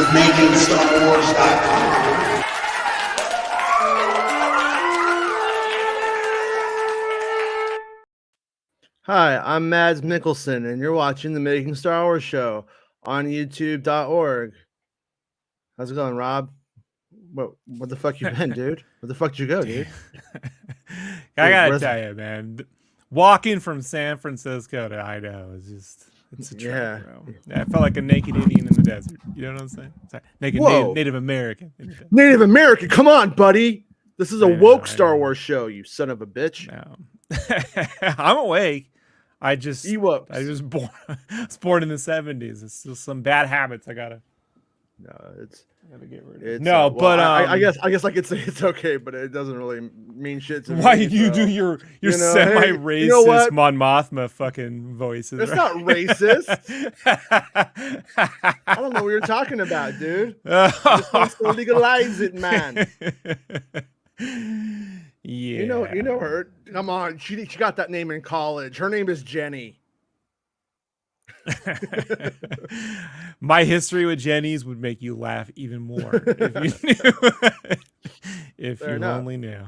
MakingStarWars.net. Hi, I'm Mads Mikkelsen, and you're watching the Making Star Wars show on YouTube.org. How's it going, Rob? What the fuck you been, dude? Where the fuck did you go, dude? I gotta tell you, man, walking from San Francisco to Idaho is just—it's a trek, bro. Yeah, I felt like a naked Indian in the desert. You know what I'm saying? Sorry. Native American. Native American, come on, buddy. This is a woke Star Wars show, you son of a bitch. No. I'm awake. I was born in the 70s. It's still some bad habits I gotta get rid of. No, but I guess I could say it's okay, but it doesn't really mean shit to me. Why you do your semi-racist Mon Mothma fucking voices? It's not racist. I don't know what you're talking about, dude. Just wants to legalize it, man. Yeah, you know her. Come on, she got that name in college. Her name is Jenny. My history with Jenny's would make you laugh even more if you knew. If you only knew.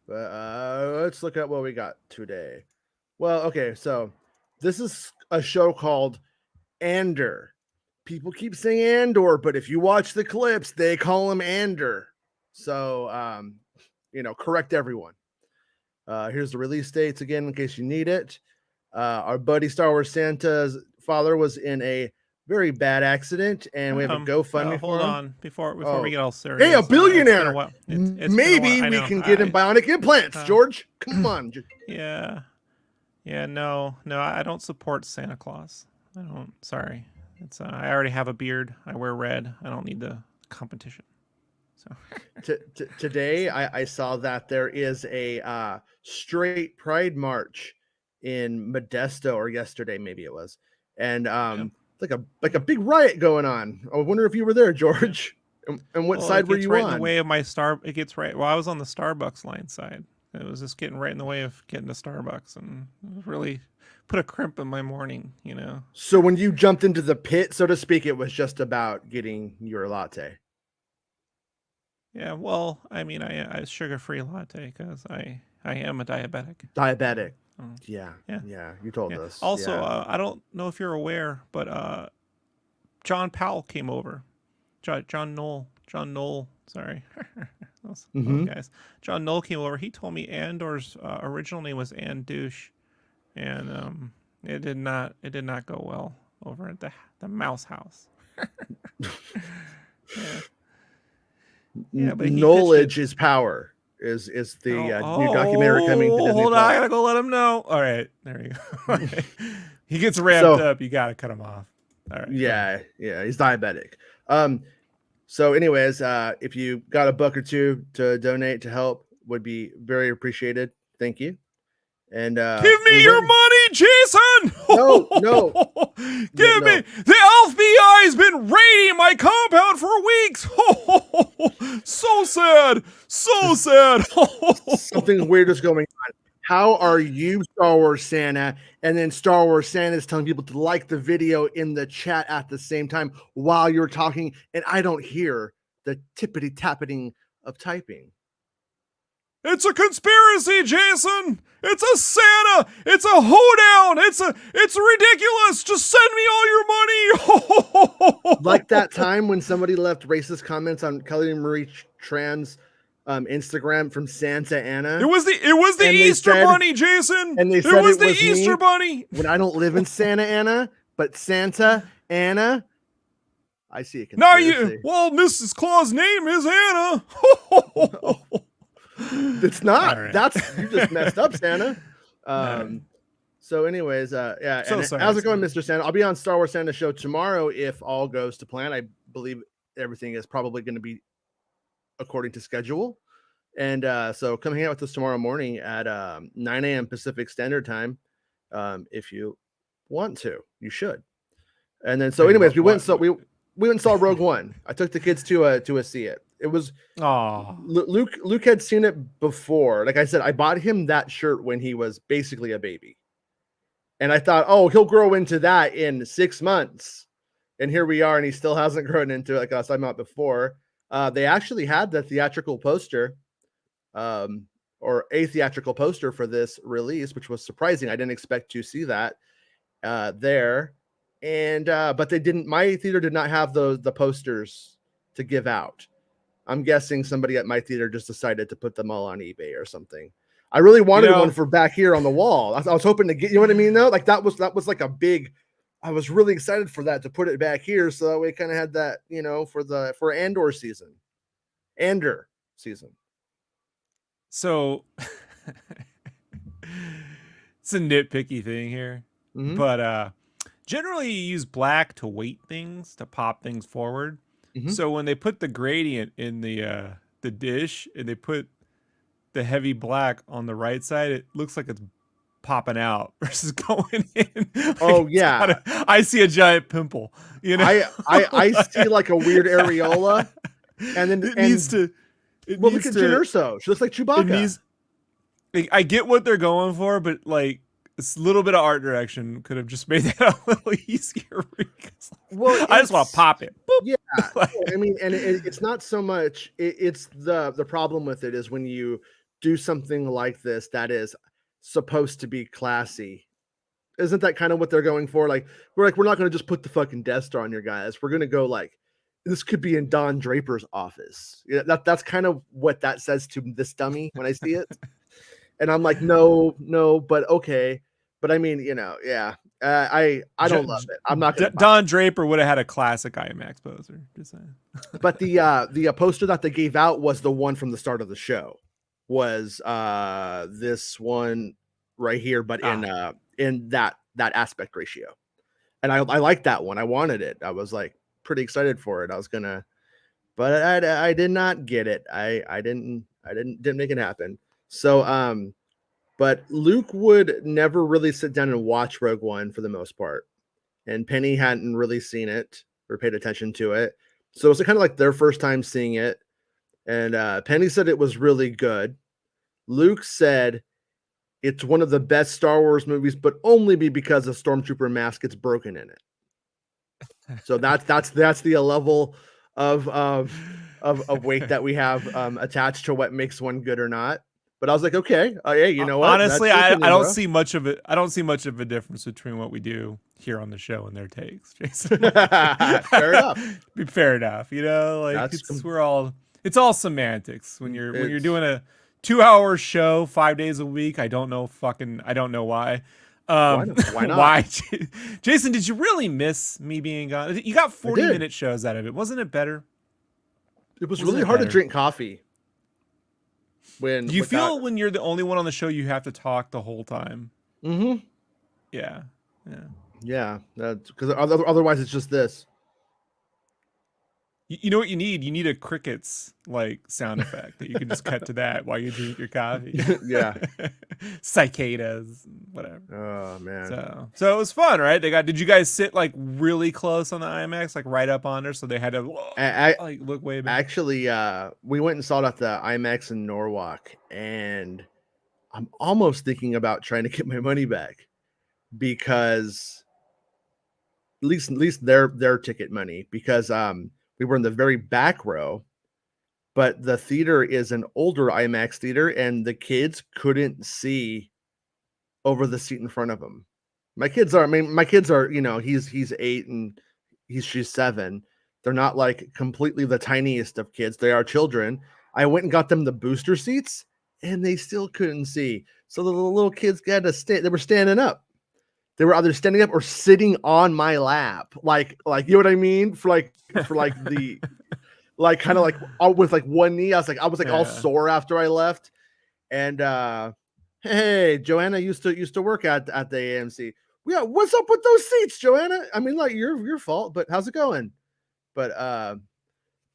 But let's look at what we got today. Well, okay, so this is a show called Andor. People keep saying Andor, but if you watch the clips, they call him Andor. So, correct everyone. Here's the release dates again in case you need it. Our buddy Star Wars Santa's father was in a very bad accident, and we have a GoFundMe for him. Hold on, before we get all serious. Hey, a billionaire! Maybe we can get him bionic implants, George. Come on. Yeah, no, I don't support Santa Claus. I don't. Sorry, it's I already have a beard. I wear red. I don't need the competition. So today I saw that there is a straight pride march in Modesto, or yesterday maybe it was, and like a big riot going on. I wonder if you were there, George. And what side were you right on? In the way of my It gets right. Well, I was on the Starbucks line side. It was just getting right in the way of getting to Starbucks, and it really put a crimp in my morning. So when you jumped into the pit, so to speak, it was just about getting your latte. Yeah, well, I mean, I sugar-free latte because I am a diabetic. Diabetic. Yeah. You told us. Also, I don't know if you're aware, but John Powell came over. John Knoll. Sorry, those guys. John Knoll came over. He told me Andor's original name was Andouche, and it did not go well over at the Mouse House. Yeah, but knowledge is power is the new documentary coming to Disney+. Hold on, I gotta go let him know. All right, there you go. Right. He gets ramped up. You gotta cut him off. All right. Yeah, he's diabetic. So anyways, if you got a buck or two to donate to help, would be very appreciated. Thank you. And give me your money, Jason. No. Give me. The FBI has been raiding my compound for weeks. So sad. Something weird is going on. How are you, Star Wars Santa? And then Star Wars Santa is telling people to like the video in the chat at the same time while you're talking, and I don't hear the tippity-tappeting of typing. It's a conspiracy, Jason. It's a Santa. It's a hoedown. It's ridiculous. Just send me all your money. Like that time when somebody left racist comments on Kelly Marie Tran's Instagram from Santa Anna. It was the Easter Bunny, Jason. And they said it was the Easter Bunny. When I don't live in Santa Ana, but Santa Anna. I see a Now conspiracy. Mrs. Claus' name is Anna. It's not. Right. You just messed up, Santa. So anyways, yeah. So and sorry, how's it going, Mr. Santa? I'll be on Star Wars Santa show tomorrow if all goes to plan. I believe everything is probably going to be according to schedule. And so come hang out with us tomorrow morning at 9 a.m. Pacific Standard Time. If you want to, you should. And then anyways, we went and saw Rogue One. I took the kids to see it. It was Luke had seen it before. Like I said, I bought him that shirt when he was basically a baby. And I thought, he'll grow into that in 6 months. and here we are, and he still hasn't grown into it like I was talking about before. They actually had the theatrical poster, or a theatrical poster for this release, which was surprising. I didn't expect to see that there, and but they didn't. My theater did not have the posters to give out. I'm guessing somebody at my theater just decided to put them all on eBay or something. I really wanted one for back here on the wall. I was hoping to get, you know what I mean, though? Like that was like a big, I was really excited for that, to put it back here. So that we kind of had that, you know, for Andor season. So it's a nitpicky thing here, but generally you use black to weight things, to pop things forward. So when they put the gradient in the dish and they put the heavy black on the right side, it looks like it's popping out versus going in. Oh yeah, I see a giant pimple. You know, I see like a weird areola, and then it needs to. Well, look at Jen Erso. She looks like Chewbacca. I get what they're going for, but like a little bit of art direction could have just made that a little easier. Well, I just want to pop it. Boop. Yeah, I mean, and it's not so much. It's the problem with it is when you do something like this that is supposed to be classy. Isn't that kind of what they're going for? Like we're not going to just put the fucking Death Star on your guys. We're going to go like, this could be in Don Draper's office. Yeah, that's kind of what that says to this dummy when I see it. And I'm like, no, but okay. But I mean, you know, yeah. I don't love it. I'm not gonna Don Draper would have had a classic IMAX poster. Just saying. But the poster that they gave out was the one from the start of the show. Was this one right here, but in that aspect ratio. And I liked that one. I wanted it. I was like pretty excited for it. I was gonna, but I did not get it. I didn't make it happen. So but Luke would never really sit down and watch Rogue One for the most part, and Penny hadn't really seen it or paid attention to it, so it was kind of like their first time seeing it. And Penny said it was really good. Luke said it's one of the best Star Wars movies, but only because the Stormtrooper mask gets broken in it. So that's the level of weight that we have attached to what makes one good or not. But I was like, okay, hey, you know what? Honestly, I don't see much of it. I don't see much of a difference between what we do here on the show and their takes, Jason. Fair enough. Fair enough. You know, like it's all semantics when you're doing a 2-hour show 5 days a week. I don't know why. Why not? Why? Jason, did you really miss me being gone? You got 40-minute shows out of it. Wasn't it better? It was really hard to drink coffee. Do you feel when you're the only one on the show, you have to talk the whole time? Mm-hmm. Yeah. That's because otherwise it's just this. You know what you need? You need a crickets like sound effect that you can just cut to that while you drink your coffee. Yeah. Cicadas, whatever. Oh man. So it was fun, right? Did you guys sit like really close on the IMAX, like right up on her, so they had to like look way back? Actually, we went and saw it at the IMAX in Norwalk, and I'm almost thinking about trying to get my money back, because at least their ticket money, because we were in the very back row, but the theater is an older IMAX theater, and the kids couldn't see over the seat in front of them. My kids are, you know, he's 8 and she's 7. They're not like completely the tiniest of kids. They are children. I went and got them the booster seats, and they still couldn't see. So the little kids had to stay. They were standing up. They were either standing up or sitting on my lap, like you know what I mean, for the like kind of like with like one knee. I was like all sore after I left. And hey, Joanna used to work at the AMC. Yeah, what's up with those seats, Joanna? I mean, like your fault, but how's it going? But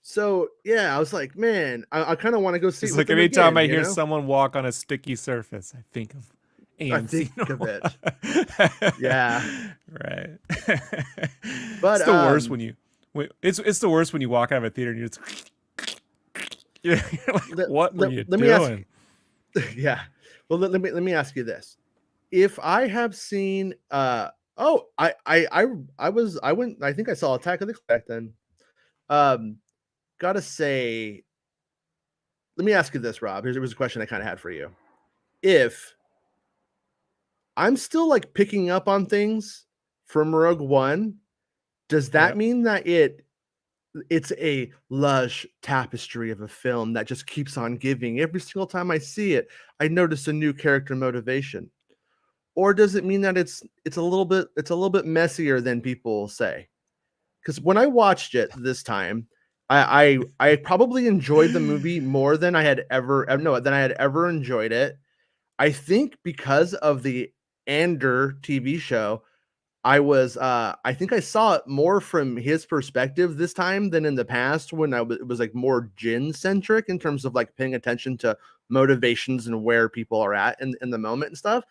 so yeah, I was like, man, I kind of want to go see. It's like anytime I hear someone walk on a sticky surface, I think of AMC. I think of it. Yeah. Right. But it's the worst when you it's the worst when you walk out of a theater and you're just you're like, what were you doing? Yeah. Well, let me ask you this. If I have seen Oh, I went. I think I saw Attack of the Clones back then. Um, gotta say, let me ask you this, Rob. Here's a question I kind of had for you. If I'm still like picking up on things from Rogue One, does Yeah. that mean that it's a lush tapestry of a film that just keeps on giving? Every single time I see it, I notice a new character motivation. Or does it mean that it's a little bit messier than people say? Because when I watched it this time, I probably enjoyed the movie more than I had ever no than I had ever enjoyed it. I think because of the Andor TV show, I think I saw it more from his perspective this time than in the past when it was like more Jin centric in terms of like paying attention to motivations and where people are at in the moment and stuff.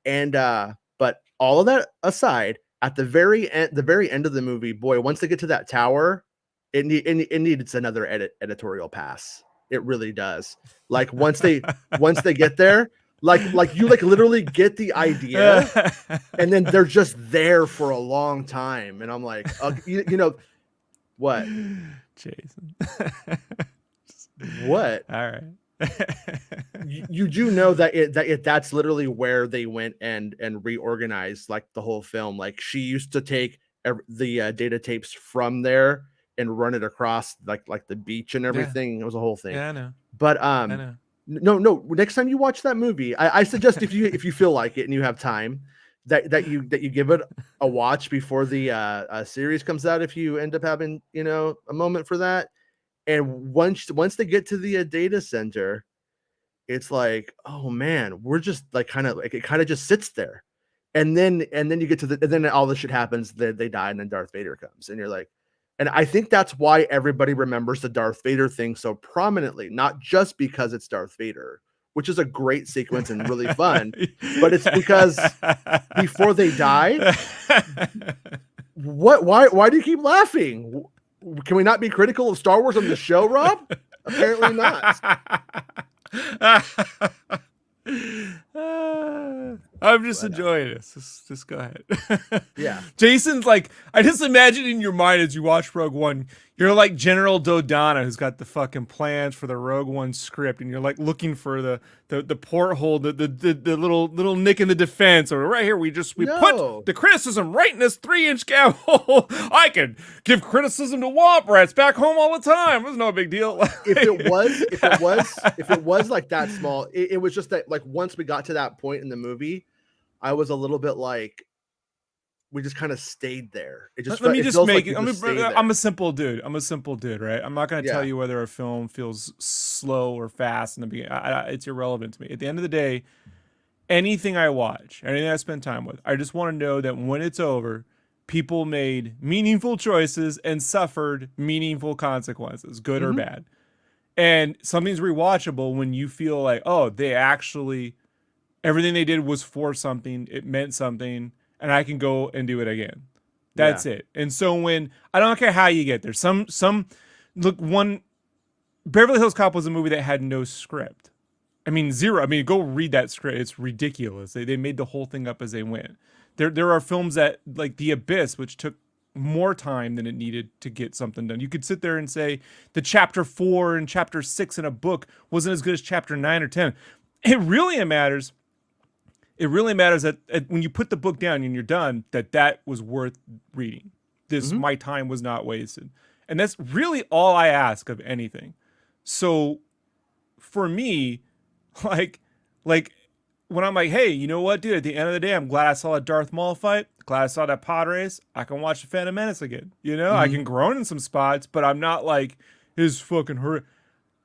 And but all of that aside, at the very end of the movie, boy, once they get to that tower, it needs another editorial pass. It really does. Like once they get there, like you like literally get the idea, and then they're just there for a long time, and I'm like, you know what? Jason. What? All right. You do know that's literally where they went and reorganized like the whole film. Like she used to take the data tapes from there and run it across like the beach and Yeah. everything. It was a whole thing. Yeah, I know. But I know. no. Next time you watch that movie, I suggest if you feel like it and you have time, that you give it a watch before the series comes out. If you end up having a moment for that, and once they get to the data center, it's like, oh man, we're just like kind of like it kind of just sits there. And then you get to and then all this shit happens, they die, and then Darth Vader comes, and you're like, and I think that's why everybody remembers the Darth Vader thing so prominently, not just because it's Darth Vader, which is a great sequence and really fun, but it's because before they die, why do you keep laughing? Can we not be critical of Star Wars on the show, Rob? Apparently not. I'm just enjoying this. Just go ahead. Yeah. Jason's like, I just imagine in your mind as you watch Rogue One, you're like General Dodonna who's got the fucking plans for the Rogue One script, and you're like looking for the porthole, the little nick in the defense, or right here we put the criticism right in this 3-inch gap hole. I could give criticism to Womp Rats back home all the time. It was no big deal. if it was like that small, it was just that like once we got to that point in the movie, I was a little bit like, we just kind of stayed there. It just let me just make it. I'm a simple dude. Right? I'm not going to tell you whether a film feels slow or fast in the beginning. It's irrelevant to me. At the end of the day, anything I watch, anything I spend time with, I just want to know that when it's over, people made meaningful choices and suffered meaningful consequences, good or bad. And something's rewatchable when you feel like, oh, they actually, everything they did was for something. It meant something. And I can go and do it again. That's it. And so when, I don't care how you get there. Beverly Hills Cop was a movie that had no script. I mean, zero. I mean, go read that script. It's ridiculous. They made the whole thing up as they went. There are films that, like The Abyss, which took more time than it needed to get something done. You could sit there and say the chapter 4 and chapter 6 in a book wasn't as good as chapter 9 or 10. It really matters that when you put the book down and you're done, that was worth reading. My time was not wasted. And that's really all I ask of anything. So for me, like when I'm like, hey, you know what, dude, at the end of the day, I'm glad I saw a Darth Maul fight. Glad I saw that pod race. I can watch the Phantom Menace again. I can groan in some spots, but I'm not like, his fucking hurt.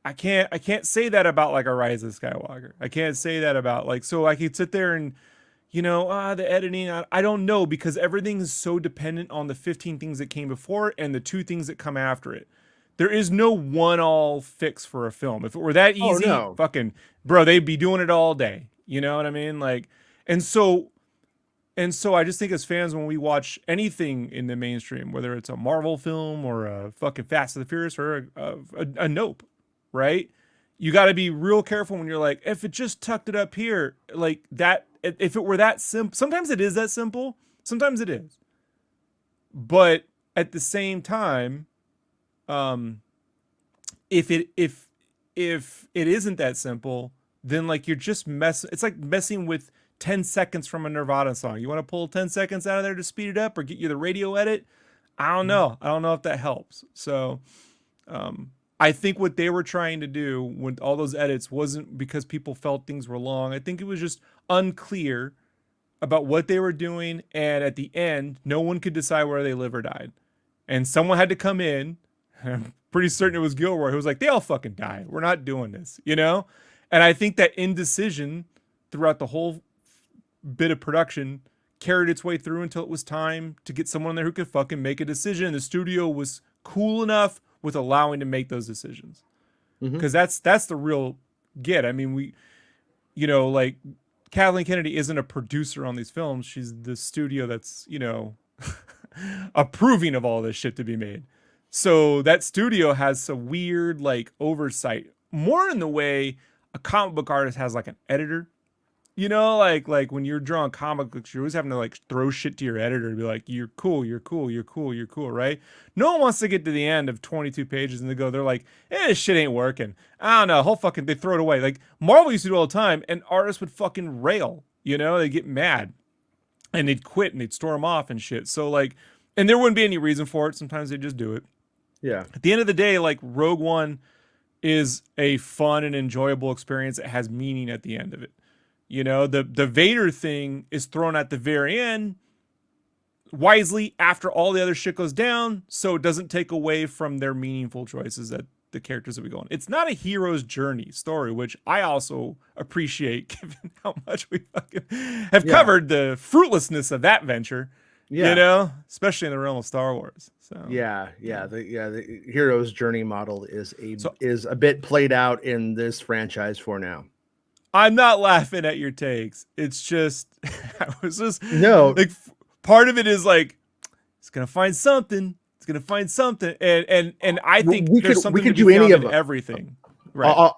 I can't say that about like a Rise of Skywalker. I can't say that about like, so I could sit there and, the editing, I don't know, because everything is so dependent on the 15 things that came before and the 2 things that come after it. There is no one-all fix for a film. If it were that easy, fucking, bro, they'd be doing it all day. You know what I mean? Like, and so I just think as fans, when we watch anything in the mainstream, whether it's a Marvel film or a fucking Fast and the Furious or a Nope, right? You got to be real careful when you're like, if it just tucked it up here, like that, if it were that simple, sometimes it is that simple. Sometimes it is. But at the same time, if it isn't that simple, then like you're just it's like messing with 10 seconds from a Nirvana song. You want to pull 10 seconds out of there to speed it up or get you the radio edit? I don't know. I don't know if that helps. So I think what they were trying to do with all those edits wasn't because people felt things were long. I think it was just unclear about what they were doing, and at the end, no one could decide whether they lived or died. And someone had to come in, I'm pretty certain it was Gilroy, who was like, they all fucking died. We're not doing this, you know? And I think that indecision throughout the whole bit of production carried its way through until it was time to get someone there who could fucking make a decision. The studio was cool enough with allowing to make those decisions. Because that's the real get. I mean, we, you know, like, Kathleen Kennedy isn't a producer on these films. She's the studio that's, you know, approving of all this shit to be made. So that studio has some weird, like, oversight. More in the way a comic book artist has, like, an editor. You know, like when you're drawing comic books, you're always having to, like, throw shit to your editor to be like, you're cool, you're cool, you're cool, you're cool, right? No one wants to get to the end of 22 pages and they're like, this shit ain't working. I don't know, they throw it away. Like, Marvel used to do it all the time, and artists would fucking rail, you know? They'd get mad, and they'd quit, and they'd storm off and shit. So, like, and there wouldn't be any reason for it. Sometimes they'd just do it. Yeah. At the end of the day, like, Rogue One is a fun and enjoyable experience that has meaning at the end of it. You know, the Vader thing is thrown at the very end wisely after all the other shit goes down, so it doesn't take away from their meaningful choices that the characters that we go on. It's not a hero's journey story, which I also appreciate given how much we fucking have covered the fruitlessness of that venture. Yeah. You know, especially in the realm of Star Wars. So the hero's journey model is a bit played out in this franchise for now. I'm not laughing at your takes. It's just, I was just, no, like, part of it is like, it's going to find something. It's going to find something. And I think there's something to be found in everything. Right. I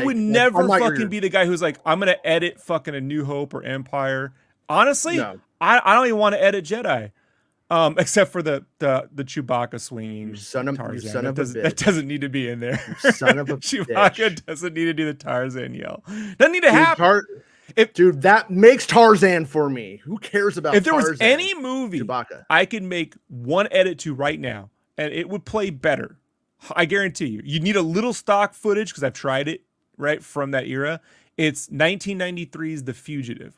would never fucking be the guy who's like, I'm going to edit fucking A New Hope or Empire. Honestly, no. I don't even want to edit Jedi. Except for the Chewbacca swinging. You son of a bitch. That doesn't need to be in there. You son of a Chewbacca bitch. Doesn't need to do the Tarzan yell. Doesn't need to happen. Dude, that makes Tarzan for me. Who cares about Tarzan? If there Tarzan? was any movie Chewbacca, I could make one edit to right now, and it would play better. I guarantee you. You need a little stock footage, because I've tried it, right, from that era. It's 1993's The Fugitive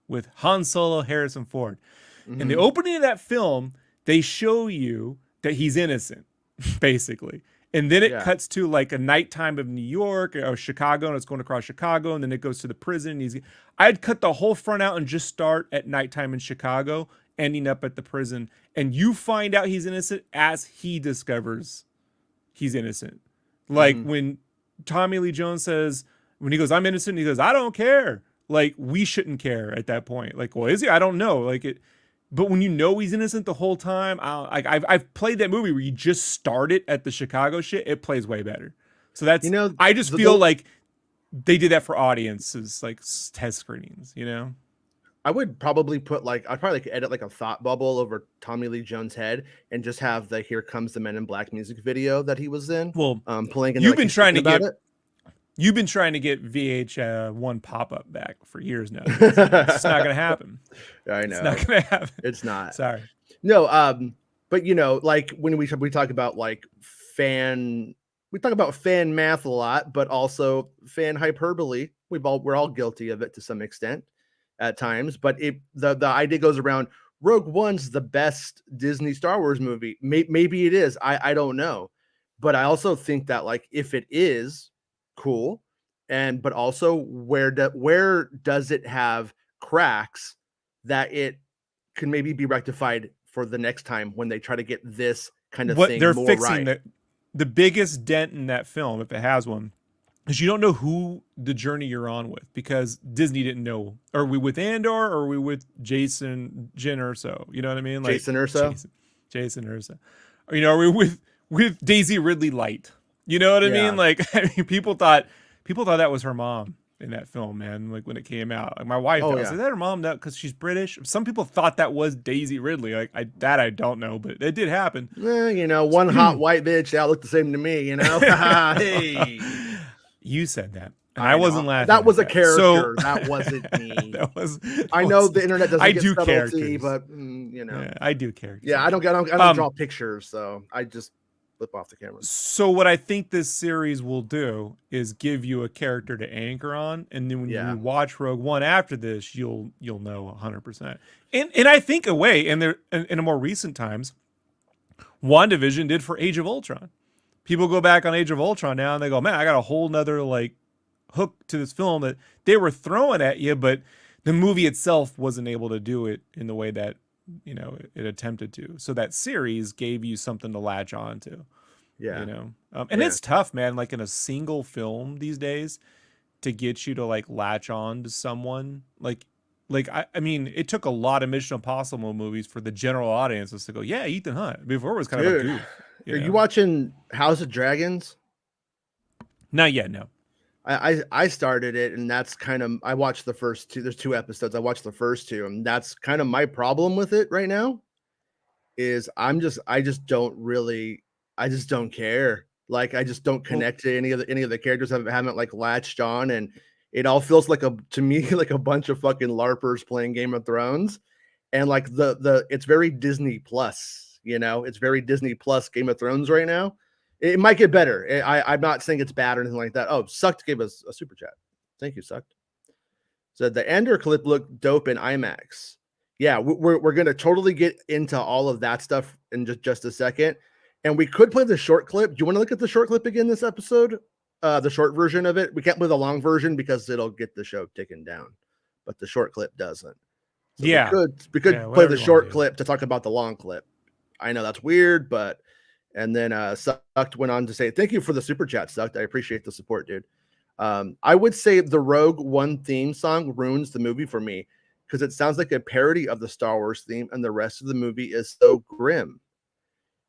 with Han Solo, Harrison Ford. In the opening of that film, they show you that he's innocent, basically. And then it cuts to like a nighttime of New York or Chicago, and it's going across Chicago, and then it goes to the prison. I'd cut the whole front out and just start at nighttime in Chicago, ending up at the prison. And you find out he's innocent as he discovers he's innocent. Like when Tommy Lee Jones says, when he goes, I'm innocent, he goes, I don't care. Like, we shouldn't care at that point. Like, well, is he? I don't know. Like, it. But when you know he's innocent the whole time, I've played that movie where you just start it at the Chicago shit. It plays way better. So that's, I just feel like they did that for audiences, like test screenings, you know? I would probably put I'd probably edit like a thought bubble over Tommy Lee Jones' head and just have the Here Comes the Men in Black music video that he was in. Well, playing. You've been trying to get VH1 pop-up back for years now. It's not going to happen. I know. It's not going to happen. It's not. Sorry. No, but you know, like when we talk about like we talk about fan math a lot, but also fan hyperbole. We're all guilty of it to some extent at times, but the idea goes around Rogue One's the best Disney Star Wars movie. Maybe it is. I don't know. But I also think that like if it is, cool, but also where does it have cracks that it can maybe be rectified for the next time when they try to get this kind of thing they're more fixing right. The biggest dent in that film, if it has one, is you don't know who the journey you're on with, because Disney didn't know. Are we with Andor or are we with Jyn Erso? You know what I mean? Like Jason Erso. Or, you know, are we with Daisy Ridley Light? You know what I mean? Like, I mean, people thought that was her mom. in that film, man. Like when it came out, like my wife, Oh I was yeah. like, "That her mom?" No, because she's British. Some people thought that was Daisy Ridley. Like I don't know, but it did happen. One hot white bitch, they all look the same to me, Hey. You said that, and I I wasn't know. laughing That at was a that. So character. That wasn't me. that I know was. the internet I doesn't get do subtlety, characters. but Yeah, I do characters. Yeah, Actually. I don't draw pictures, so I just flip off the camera. So what I think this series will do is give you a character to anchor on, and then when you watch Rogue One after this, you'll know 100%. And I think a way, and there in a more recent times, WandaVision did for Age of Ultron. People go back on Age of Ultron now and they go, man, I got a whole nother like hook to this film that they were throwing at you, but the movie itself wasn't able to do it in the way that it attempted to. So that series gave you something to latch on to. Yeah. And it's tough, man, like in a single film these days to get you to like latch on to someone. I mean, it took a lot of Mission Impossible movies for the general audiences to go, yeah, Ethan Hunt. Before it was kind of a goof. Are you watching House of Dragons? Not yet, no. I started it, and that's kind of, I watched the first two. There's 2 episodes. I watched the first 2, and that's kind of my problem with it right now. Is I just don't care. Like I just don't connect to any of the characters. I haven't like latched on, and it all feels like to me like a bunch of fucking LARPers playing Game of Thrones, and like it's very Disney Plus. It's very Disney Plus Game of Thrones right now. It might get better. I'm not saying it's bad or anything like that. Oh, Sucked gave us a super chat. Thank you, Sucked. Said the Andor clip looked dope in IMAX. Yeah, we're gonna totally get into all of that stuff in just a second, and we could play the short clip. Do you want to look at the short clip again this episode? The short version of it. We can't play the long version because it'll get the show taken down, but the short clip doesn't. So we could play the short clip to talk about the long clip. I know that's weird, but and then Sucked went on to say, "Thank you for the super chat, Sucked. I appreciate the support, dude." I would say the Rogue One theme song ruins the movie for me because it sounds like a parody of the Star Wars theme, and the rest of the movie is so grim.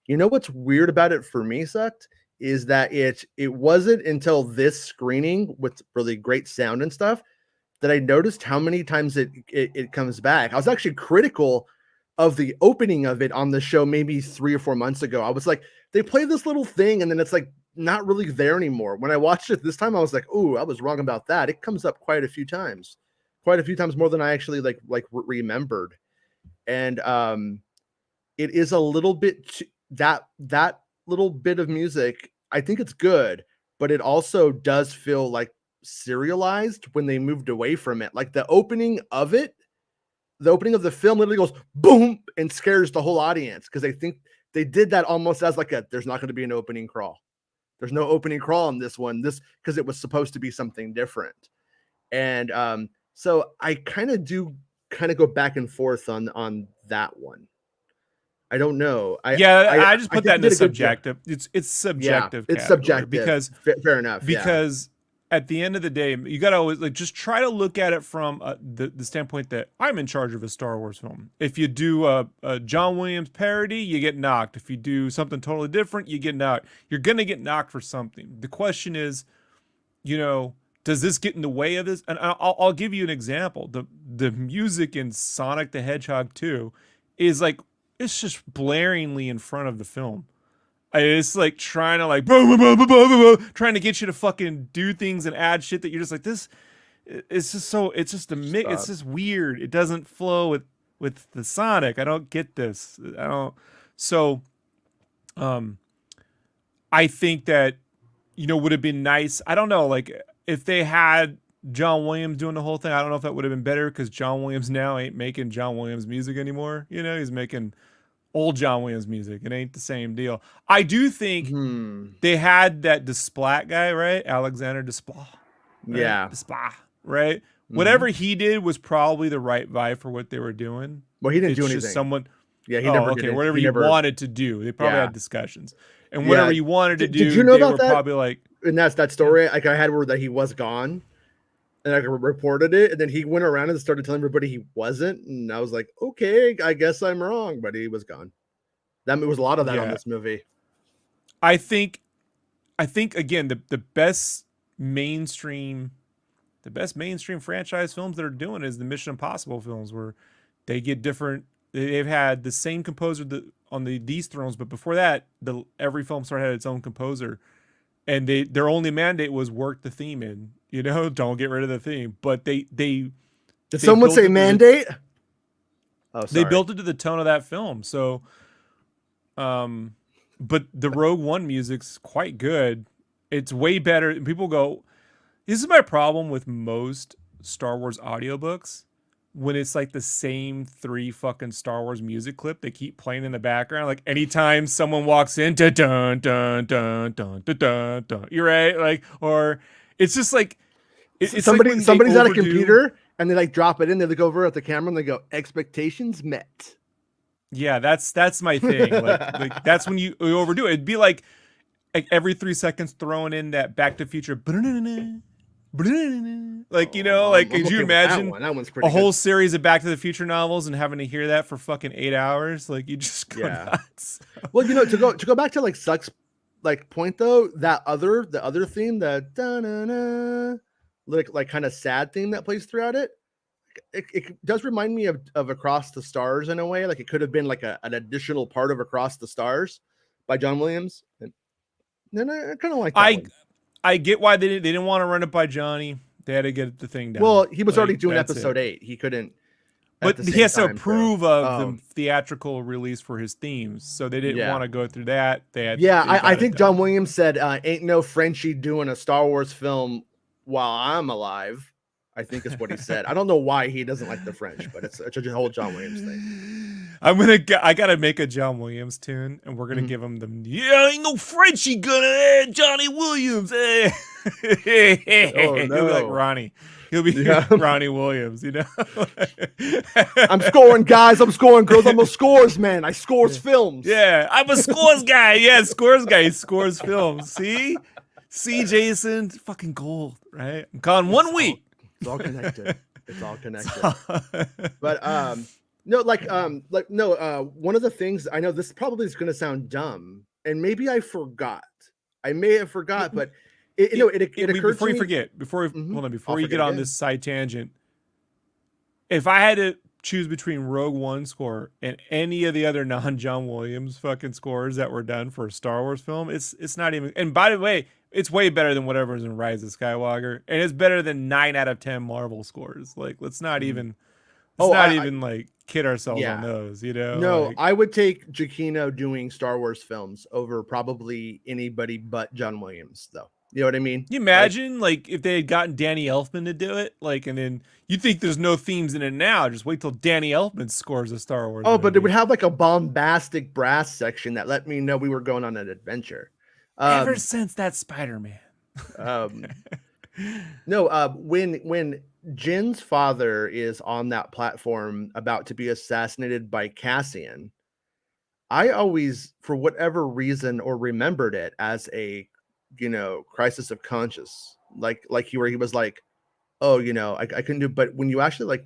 You know what's weird about it for me, Sucked, is that it wasn't until this screening with really great sound and stuff that I noticed how many times it comes back. I was actually critical of the opening of it on the show maybe 3 or 4 months ago. I was like, they play this little thing and then it's like not really there anymore. When I watched it this time, I was like, "Ooh, I was wrong about that." It comes up quite a few times more than I actually remembered. And it is a little bit that little bit of music. I think it's good, but it also does feel like serialized when they moved away from it. Like the opening of the film literally goes boom and scares the whole audience because they think they did that almost as like there's not going to be an opening crawl. There's no opening crawl in this one, because it was supposed to be something different. And so I kind of go back and forth on that one. I don't know. I just put that in the subjective. It's subjective. It's category subjective because fair enough. Because at the end of the day, you got to always just try to look at it from the standpoint that I'm in charge of a Star Wars film. If you do a John Williams parody, you get knocked. If you do something totally different, you get knocked. You're gonna get knocked for something. The question is, does this get in the way of this? And I'll give you an example. The music in Sonic the Hedgehog 2 is like, it's just blaringly in front of the film. It's like trying to trying to get you to fucking do things and add shit that you're just like, this. It's just a mix. It's just weird. It doesn't flow with the Sonic. I don't get this. I don't. So, I think that would have been nice. I don't know, like if they had John Williams doing the whole thing. I don't know if that would have been better because John Williams now ain't making John Williams music anymore. He's making old John Williams music. It ain't the same deal. I do think they had that Desplat guy, right? Alexander Desplat. Right? Yeah. Desplat, right? Mm-hmm. Whatever he did was probably the right vibe for what they were doing. Well, he didn't do anything. Just someone. Yeah, he never did. Whatever he wanted to do. They probably had discussions. And whatever he wanted to do, did you know about that? Probably like, and that's that story like I had where that he was gone. And I reported it, and then he went around and started telling everybody he wasn't, and I was like, okay, I guess I'm wrong, but he was gone. That was a lot of that on this movie. I think again, the best mainstream the best mainstream franchise films that are doing is the Mission Impossible films, where they get different. They've had the same composer on these films, but before that, every film star had its own composer, and their only mandate was work the theme in. Don't get rid of the theme. But they did someone say mandate? They built it to the tone of that film. So, but the Rogue One music's quite good. It's way better. People go, this is my problem with most Star Wars audiobooks. When it's like the same 3 fucking Star Wars music clip they keep playing in the background, like anytime someone walks in, dun dun dun dun dun dun dun, you're right, like, or it's just like it's somebody's at a computer and they like drop it in there, they go over at the camera and they go, expectations met. Yeah, that's my thing. like that's when you overdo it. It'd be like every 3 seconds throwing in that Back to the Future. Like, could you imagine that one's pretty a whole series of Back to the Future novels and having to hear that for fucking 8 hours? Like, you just go nuts. Well, to go back to like Suck's like point though, the other theme, the like kind of sad theme that plays throughout it, it does remind me of Across the Stars in a way. Like it could have been like an additional part of Across the Stars by John Williams. And then I kind of like that one. I get why they didn't want to run it by Johnny. They had to get the thing done. Well, he was already doing episode 8. He couldn't. But he has to approve of the theatrical release for his themes, so they didn't want to go through that. I think John Williams said, "Ain't no Frenchie doing a Star Wars film while I'm alive." I think is what he said. I don't know why he doesn't like the French, but it's a whole John Williams thing. I gotta make a John Williams tune, and we're gonna give him the ain't no Frenchie gonna Johnny Williams. Oh, no. He'll be like Ronnie. He'll be Ronnie Williams, I'm scoring, guys. I'm scoring, girls. I'm a scores man. I scores films. Yeah, I'm a scores guy. Yeah, scores guy. He scores films. See, Jason, fucking gold, right? I'm calling 1 week. It's all connected. It's all connected. But one of the things I know, this probably is going to sound dumb, and maybe I forgot. I may have forgot, but it occurred before you forget. Before you get on this side tangent, if I had to choose between Rogue One score and any of the other non-John Williams fucking scores that were done for a Star Wars film, it's not even. And by the way, it's way better than whatever's in Rise of Skywalker, and it's better than 9 out of 10 Marvel scores. Like, let's not even, like kid ourselves on those. No, I would take Giacchino doing Star Wars films over probably anybody but John Williams, though. You know what I mean? Can you imagine, like if they had gotten Danny Elfman to do it, like, and then you think there's no themes in it now? Just wait till Danny Elfman scores a Star Wars. Oh, but it would have like a bombastic brass section that let me know we were going on an adventure. Ever since that Spider-Man. When Jin's father is on that platform about to be assassinated by Cassian, I always, for whatever reason, or remembered it as a, crisis of conscience, like where he was like, oh, I couldn't do. But when you actually like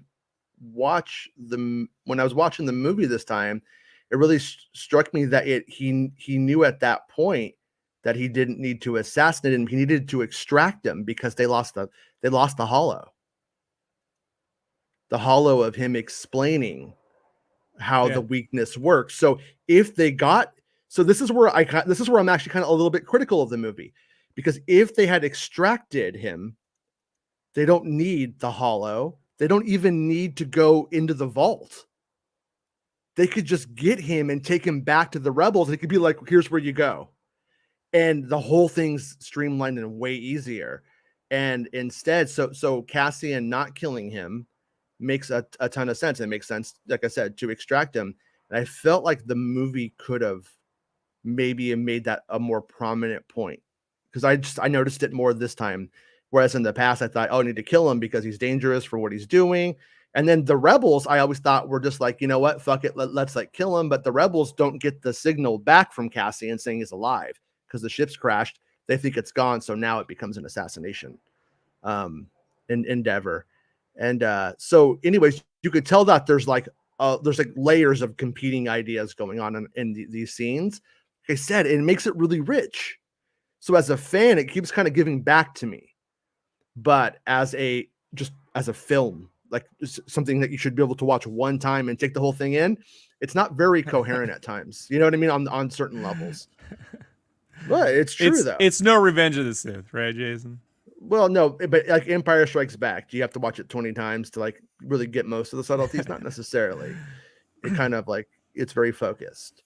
when I was watching the movie this time, it really struck me that he knew at that point that he didn't need to assassinate him. He needed to extract him because they lost the hollow. The hollow of him explaining how the weakness works. So if they got, this is where I'm actually kind of a little bit critical of the movie, because if they had extracted him, they don't need the hollow. They don't even need to go into the vault. They could just get him and take him back to the rebels. It could be like, here's where you go. And the whole thing's streamlined and way easier. And instead, so Cassian not killing him makes a ton of sense. It makes sense, like I said, to extract him. And I felt like the movie could have maybe made that a more prominent point, because I noticed it more this time. Whereas in the past, I thought, oh, I need to kill him because he's dangerous for what he's doing. And then the rebels, I always thought were just like, you know what, fuck it, let's like kill him. But the rebels don't get the signal back from Cassian saying he's alive because the ship's crashed. They think it's gone. So now it becomes an assassination endeavor. And so anyways, you could tell that there's like layers of competing ideas going on in these scenes. Like I said, it makes it really rich. So as a fan, it keeps kind of giving back to me. but as a film, like something that you should be able to watch one time and take the whole thing in, it's not very coherent at times. You know what I mean? On certain levels. But it's true though. It's no Revenge of the Sith, right, Jason? Well, no, but like Empire Strikes Back, do you have to watch it 20 times to like really get most of the subtleties? Not necessarily. It kind of like it's very focused.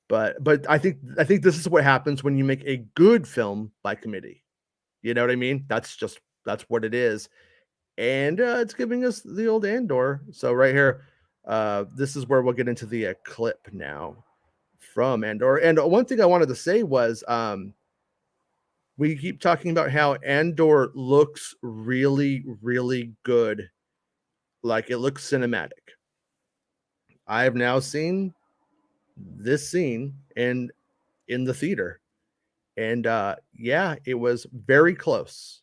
But I think this is what happens when you make a good film by committee. You know what I mean? That's what it is. And it's giving us the old Andor. So right here, this is where we'll get into the clip now from Andor. And one thing I wanted to say was we keep talking about how Andor looks really, really good. Like it looks cinematic. I have now seen this scene in the theater. And yeah, it was very close.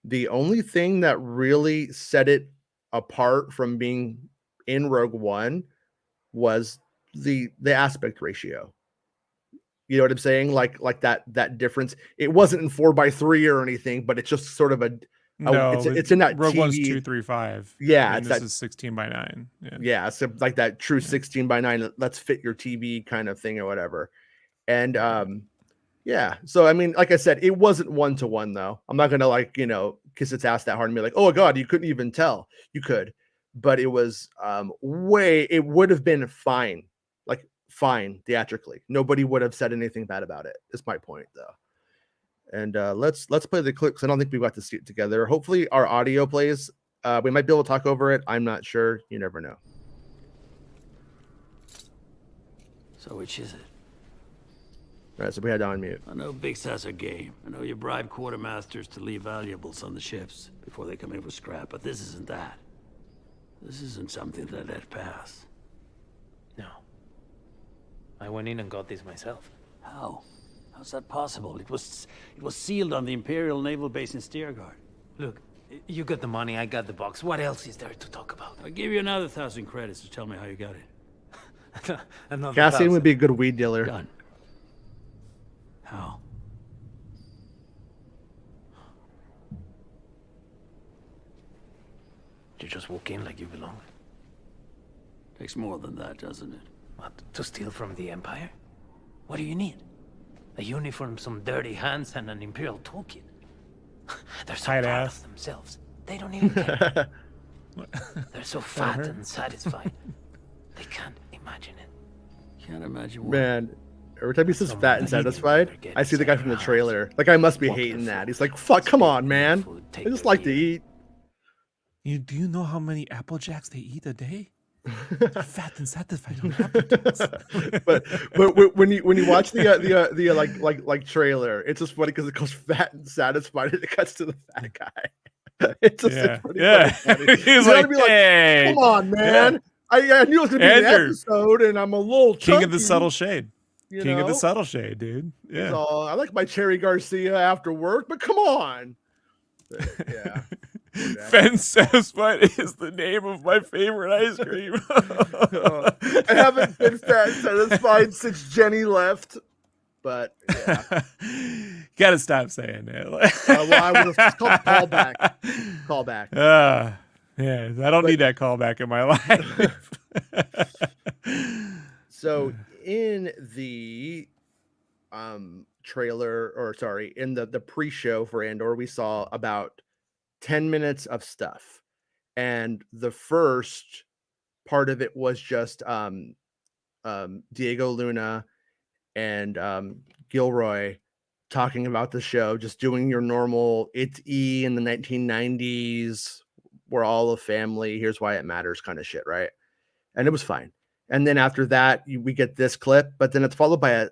The only thing that really set it apart from being in Rogue One was the aspect ratio. You know what I'm saying? Like that difference. It wasn't in 4:3 or anything, but it's just sort of it's in that Rogue TV. One's 2:3. Yeah, and this is 16:9. Yeah, so like that true 16:9. Let's fit your TV kind of thing or whatever. And yeah, so I mean, like I said, it wasn't 1-to-1 though. I'm not gonna kiss its ass that hard and be like, oh god, you couldn't even tell. You could, but it was it would have been fine. Like fine theatrically. Nobody would have said anything bad about it. Is my point though. And let's play the clips. I don't think we got to see it together. Hopefully our audio plays. We might be able to talk over it. I'm not sure. You never know. So which is it? All right, so we had on mute. I know Bix has a game. I know you bribe quartermasters to leave valuables on the ships before they come in for scrap, but this isn't that. This isn't something that let pass. No. I went in and got this myself. How? How's that possible? It was sealed on the Imperial Naval Base in Steergard. Look, you got the money, I got the box. What else is there to talk about? I'll give you another 1,000 credits to tell me how you got it. Cassian would be a good weed dealer. Done. How? You just walk in like you belong. Takes more than that, doesn't it? What, to steal from the Empire? What do you need? A uniform, some dirty hands, and an Imperial toolkit. They're so proud of themselves. They don't even care. They're so fat and satisfied. They can't imagine it. Can't imagine what. Man, every time he says fat and satisfied, I see the guy from the trailer. Like, I must be hating that. He's like, fuck, come on, man. I just like to eat. Do you know how many Apple Jacks they eat a day? Fat and satisfied on Apple Jacks. but when you watch the like trailer, it's just funny because it goes fat and satisfied and it cuts to the fat guy. It's just funny. He's like, hey, come on, man. I knew it was gonna be an episode, and I'm a little chunky. King of the subtle shade. King of the subtle shade, dude. Yeah. So I like my Cherry Garcia after work, but come on. Yeah. Fat and satisfied is the name of my favorite ice cream. I haven't been fat and satisfied since Jenny left, but yeah. Gotta stop saying that. It's called callback. Yeah, I don't need that callback in my life. So in the trailer, or sorry, in the pre-show for Andor, we saw about 10 minutes of stuff, and the first part of it was just Diego Luna and Gilroy talking about the show, just doing your normal it's E in the 1990s, we're all a family, here's why it matters kind of shit, right? And it was fine. And then after that we get this clip, but then it's followed by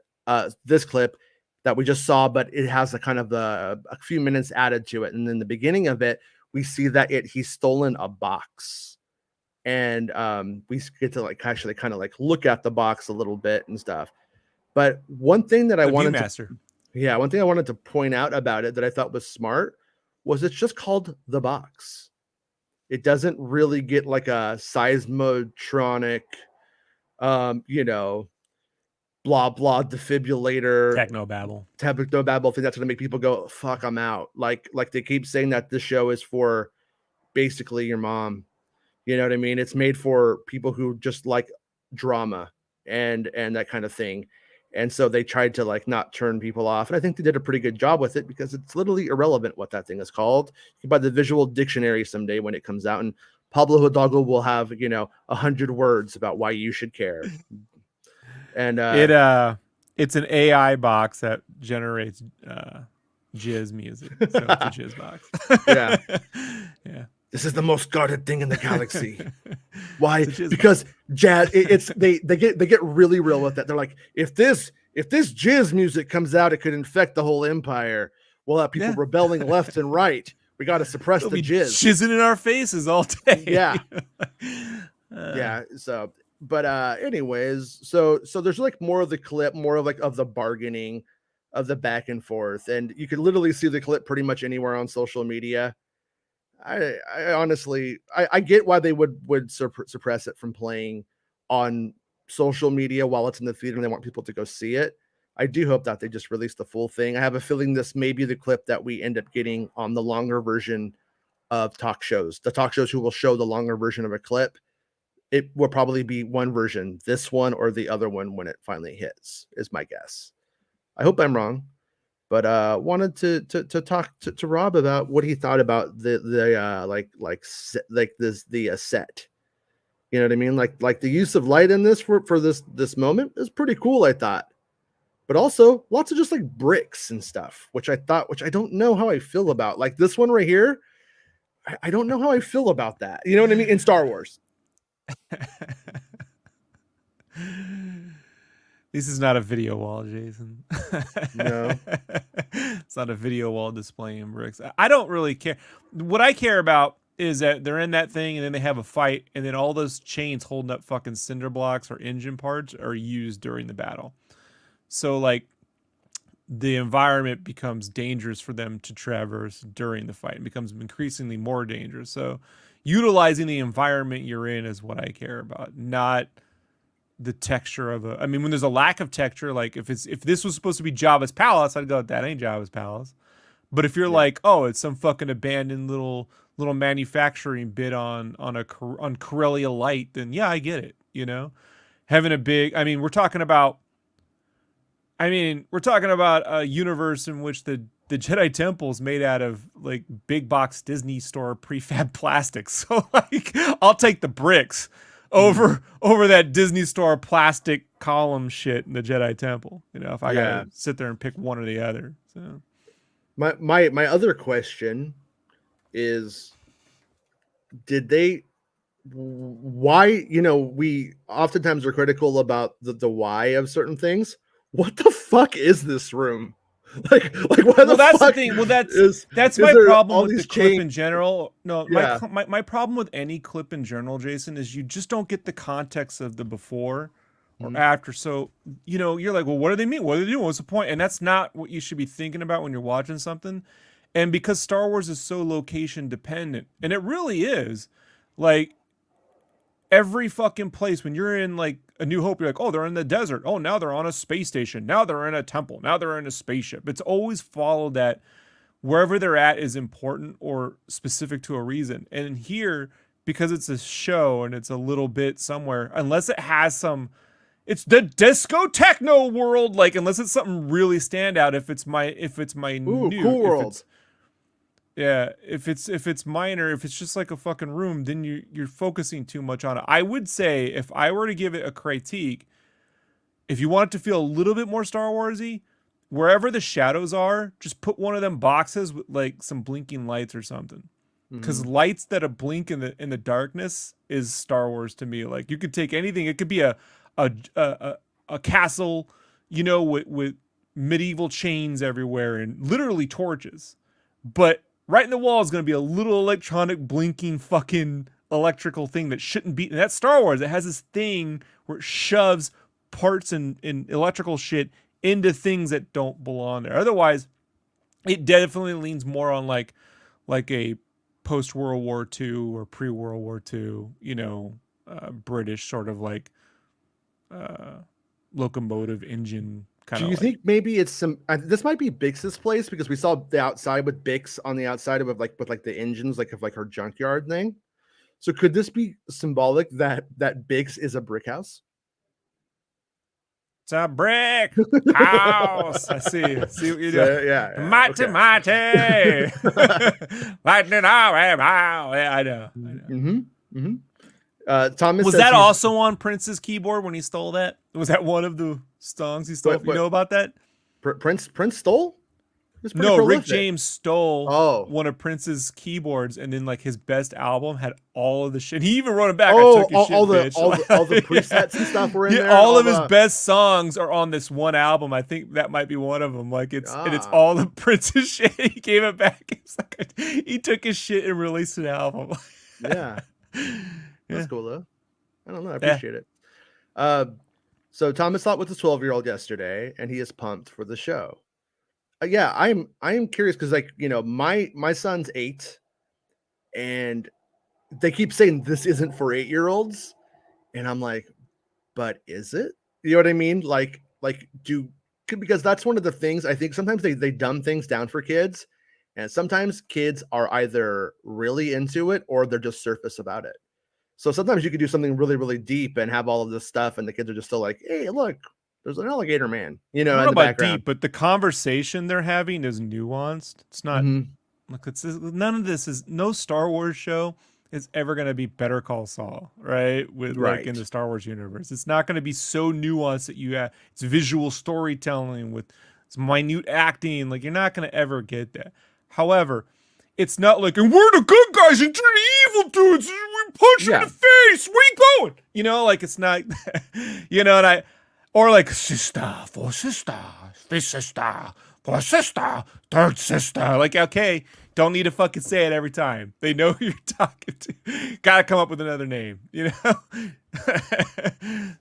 this clip that we just saw, but it has a kind of a few minutes added to it. And then the beginning of it, we see that he's stolen a box, and we get to like actually kind of like look at the box a little bit and stuff. But one thing that I wanted to point out about it that I thought was smart was it's just called the box. It doesn't really get like a seismotronic, blah blah defibrillator Technobabble. technobabble thing that's going to make people go, fuck, I'm out. Like they keep saying that this show is for basically your mom. You know what I mean? It's made for people who just like drama and that kind of thing. And so they tried to like not turn people off. And I think they did a pretty good job with it because it's literally irrelevant what that thing is called. You can buy the visual dictionary someday when it comes out, and Pablo Hidalgo will have, 100 words about why you should care. And it's an AI box that generates jizz music. So it's a jizz box. Yeah. Yeah. This is the most guarded thing in the galaxy. Why? Because jazz. They get really real with that. They're like, if this jizz music comes out, it could infect the whole empire. We'll have people rebelling left and right. We got to suppress the jizz. Jizzing in our faces all day. Yeah. Yeah. So, but anyways, so there's like more of the clip, more of like of the bargaining, of the back and forth, and you could literally see the clip pretty much anywhere on social media. I honestly, I get why they would suppress it from playing on social media while it's in the theater and they want people to go see it. I do hope that they just release the full thing. I have a feeling this may be the clip that we end up getting on the longer version of talk shows. The talk shows who will show the longer version of a clip, it will probably be one version, this one or the other one when it finally hits, is my guess. I hope I'm wrong. But wanted to talk to Rob about what he thought about the set. You know what I mean? Like the use of light in this for this moment is pretty cool, I thought. But also lots of just like bricks and stuff, which I don't know how I feel about. Like this one right here, I don't know how I feel about that. You know what I mean? In Star Wars. This is not a video wall, Jason. No. It's not a video wall displaying bricks. I don't really care. What I care about is that they're in that thing and then they have a fight and then all those chains holding up fucking cinder blocks or engine parts are used during the battle. So like the environment becomes dangerous for them to traverse during the fight. It becomes increasingly more dangerous. So utilizing the environment you're in is what I care about, not the texture of I mean, when there's a lack of texture, like if this was supposed to be Jabba's palace, I'd go, that ain't Jabba's palace. But if you're like, oh, it's some fucking abandoned little manufacturing bit on Corellia Light, then yeah, I get it. You know, having a big, we're talking about a universe in which the Jedi Temple is made out of like big box Disney store prefab plastics. So like, I'll take the bricks over that Disney store plastic column shit in the Jedi Temple. You know, if I gotta sit there and pick one or the other. So my other question is, why, we oftentimes are critical about the why of certain things. What the fuck is this room? Like why the that's fuck the thing. Well, that's my problem with the clip in general. No, my problem with any clip in general, Jason, is you just don't get the context of the before or after. So, you're like, well, what do they mean? What do they do? What's the point? And that's not what you should be thinking about when you're watching something. And because Star Wars is so location dependent, and it really is, like every fucking place when you're in like A New Hope, you're like, oh, they're in the desert. Oh, now they're on a space station. Now they're in a temple. Now they're in a spaceship. It's always followed that wherever they're at is important or specific to a reason. And here, because it's a show and it's a little bit somewhere, unless it has it's the disco techno world, like unless it's something really standout, if it's new, cool world. If it's minor, if it's just like a fucking room, then you're focusing too much on it. I would say if I were to give it a critique, if you want it to feel a little bit more Star Warsy, wherever the shadows are, just put one of them boxes with like some blinking lights or something. Because lights that blink in the darkness is Star Wars to me. Like you could take anything. It could be a castle, with medieval chains everywhere and literally torches, but right in the wall is going to be a little electronic blinking fucking electrical thing that shouldn't be. And that's Star Wars. It has this thing where it shoves parts and electrical shit into things that don't belong there. Otherwise, it definitely leans more on like a post World War II or pre World War II, British sort of like locomotive engine kind Do of you like. think maybe it's some? This might be Bix's place because we saw the outside with Bix on the outside of like with like the engines, like of like her junkyard thing. So could this be symbolic that Bix is a brick house? It's a brick house. I see. See what you're So, doing. yeah, Mighty, okay. mighty. Lightning all wow. Yeah, I know. Mm-hmm. Mm-hmm. Thomas Was says that he's- also on Prince's keyboard when he stole that? Was that one of the songs he stole? What- You know about that? Prince stole? He's pretty No, Rick prolific. James stole Oh. one of Prince's keyboards, and then like his best album had all of the shit. He even wrote it back. Oh, I took his shit, all the bitch. all the presets and stuff were in there. All of his best songs are on this one album. I think that might be one of them. Like and it's all the Prince's shit. He gave it back. It's like he took his shit and released an album. Yeah. That's cool though. I don't know. I appreciate it. So Thomas thought with his 12-year-old yesterday, and he is pumped for the show. Yeah, I am curious because, like, you know, my son's 8, and they keep saying this isn't for 8-year-olds, and I'm like, but is it? You know what I mean? Like because that's one of the things I think sometimes they dumb things down for kids, and sometimes kids are either really into it or they're just surface about it. So sometimes you could do something really, really deep and have all of this stuff, and the kids are just still like, hey, look, there's an alligator man, you know, I don't in know the about background. deep, but the conversation they're having is nuanced. It's not like none of this is no Star Wars show is ever going to be Better Call Saul, right? Like in the Star Wars universe, it's not going to be so nuanced that you have it's visual storytelling with it's minute acting. Like you're not going to ever get that. However, it's not like, and we're the good guys and you're the evil dudes. We punch you in the face. Where you going? You know, like it's not, you know, or like sister for sister, this sister for sister, third sister. Like, okay, don't need to fucking say it every time. They know who you're talking to. Gotta come up with another name, you know?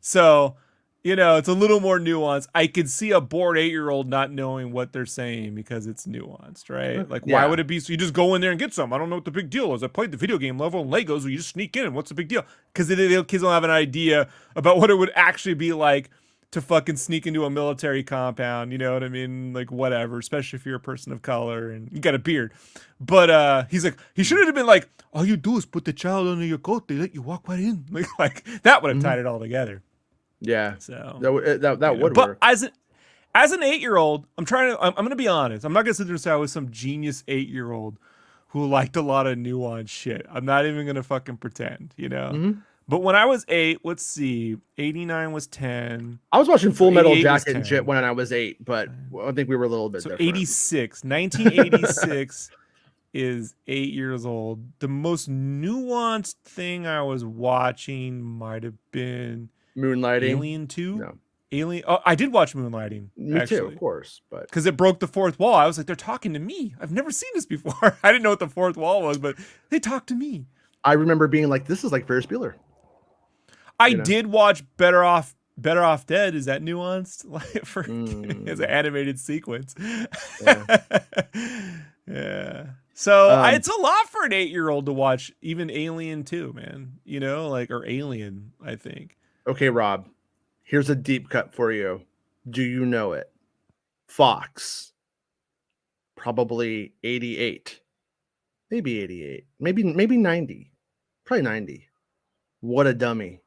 So, you know, it's a little more nuanced. I could see a bored 8-year-old not knowing what they're saying because it's nuanced, right? Like, why would it be? So you just go in there and get some. I don't know what the big deal is. I played the video game level and Legos where you just sneak in. What's the big deal? Because the kids don't have an idea about what it would actually be like to fucking sneak into a military compound, you know what I mean? Like, whatever, especially if you're a person of color and you got a beard. But he's like, he should have been like, all you do is put the child under your coat. They let you walk right in. Like that would have tied it all together. Yeah. So that would but work. as an 8-year-old, I'm going to be honest. I'm not going to sit there and say I was some genius 8-year-old who liked a lot of nuanced shit. I'm not even going to fucking pretend, you know? But when I was 8, let's see, 89 was 10. I was watching Full Metal Jacket and 10. shit when I was 8, but I think we were a little bit So different. 1986 is 8 years old. The most nuanced thing I was watching might have been Moonlighting. Alien 2. No. Alien. Oh, I did watch Moonlighting. Me too, of course, but because it broke the fourth wall. I was like, they're talking to me. I've never seen this before. I didn't know what the fourth wall was, but they talked to me. I remember being like, this is like Ferris Bueller. I did watch Better Off Dead. Is that nuanced? Like for as an animated sequence. Yeah. So it's a lot for an 8-year-old to watch even Alien 2, man. You know, like, or Alien, I think. Okay, Rob, here's a deep cut for you. Do you know it? Fox. Probably 88. Maybe 88. Maybe 90. Probably 90. What a dummy.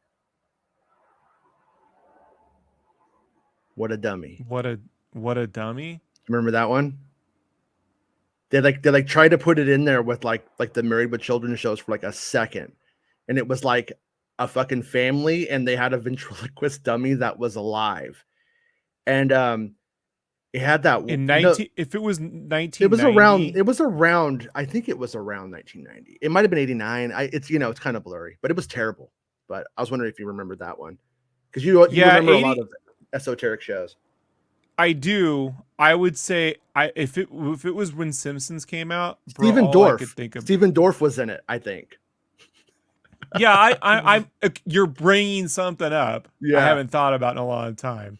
What a dummy. What a dummy. Remember that one? They tried to put it in there with like the Married with Children shows for like a second. And it was like a fucking family and they had a ventriloquist dummy that was alive. And it had that in 19 if it was 1990, it was around I think it was around 1990. It might have been 89. It's it's kind of blurry, but it was terrible. But I was wondering if you remembered that one. Because you remember 80, a lot of esoteric shows. I do. I would say if it was when Simpsons came out, Stephen Dorff was in it, I think. Yeah, I'm you're bringing something up. Yeah. I haven't thought about in a long time.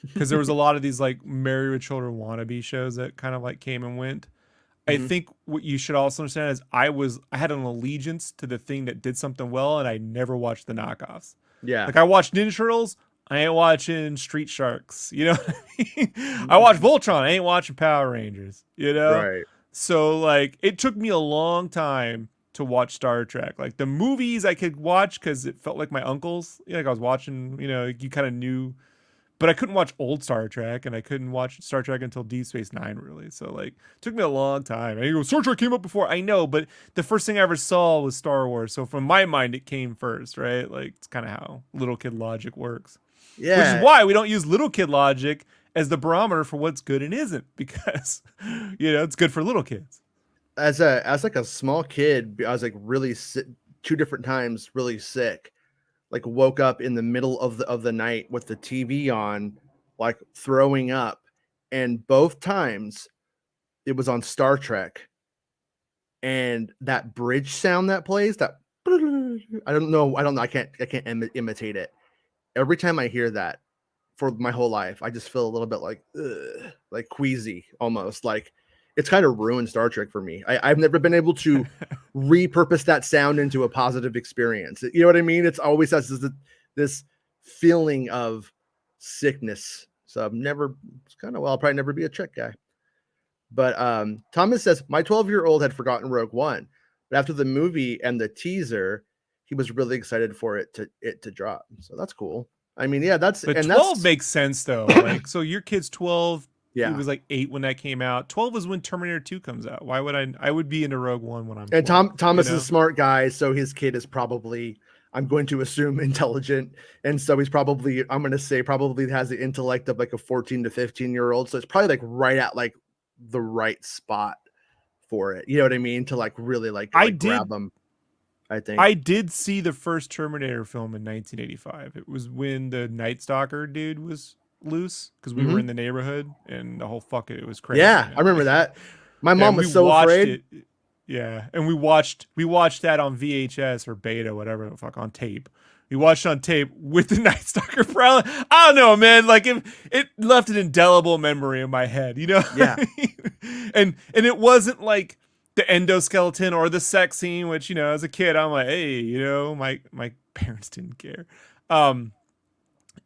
Because there was a lot of these like Married with Children wannabe shows that kind of like came and went. I think what you should also understand is I had an allegiance to the thing that did something well, and I never watched the knockoffs. Yeah. Like I watched Ninja Turtles. I ain't watching Street Sharks. You know what I mean? I watch Voltron. I ain't watching Power Rangers. You know? Right. So like it took me a long time to watch Star Trek. Like the movies I could watch because it felt like my uncles. You know, like I was watching, you know, you kind of knew, but I couldn't watch old Star Trek and I couldn't watch Star Trek until Deep Space Nine, really. So like it took me a long time. And you go, Star Trek came up before. I know, but the first thing I ever saw was Star Wars. So from my mind, it came first, right? Like it's kind of how little kid logic works. Which is Yeah. why we don't use little kid logic as the barometer for what's good and isn't, because you know it's good for little kids. As like a small kid, I was like really sick, 2 different times really sick. Like woke up in the middle of the night with the TV on, like throwing up, and both times it was on Star Trek. And that bridge sound that plays, that I don't know, I can't imitate it. Every time I hear that for my whole life, I just feel a little bit like ugh, like queasy almost. Like it's kind of ruined Star Trek for me. I've never been able to repurpose that sound into a positive experience. You know what I mean? It's always has this feeling of sickness. So I've never, it's kind of, well, I'll probably never be a Trek guy. But Thomas says, my 12-year-old had forgotten Rogue One, but after the movie and the teaser, he was really excited for it to drop. So that's cool. I mean, yeah, that's, But and 12 that's, makes sense though. Like, so your kid's 12. yeah. He was like 8 when that came out. 12 is when Terminator 2 comes out. Why would I would be into Rogue One when I'm 12, And Thomas you know? is a smart guy, so his kid is probably, I'm going to assume, intelligent, and so he's probably, I'm going to say, probably has the intellect of like a 14 to 15-year-old. So it's probably like right at like the right spot for it. You know what I mean? To like really like grab them. I think I did see the first Terminator film in 1985. It was when the Night Stalker dude was loose because we were in the neighborhood and the whole it was crazy. Yeah, man. I remember that. My mom was we so watched afraid. It. Yeah, and we watched that on VHS or beta, whatever the fuck, on tape. We watched on tape with the Night Stalker prowler. I don't know, man. Like it left an indelible memory in my head, you know? Yeah. and it wasn't like the endoskeleton or the sex scene, which, you know, as a kid, I'm like, hey, you know, my parents didn't care.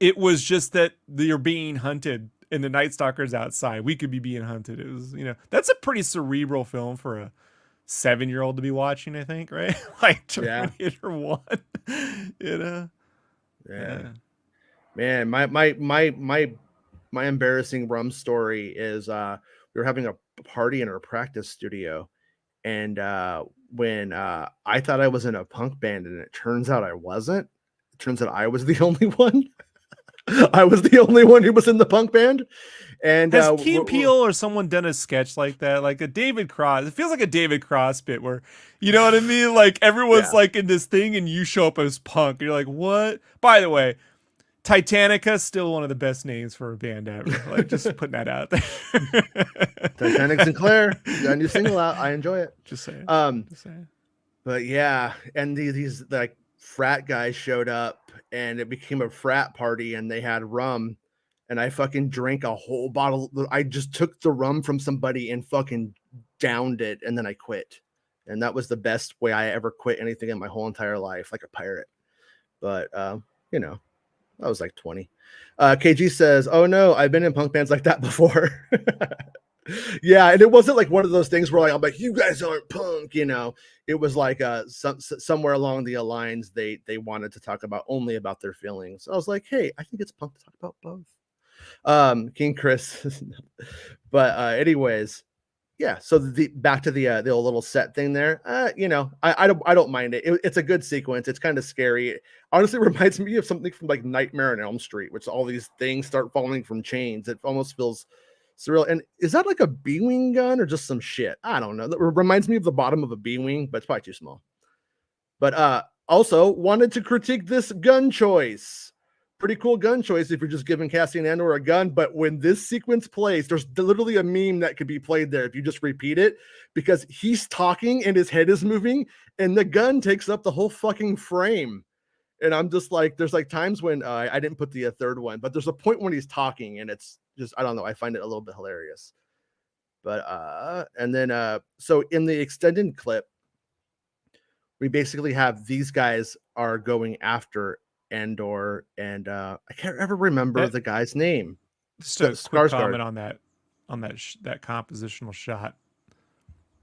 It was just that you're being hunted and the Night Stalker's outside. We could be being hunted. It was, you know, that's a pretty cerebral film for a 7-year-old to be watching, I think, right? Like Terminator 1, you know? Yeah. Man, my embarrassing rum story is we were having a party in our practice studio, and when I thought I was in a punk band and it turns out I wasn't. It turns out I was the only one. I was the only one who was in the punk band. And has Key and Peele or someone done a sketch like that, like a David Cross? It feels like a David Cross bit where, you know what I mean? Like everyone's like in this thing and you show up as punk. And you're like, what? By the way, Titanica still one of the best names for a band ever. Like just putting that out there. Titanic Sinclair, got a new single out. I enjoy it. Just saying. But yeah, and these like frat guys showed up and it became a frat party and they had rum and I fucking drank a whole bottle. I just took the rum from somebody and fucking downed it and then I quit. And that was the best way I ever quit anything in my whole entire life, like a pirate. But you know, I was like 20. KG says, oh no, I've been in punk bands like that before. Yeah, and it wasn't like one of those things where like I'm like, you guys aren't punk, you know. It was like somewhere along the lines they wanted to talk about only about their feelings. I was like, hey, I think it's punk to talk about both. King Chris. But anyways, yeah, so back to the old little set thing there. You know, I don't mind it. It's a good sequence. It's kind of scary. It honestly reminds me of something from like Nightmare on Elm Street, which all these things start falling from chains. It almost feels surreal. And is that like a B-wing gun or just some shit? I don't know. That reminds me of the bottom of a B-wing, but it's probably too small. But also wanted to critique this gun choice. Pretty cool gun choice if you're just giving Cassian Andor a gun. But when this sequence plays, there's literally a meme that could be played there if you just repeat it, because he's talking and his head is moving and the gun takes up the whole fucking frame. And I'm just like, there's like times when I didn't put the third one, but there's a point when he's talking and it's just, I don't know. I find it a little bit hilarious. But and then so in the extended clip, we basically have these guys are going after Andor, and I can't ever remember the guy's name. Just a quick Skarsgård. comment on that that compositional shot.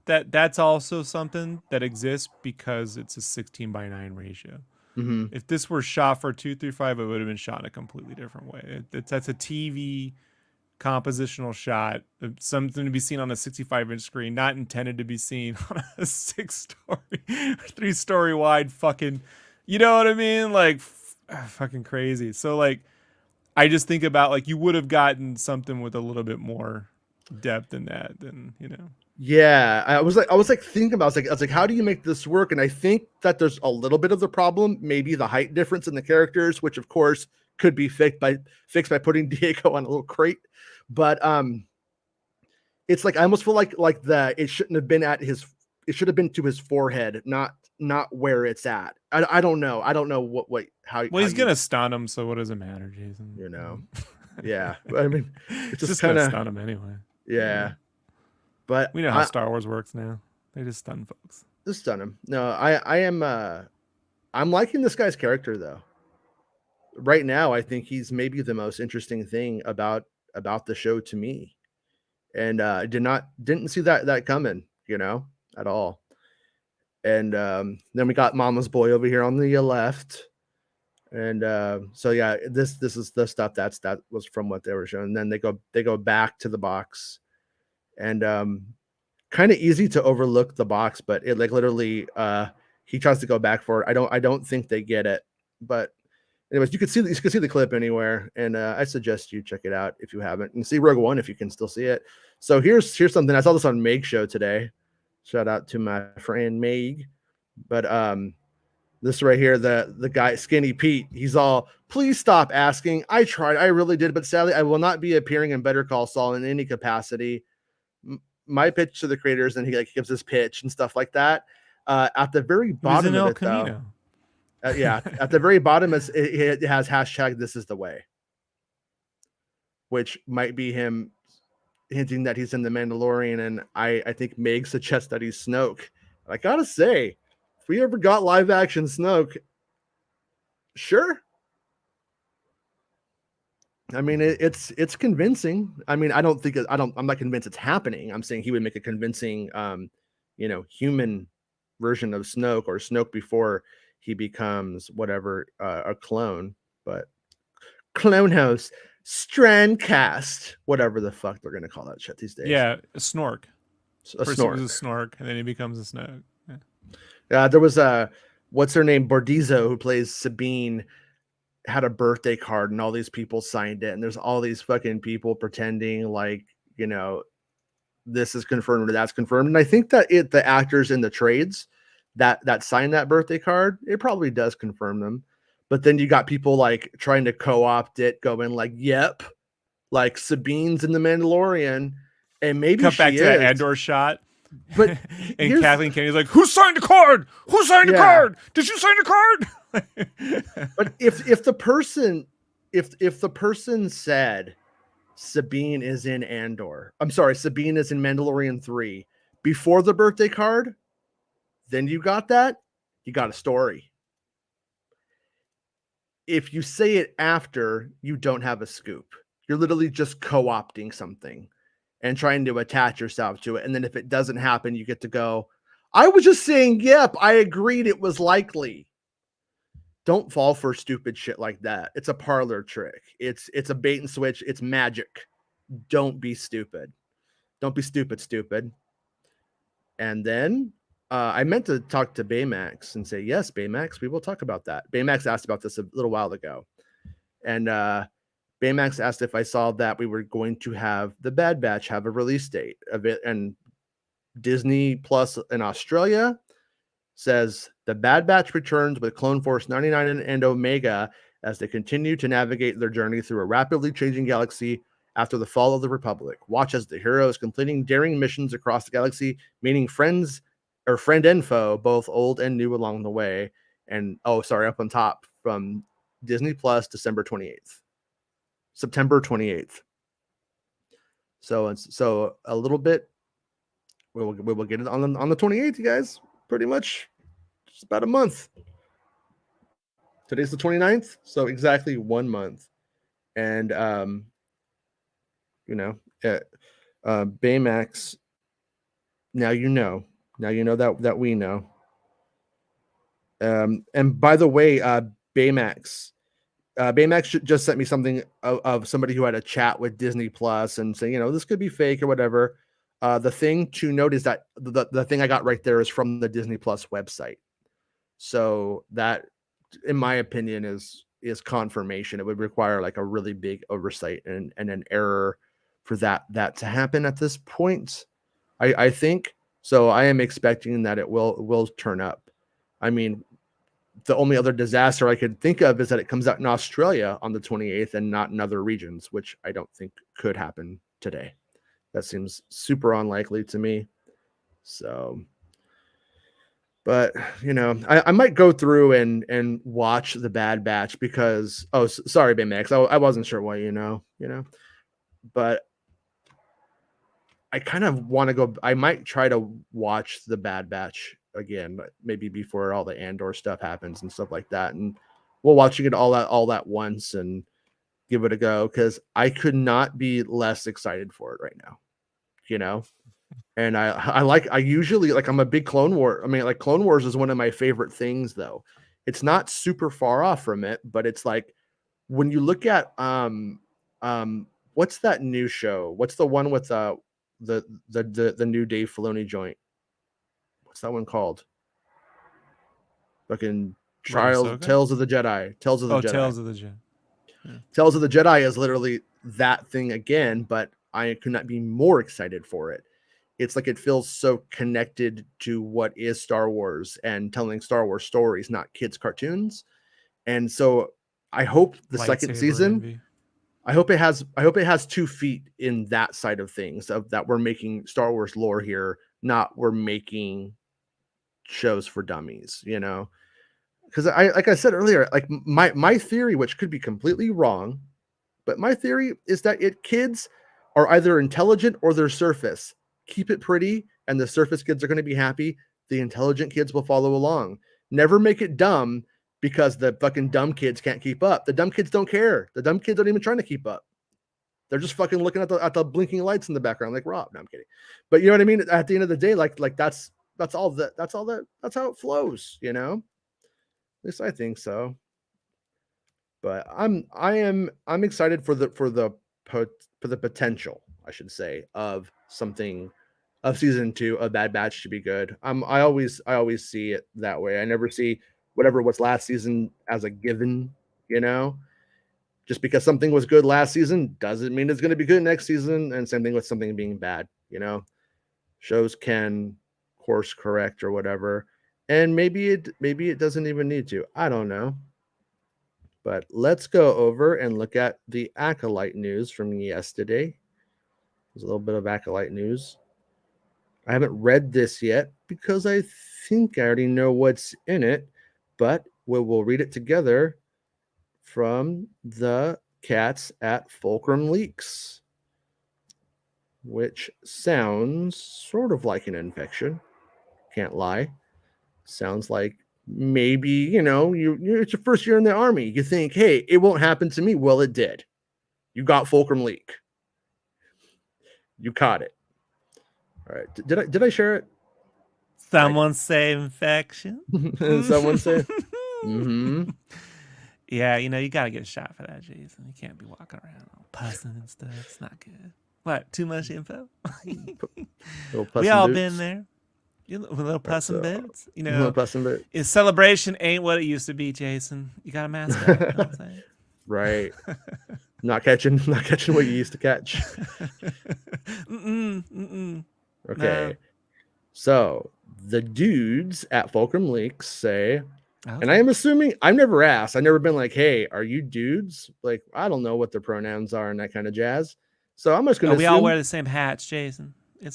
That's also something that exists because it's a 16:9 ratio. Mm-hmm. If this were shot for 235, it would have been shot in a completely different way. That's a TV compositional shot, something to be seen on a 65-inch screen, not intended to be seen on a 6-story, 3-story wide fucking, you know what I mean? Like, fucking crazy. So, like, I just think about, like, you would have gotten something with a little bit more depth in that than, you know. Yeah, I was like thinking about, I was like, how do you make this work? And I think that there's a little bit of the problem, maybe the height difference in the characters, which of course could be fixed by putting Diego on a little crate. But it's like I almost feel like it shouldn't have been at his, it should have been to his forehead, not where it's at. I don't know. I don't know how. Well, he's gonna stun him, so what does it matter, Jason? You know, yeah. I mean, it's just kind of stun him anyway. Yeah. But we know how Star Wars works now. They just stun folks. Just stun him. No, I am. I'm liking this guy's character though. Right now, I think he's maybe the most interesting thing about the show to me, and didn't see that coming, you know, at all. And then we got Mama's Boy over here on the left, and so yeah, this is the stuff that was from what they were showing. And then they go back to the box, and kind of easy to overlook the box, but it like literally he tries to go back for it. I don't think they get it, but anyways, you can see the clip anywhere, and I suggest you check it out if you haven't, and see Rogue One if you can still see it. So here's something. I saw this on Meg's show today. Shout out to my friend Meg. But this right here, the guy Skinny Pete, he's all, please stop asking. I tried, I really did, but sadly I will not be appearing in Better Call Saul in any capacity. My pitch to the creators, and he like gives his pitch and stuff like that. At the very bottom of it, though, yeah, at the very bottom it has hashtag this is the way, which might be him hinting that he's in the Mandalorian. And I think Meg suggests that he's Snoke. I gotta say, if we ever got live action Snoke, sure. I mean, it's convincing. I mean, I'm not convinced it's happening. I'm saying he would make a convincing, human version of Snoke, or Snoke before he becomes whatever, a clone. But Clone House, Strandcast, whatever the fuck they're gonna call that shit these days. Yeah, a Snork. First he was a Snork, and then he becomes a Snoke. Yeah, there was what's her name, Bordizzo, who plays Sabine, had a birthday card, and all these people signed it, and there's all these fucking people pretending like, you know, this is confirmed or that's confirmed. And I think that the actors in the trades that signed that birthday card, it probably does confirm them. But then you got people like trying to co-opt it, going like, yep, like Sabine's in the Mandalorian, and maybe cut back to that Andor shot. But and Kathleen Kennedy's like, who signed the card? Who signed the card? Did you sign the card? But if the person said Sabine is in Andor, I'm sorry, Sabine is in Mandalorian 3 before the birthday card, then you got a story. If you say it after, you don't have a scoop. You're literally just co-opting something and trying to attach yourself to it. And then if it doesn't happen, you get to go, I was just saying, yep, I agreed it was likely. Don't fall for stupid shit like that. It's a parlor trick. It's a bait and switch. It's magic. Don't be stupid. Don't be stupid. And then I meant to talk to Baymax and say, yes, Baymax, we will talk about that. Baymax asked about this a little while ago. And Baymax asked if I saw that we were going to have the Bad Batch have a release date of it. And Disney Plus in Australia says the Bad Batch returns with Clone Force 99 and Omega as they continue to navigate their journey through a rapidly changing galaxy after the fall of the Republic. Watch as the heroes completing daring missions across the galaxy, meeting friend and foe, both old and new along the way. And up on top from Disney Plus, September 28th. So a little bit. We will get it on the 28th, you guys. Pretty much just about a month. Today's the 29th, so exactly 1 month. And you know, Baymax. Now you know. Now you know that we know. And by the way, Baymax. Baymax just sent me something of somebody who had a chat with Disney Plus and saying, this could be fake or whatever. The thing to note is that the thing I got right there is from the Disney Plus website. So that, in my opinion, is confirmation. It would require like a really big oversight and an error for that to happen at this point. I think so. I am expecting that it will turn up. I mean, the only other disaster I could think of is that it comes out in Australia on the 28th and not in other regions, which I don't think could happen today. That seems super unlikely to me. So, but I might go through and watch the Bad Batch because sorry, Baymax, I wasn't sure what but I kind of want to go. I might try to watch the Bad Batch again, but maybe before all the Andor stuff happens and stuff like that, and we'll watching it all at once and give it a go because I could not be less excited for it right now. And I usually like, I'm a big Clone War. I mean, like, Clone Wars is one of my favorite things, though. It's not super far off from it, but it's like when you look at what's that new show? What's the one with the new Dave Filoni joint? What's that one called? Fucking Tales of the Jedi. Tales of the Jedi. Tales of the Jedi. Yeah. Tales of the Jedi is literally that thing again, but I could not be more excited for it. It's like it feels so connected to what is Star Wars and telling Star Wars stories, not kids' cartoons. And so I hope the second season, envy. I hope it has 2 feet in that side of things, of that we're making Star Wars lore here, not we're making shows for dummies, because like I said earlier, like my theory, which could be completely wrong, but my theory is that kids are either intelligent or they're surface. Keep it pretty, and the surface kids are going to be happy. The intelligent kids will follow along. Never make it dumb because the fucking dumb kids can't keep up. The dumb kids don't care. The dumb kids aren't even trying to keep up. They're just fucking looking at the blinking lights in the background, like Rob. No, I'm kidding. But you know what I mean? At the end of the day, like that's how it flows, At least I think so. But I'm excited for the potential, I should say, of something, of season 2 of Bad Batch to be good. I always see it that way. I never see whatever was last season as a given, Just because something was good last season doesn't mean it's going to be good next season. And same thing with something being bad, Shows can course correct or whatever. And maybe it doesn't even need to. I don't know. But let's go over and look at the Acolyte news from yesterday. There's a little bit of Acolyte news. I haven't read this yet because I think I already know what's in it, but we'll read it together from the cats at Fulcrum Leaks, which sounds sort of like an infection. Can't lie. Sounds like maybe, it's your first year in the Army. You think, hey, it won't happen to me. Well, it did. You got Fulcrum Leak. You caught it. All right. Did I share it? Someone say infection. Someone say. Mm-hmm. Yeah, you got to get a shot for that, Jason. You can't be walking around all pussing and stuff. It's not good. What? Too much info? We all been there. Little puss and bits. Little puss and bits. Celebration ain't what it used to be, Jason. You got a mask up. You know what I'm saying? Right. Not catching what you used to catch. Okay. No. So the dudes at Fulcrum Leaks say, and I am assuming, I've never asked. I've never been like, hey, are you dudes? Like, I don't know what their pronouns are and that kind of jazz. So I'm just going to we all wear the same hats, Jason.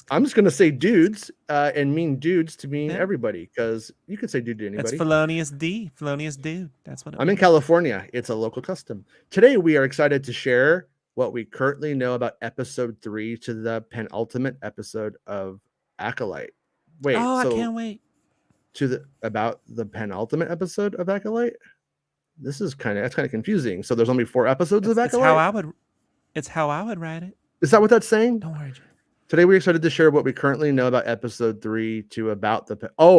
I'm just going to say dudes and mean dudes to mean everybody, because you could say dude to anybody. That's Felonious dude. That's what I'm in California. It's a local custom. Today, we are excited to share what we currently know about episode 3 to the penultimate episode of Acolyte. I can't wait. About the penultimate episode of Acolyte? This is kind of confusing. So there's only 4 episodes of It's Acolyte? how I would write it. Is that what that's saying? Don't worry, Jay. Today we're excited to share what we currently know about episode 3 to about the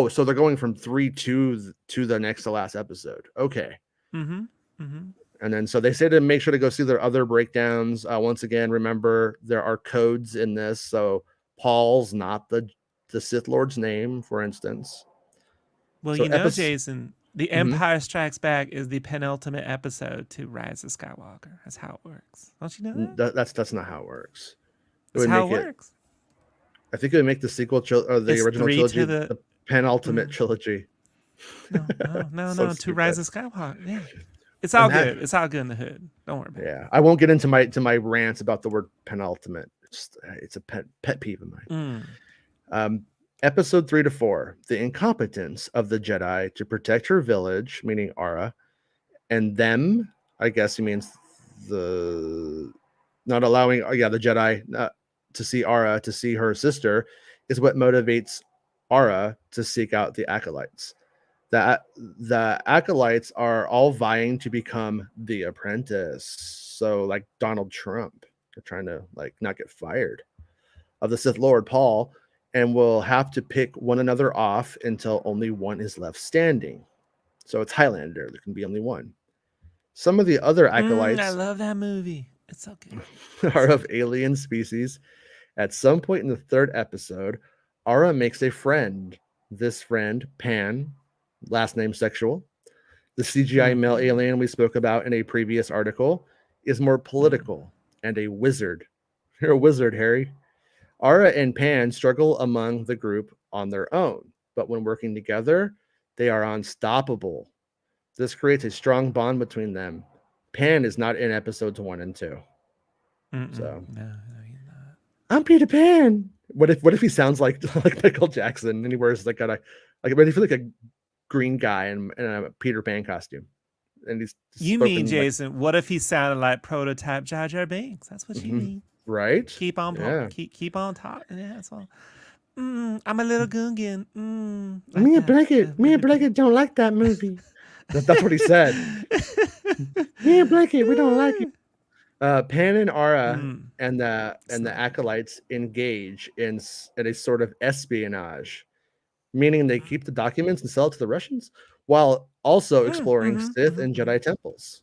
so they're going from 3 to the next to last episode. Okay. Mm-hmm. Mm-hmm. And then so they say to make sure to go see their other breakdowns. Once again, remember there are codes in this. So Paul's not the Sith Lord's name, for instance. Well, So Jason, the Empire Strikes Back is the penultimate episode to Rise of Skywalker. That's how it works. Don't you know that? That's not how it works. That's how it works. I think it would make the sequel or the original trilogy the penultimate trilogy. No. To Rise of Skywalker. Yeah. It's all good. It's all good in the hood. Don't worry about it. Yeah. I won't get into my rants about the word penultimate. It's a pet peeve of mine. Episode 3 to 4, the incompetence of the Jedi to protect her village, meaning Ara, and them, I guess he means the not allowing, the Jedi to see Ara, to see her sister, is what motivates Ara to seek out the Acolytes. The Acolytes are all vying to become the apprentice. So like Donald Trump, they're trying to like not get fired of the Sith Lord Paul, and will have to pick one another off until only one is left standing. So it's Highlander. There can be only one. Some of the other Acolytes I love that movie. It's so good. are of alien species. At some point in the 3rd episode, Ara makes a friend. This friend, Pan, last name sexual, the CGI male alien we spoke about in a previous article, is more political and a wizard. You're a wizard, Harry. Ara and Pan struggle among the group on their own, but when working together, they are unstoppable. This creates a strong bond between them. Pan is not in episodes 1 and 2. So no, he's not. I'm Peter Pan. What if he sounds like Michael Jackson and he wears like what if he's like a green guy in a Peter Pan costume? And he's you mean Jason? What if he sounded like prototype Jar Jar Binks? That's what you mean. Right? Keep on keep on talking. Yeah, that's all. I'm a little Gungan. Me and Blanket don't like that movie. That's what he said. Me and Blanket, we don't like it. Pan and Ara and the Acolytes engage in a sort of espionage, meaning they keep the documents and sell it to the Russians while also exploring Sith and Jedi temples.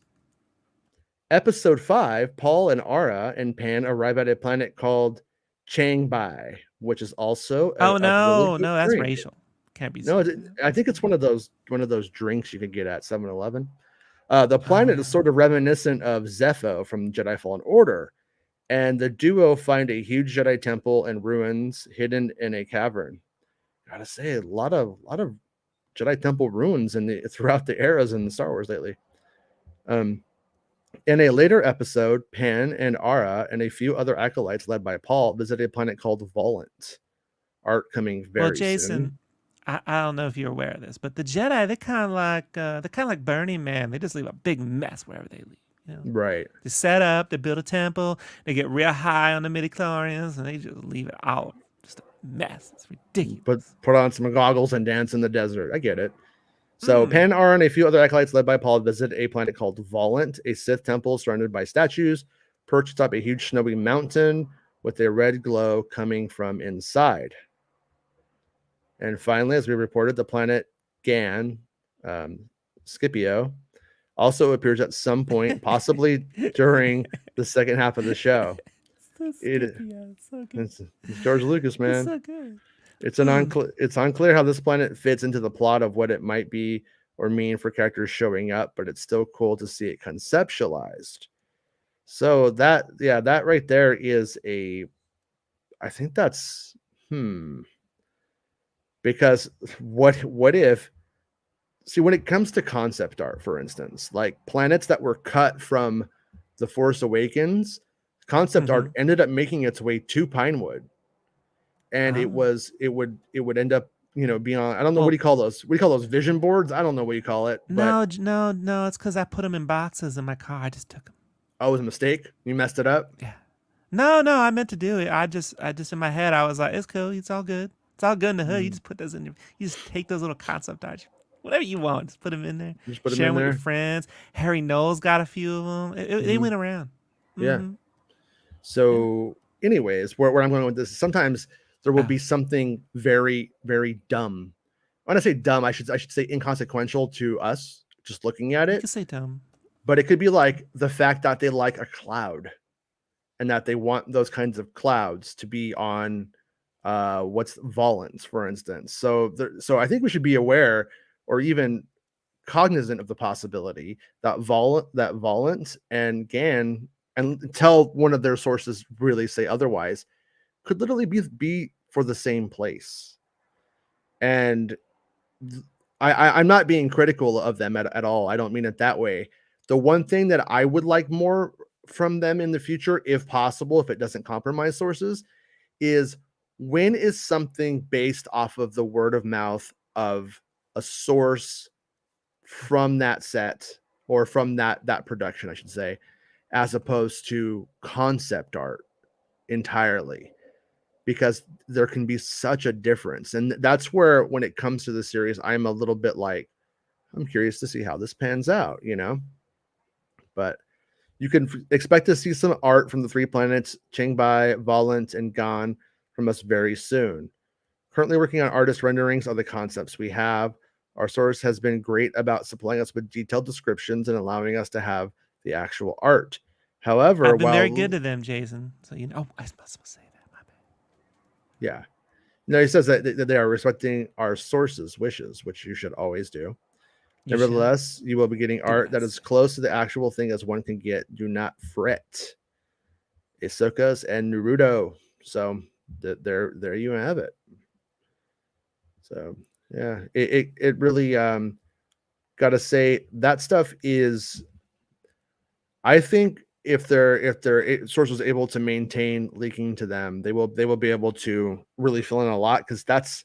Episode 5, Paul and Ara and Pan arrive at a planet called Changbai, which is also no, that's racial. Can't be. No, I think it's one of those drinks you can get at 7-Eleven. The planet is sort of reminiscent of Zepho from Jedi Fallen Order, and the duo find a huge Jedi temple and ruins hidden in a cavern. Gotta say, a lot of Jedi temple ruins throughout the eras in Star Wars lately. In a later episode, Pan and Ara and a few other acolytes led by Paul visit a planet called Volant. Art coming very well, Jason, soon. I don't know if you're aware of this, but the Jedi, they're kind of like Burning Man. They just leave a big mess wherever they leave. You know? Right. They set up, they build a temple, they get real high on the midichlorians, and they just leave it out. Just a mess. It's ridiculous. But put on some goggles and dance in the desert. I get it. So Pan, Ara, and a few other acolytes led by Paul visit a planet called Volant, a Sith temple surrounded by statues, perched atop a huge snowy mountain with a red glow coming from inside. And finally, as we reported, the planet Gan, Scipio, also appears at some point, possibly during the second half of the show. It's so good. It's George Lucas, man. It's so good. It's unclear how this planet fits into the plot of what it might be or mean for characters showing up, but it's still cool to see it conceptualized. So that right there is I think that's because what if, see, when it comes to concept art, for instance, like planets that were cut from The Force Awakens, concept art ended up making its way to Pinewood. And it would end up, being on, I don't know, what do you call those? What do you call those, vision boards? I don't know what you call it. No, it's because I put them in boxes in my car. I just took them. Oh, it was a mistake? You messed it up? Yeah. No, I meant to do it. I just in my head, I was like, it's cool. It's all good. It's all good in the hood. You just put those in. You just take those little concept art, Whatever you want, just put them in there. Just put them Share in them with your there. friends. Harry Knowles got a few of them. They went around. Yeah. Mhm. So, anyways, where I'm going with this is sometimes there will be something very, very dumb. When I say dumb, I should say inconsequential to us just looking at You it. can say dumb. But it could be like the fact that they like a cloud and that they want those kinds of clouds to be on what's Volans, for instance. So I think we should be aware or even cognizant of the possibility that Volans and Gan, and until one of their sources really say otherwise, could literally be for the same place. And I'm not being critical of them at all. I don't mean it that way. The one thing that I would like more from them in the future, if possible, if it doesn't compromise sources, is when is something based off of the word of mouth of a source from that set or from that production, I should say, as opposed to concept art entirely, because there can be such a difference. And that's where, when it comes to the series, I'm a little bit like, I'm curious to see how this pans out, but you can expect to see some art from the 3 planets, Changbai, Volant, and Gan, from us very soon. Currently working on artist renderings of the concepts we have. Our source has been great about supplying us with detailed descriptions and allowing us to have the actual art. However, I've been very good to them, Jason. So I must say that. My bad. Yeah. No, he says that they are respecting our sources' wishes, which you should always do. Nevertheless, you will be getting art that is close to the actual thing as one can get. Do not fret. Ahsoka's and Naruto. So there you have it. So yeah, it really gotta say that stuff is, I think if their source was able to maintain leaking to them, they will be able to really fill in a lot, because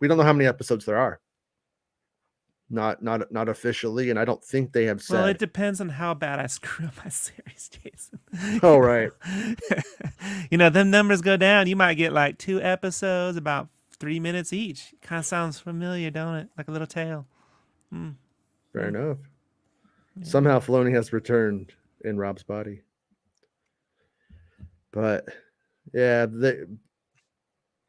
we don't know how many episodes there are. Not officially, and I don't think they have said. Well, it depends on how bad I screw up my series, Jason. Oh, right. Them numbers go down. You might get like 2 episodes, about 3 minutes each. Kind of sounds familiar, don't it? Like a little tale. Fair enough. Yeah. Somehow Filoni has returned in Rob's body. But yeah,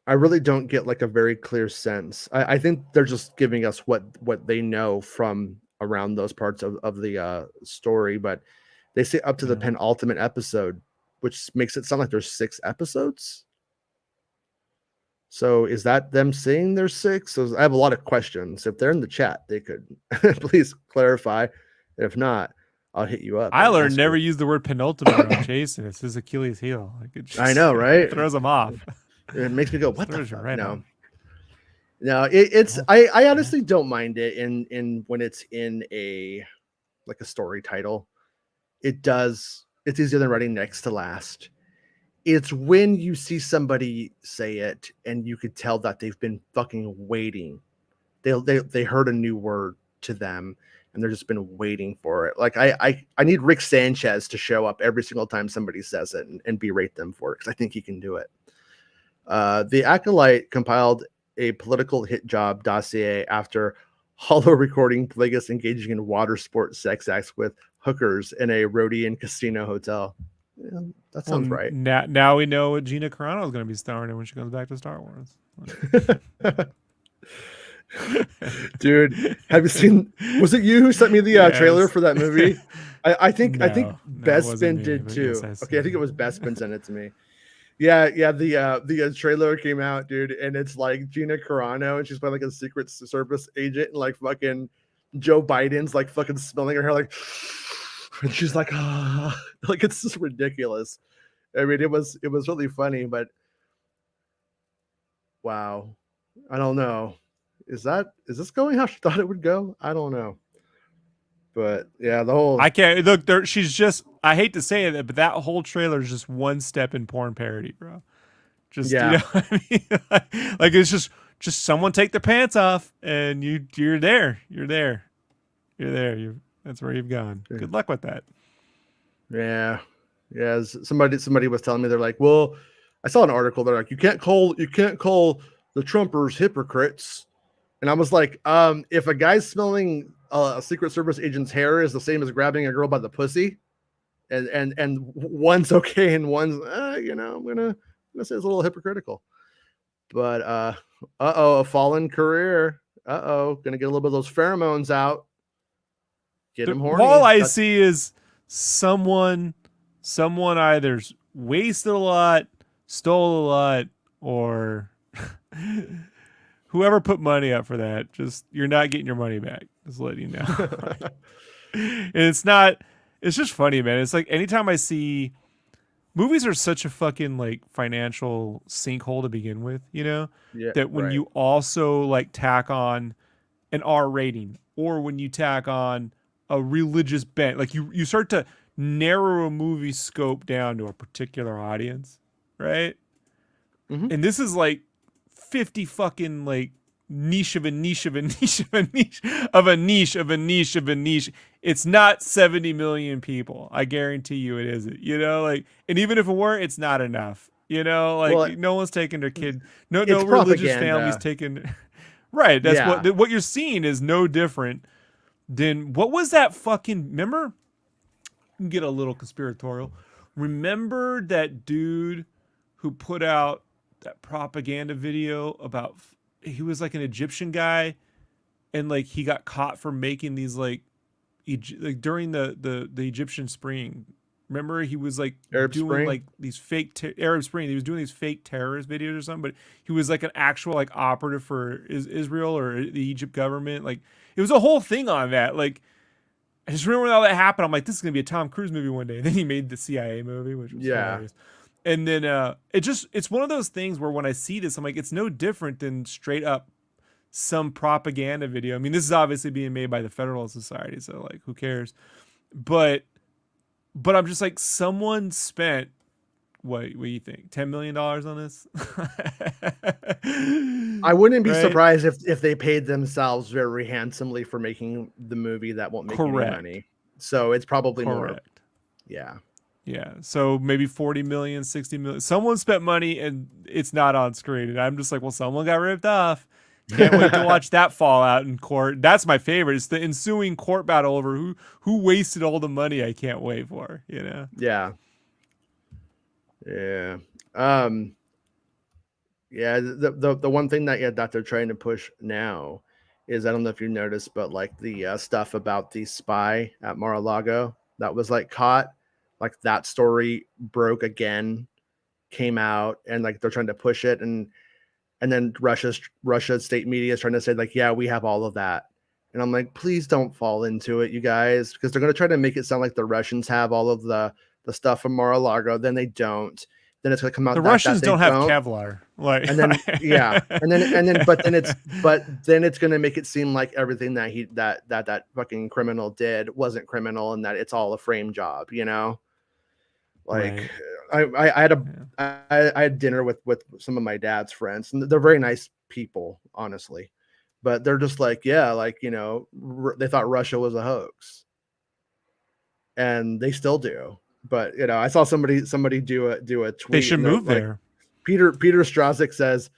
I really don't get like a very clear sense. I think they're just giving us what they know from around those parts of the story, but they say up to the penultimate episode, which makes it sound like there's 6 episodes. So is that them saying there's 6? So I have a lot of questions. If they're in the chat, they could please clarify. If not, I'll hit you up. I learned never use the word penultimate around Jason. It's his Achilles heel. Like I know, right? Throws him off. It makes me go, what the fuck? Right no. It's I honestly don't mind it in when it's in a story title. It's easier than writing next to last. It's when you see somebody say it and you could tell that they've been fucking waiting. They heard a new word to them and they've just been waiting for it. Like I need Rick Sanchez to show up every single time somebody says it and berate them for it, because I think he can do it. The Acolyte compiled a political hit job dossier after hollow recording Plagueis engaging in water sport sex acts with hookers in a Rhodian casino hotel. Yeah, that sounds right. Now we know what Gina Carano is going to be starring in when she comes back to Star Wars. Dude, have you seen? Was it you who sent me the trailer for that movie? I think Bespin did too. Okay, I think it was Bespin sent it to me. Yeah. The trailer came out, dude, and it's like Gina Carano, and she's playing like a Secret Service agent, and like fucking Joe Biden's like fucking smelling her hair, like, and she's like, like it's just ridiculous. I mean, it was really funny, but wow, I don't know. Is this going how she thought it would go? I don't know. But yeah, the whole I can't look there. She's just, I hate to say it, but that whole trailer is just one step in porn parody, bro. Just You know what I mean? Like it's just someone take their pants off and you're there. That's where you've gone. Good luck with that. Yeah. Somebody was telling me, they're like, well, I saw an article. They're like, you can't call the Trumpers hypocrites And I was like, if a guy's smelling a Secret Service agent's hair is the same as grabbing a girl by the pussy, and one's okay and one's, I'm gonna say it's a little hypocritical. But a fallen career. Gonna get a little bit of those pheromones out. Get him horny. All I see is someone either wasted a lot, stole a lot, or whoever put money up for that, just you're not getting your money back. Just letting you know. It's just funny, man. It's like anytime I see movies are such a fucking like financial sinkhole to begin with, that when you also like tack on an R rating or when you tack on a religious bent, like you start to narrow a movie scope down to a particular audience, right? Mm-hmm. And this is like 50 fucking like niche of a niche of a niche of a niche of a niche of a niche of a niche. It's not 70 million people. I guarantee you it isn't, and even if it were, it's not enough, no one's taking their kid. No religious family's taking. Right. That's what you're seeing is no different than what was that fucking, remember? You can get a little conspiratorial. Remember that dude who put out that propaganda video about, he was like an Egyptian guy and like he got caught for making these like during the Egyptian Spring. Remember he was like Arab Spring? Like these fake Arab Spring. He was doing these fake terrorist videos or something, but he was like an actual like operative for Israel or the Egypt government. Like it was a whole thing on that. Like I just remember when all that happened. I'm like, this is gonna be a Tom Cruise movie one day. And then he made the CIA movie, which was hilarious. And then it's one of those things where when I see this, I'm like, it's no different than straight up some propaganda video. I mean, this is obviously being made by the Federalist Society, so like, who cares? But I'm just like, someone spent what do you think? $10 million on this? I wouldn't be surprised if they paid themselves very handsomely for making the movie that won't make any money. So it's probably more. Yeah. Yeah, so maybe 40 million, 60 million. Someone spent money and it's not on screen. And I'm just like, well, someone got ripped off. Can't wait to watch that fall out in court. That's my favorite. It's the ensuing court battle over who wasted all the money. I can't wait for, Yeah. The one thing that they're trying to push now is, I don't know if you noticed, but like the stuff about the spy at Mar-a-Lago that was like caught. Like that story broke again, came out, and like they're trying to push it, and then Russia's state media is trying to say like, yeah, we have all of that, and I'm like, please don't fall into it, you guys, because they're going to try to make it sound like the Russians have all of the stuff from Mar-a-Lago. Then they don't. Then it's going to come out. The Russians don't have Kevlar, like, and then but then it's going to make it seem like everything that fucking criminal did wasn't criminal, and that it's all a frame job, Like right. I had dinner with some of my dad's friends, and they're very nice people, honestly, but they're just like, they thought Russia was a hoax, and they still do. But I saw somebody do a tweet. They should move there. Peter Straszek says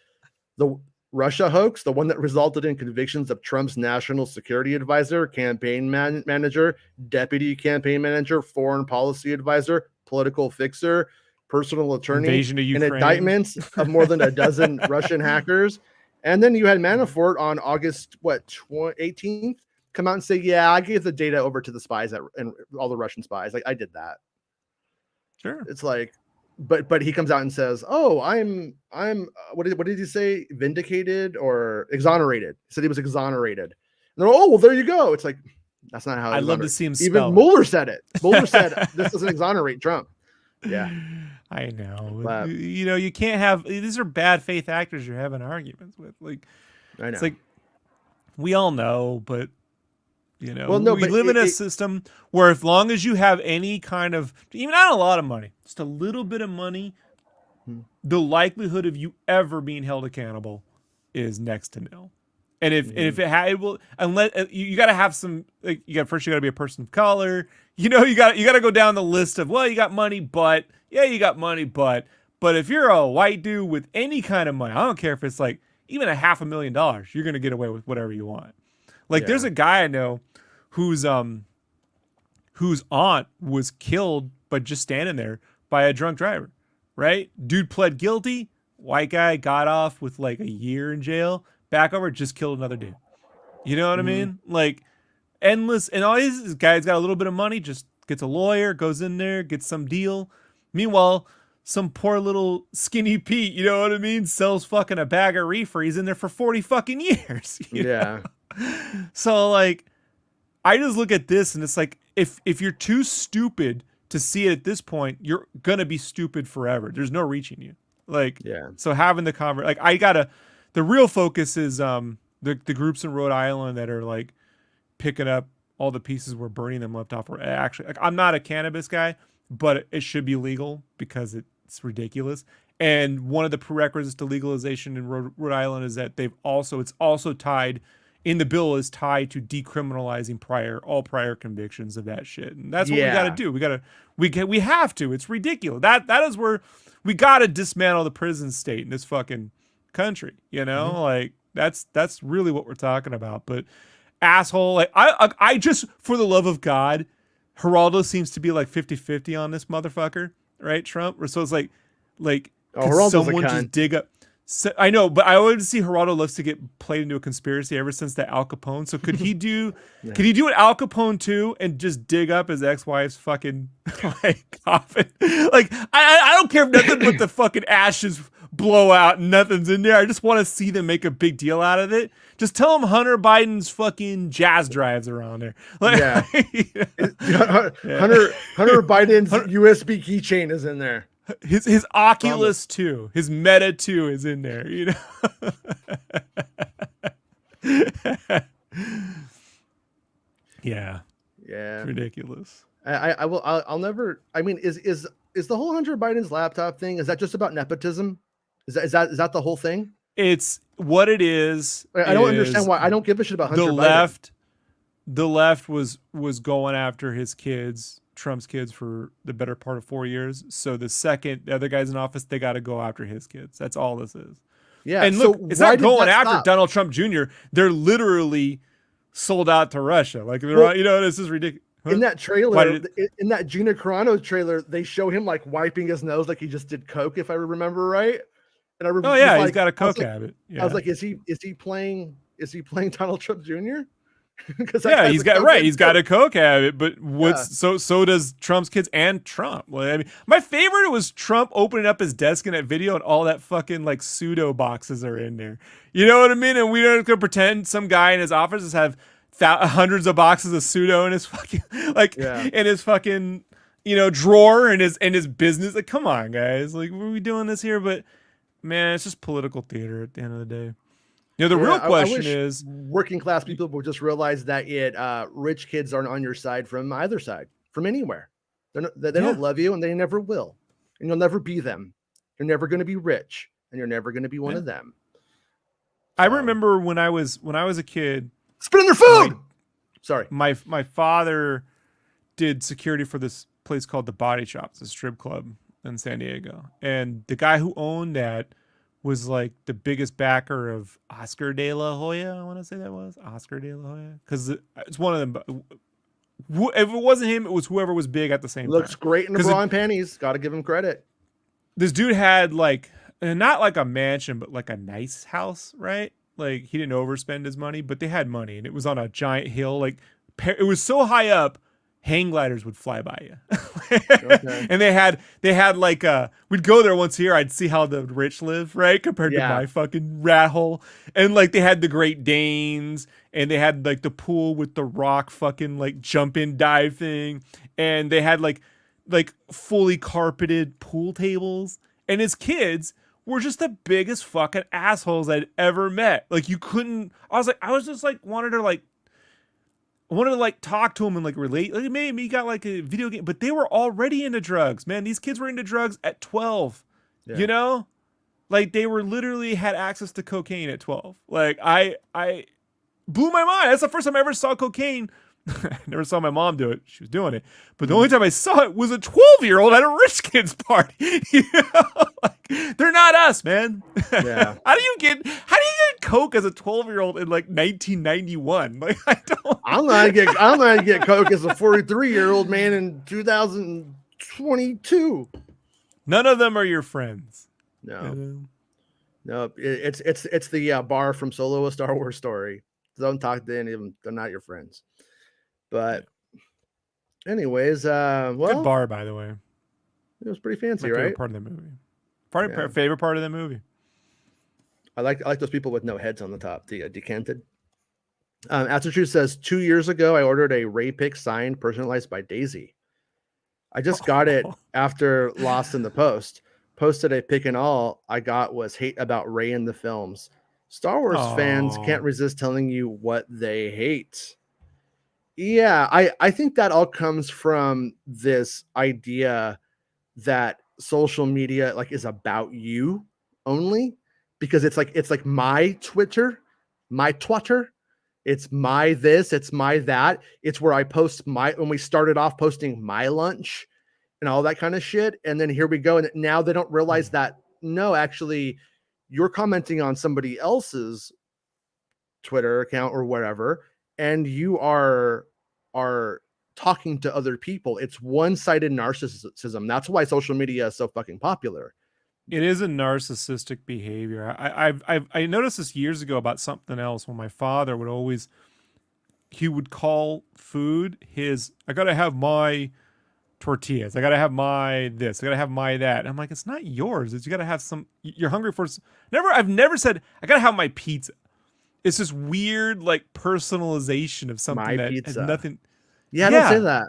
the Russia hoax, the one that resulted in convictions of Trump's national security advisor, campaign manager, deputy campaign manager, foreign policy advisor, political fixer, personal attorney, and indictments of more than a dozen Russian hackers. And then you had Manafort on August 18th come out and say, yeah, I gave the data over to the spies and all the Russian spies. Like, I did that. Sure. It's like, but he comes out and says, oh, I'm what did he say? Vindicated or exonerated? He said he was exonerated. And they're, oh, well, there you go. It's like, that's not how I'd love to see him spell it. Mueller said it. Mueller said this doesn't exonerate Trump. Yeah. I know. But, you can't have, these are bad faith actors you're having arguments with. Like, I know. It's like, we all know, but we live in a system where as long as you have any kind of, even not a lot of money, just a little bit of money, the likelihood of you ever being held accountable is next to nil. And if it will, unless you got to have some, like, you got to be a person of color. You got to go down the list of, well, you got money, but if you're a white dude with any kind of money, I don't care if it's like even a $500,000, you're gonna get away with whatever you want. Like there's a guy I know whose aunt was killed by just standing there by a drunk driver, right? Dude pled guilty, white guy got off with like a year in jail, back over, just killed another dude. You know what I mean? Like endless, and all these guys got a little bit of money, just gets a lawyer, goes in there, gets some deal. Meanwhile, some poor little skinny Pete, you know what I mean, sells fucking a bag of reefer. He's in there for 40 fucking years. Yeah. So like, I just look at this and it's like, if you're too stupid to see it at this point, you're gonna be stupid forever. There's no reaching you. Like, so having the the real focus is the groups in Rhode Island that are like picking up all the pieces where burning them left off. Or actually, like, I'm not a cannabis guy, but it should be legal because it's ridiculous. And one of the prerequisites to legalization in Rhode Island is that it's also tied in the bill is tied to decriminalizing all prior convictions of that shit. And that's what we got to do. We have to. It's ridiculous. That is where we got to dismantle the prison state in this fucking country. You know, like that's really what we're talking about. But asshole, like I just, for the love of God, Geraldo seems to be like 50-50 on this motherfucker, right? Trump. So it's like someone just dig up. So, I know, but I always see Geraldo loves to get played into a conspiracy ever since the Al Capone. So could he do could he do an Al Capone too and just dig up his ex-wife's fucking like coffin? Like I don't care if nothing but the fucking ashes blow out and nothing's in there. I just want to see them make a big deal out of it. Just tell them Hunter Biden's fucking jazz drives around there. Like, Hunter Biden's USB keychain is in there. His Oculus 2, his Meta 2 is in there, you know. Yeah. It's ridiculous. I'll never. I mean, is the whole Hunter Biden's laptop thing? Is that just about nepotism? Is that the whole thing? It's what it is. I don't understand why. I don't give a shit about Hunter Biden. The left was going after his kids, Trump's kids, for the better part of 4 years. So the second the other guy's in office, they got to go after his kids. That's all this is. Yeah. And look, it's not going after Donald Trump Jr. They're literally sold out to Russia. Like, this is ridiculous. In that trailer, in that Gina Carano trailer, they show him like wiping his nose like he just did coke, if I remember right. And I remember, he's got a coke habit. Yeah. I was like, is he playing Donald Trump Jr.? He's got a coke habit, but so does Trump's kids and Trump. Like, I mean, my favorite was Trump opening up his desk in that video and all that fucking like pseudo boxes are in there. You know what I mean? And we don't gonna pretend some guy in his office have hundreds of boxes of pseudo in his fucking in his fucking drawer and his business. Like, come on, guys, like, what are we doing this here? But man, it's just political theater at the end of the day. The real question is, working class people will just realize that rich kids aren't on your side from either side, from anywhere. They don't love you, and they never will, and you'll never be them. You're never going to be rich, and you're never going to be one of them. I remember when I was a kid, spit on their food. Sorry, my father did security for this place called the Body Shop, it's a strip club in San Diego, and the guy who owned that was like the biggest backer of Oscar De La Hoya. I want to say that was Oscar De La Hoya, because it's one of them. If it wasn't him, it was whoever was big at the same time. Looks great in the bra and panties. Got to give him credit. This dude had like, not like a mansion, but like a nice house, right? Like, he didn't overspend his money, but they had money, and it was on a giant hill. Like, it was so high up, hang gliders would fly by you. And they had like we'd go there once a year. I'd see how the rich live, right, compared to my fucking rat hole. And like, they had the Great Danes, and they had like the pool with the rock fucking like jump in dive thing, and they had like fully carpeted pool tables. And his kids were just the biggest fucking assholes I'd ever met. Like, you couldn't. I was just like wanted to like talk to him and like relate. Like, maybe he got like a video game, but they were already into drugs, man. These kids were into drugs at 12, you know, like they were literally had access to cocaine at 12. Like, I blew my mind. That's the first time I ever saw cocaine. I never saw my mom do it. She was doing it. But the only time I saw it was a 12-year-old at a rich kid's party. Like, they're not us, man. Yeah. How do you get coke as a 12-year-old in like 1991? Like, I don't. I'm not gonna get coke as a 43-year-old man in 2022. None of them are your friends. No, no, it's the bar from Solo: A Star Wars Story. Don't talk to any of them; they're not your friends. But, anyways, well, good bar, by the way. It was pretty fancy, My favorite right? part of the movie. Favorite part of the movie. I like those people with no heads on the top, the decanted. Attitude says 2 years ago I ordered a Ray pick signed, personalized by Daisy. I just got it after Lost in the Post. Posted a pick and all I got was hate about Ray in the films. Star Wars fans can't resist telling you what they hate. Yeah, I think that all comes from this idea that social media like is about you only, because it's like my Twitter, it's my this, it's my that. It's where I post when we started off posting my lunch and all that kind of shit. And then here we go. And now they don't realize that, no, actually, you're commenting on somebody else's Twitter account or whatever, and you are talking to other people. It's one-sided narcissism. That's why social media is so fucking popular. It is a narcissistic behavior. I noticed this years ago about something else when my father he would call food his, I gotta have my tortillas, I gotta have my this, I gotta have my that. And I'm like, it's not yours. It's, you gotta have some, you're hungry for, I've never said, I gotta have my pizza. It's this weird like personalization of something my that pizza has nothing. Yeah, don't say that.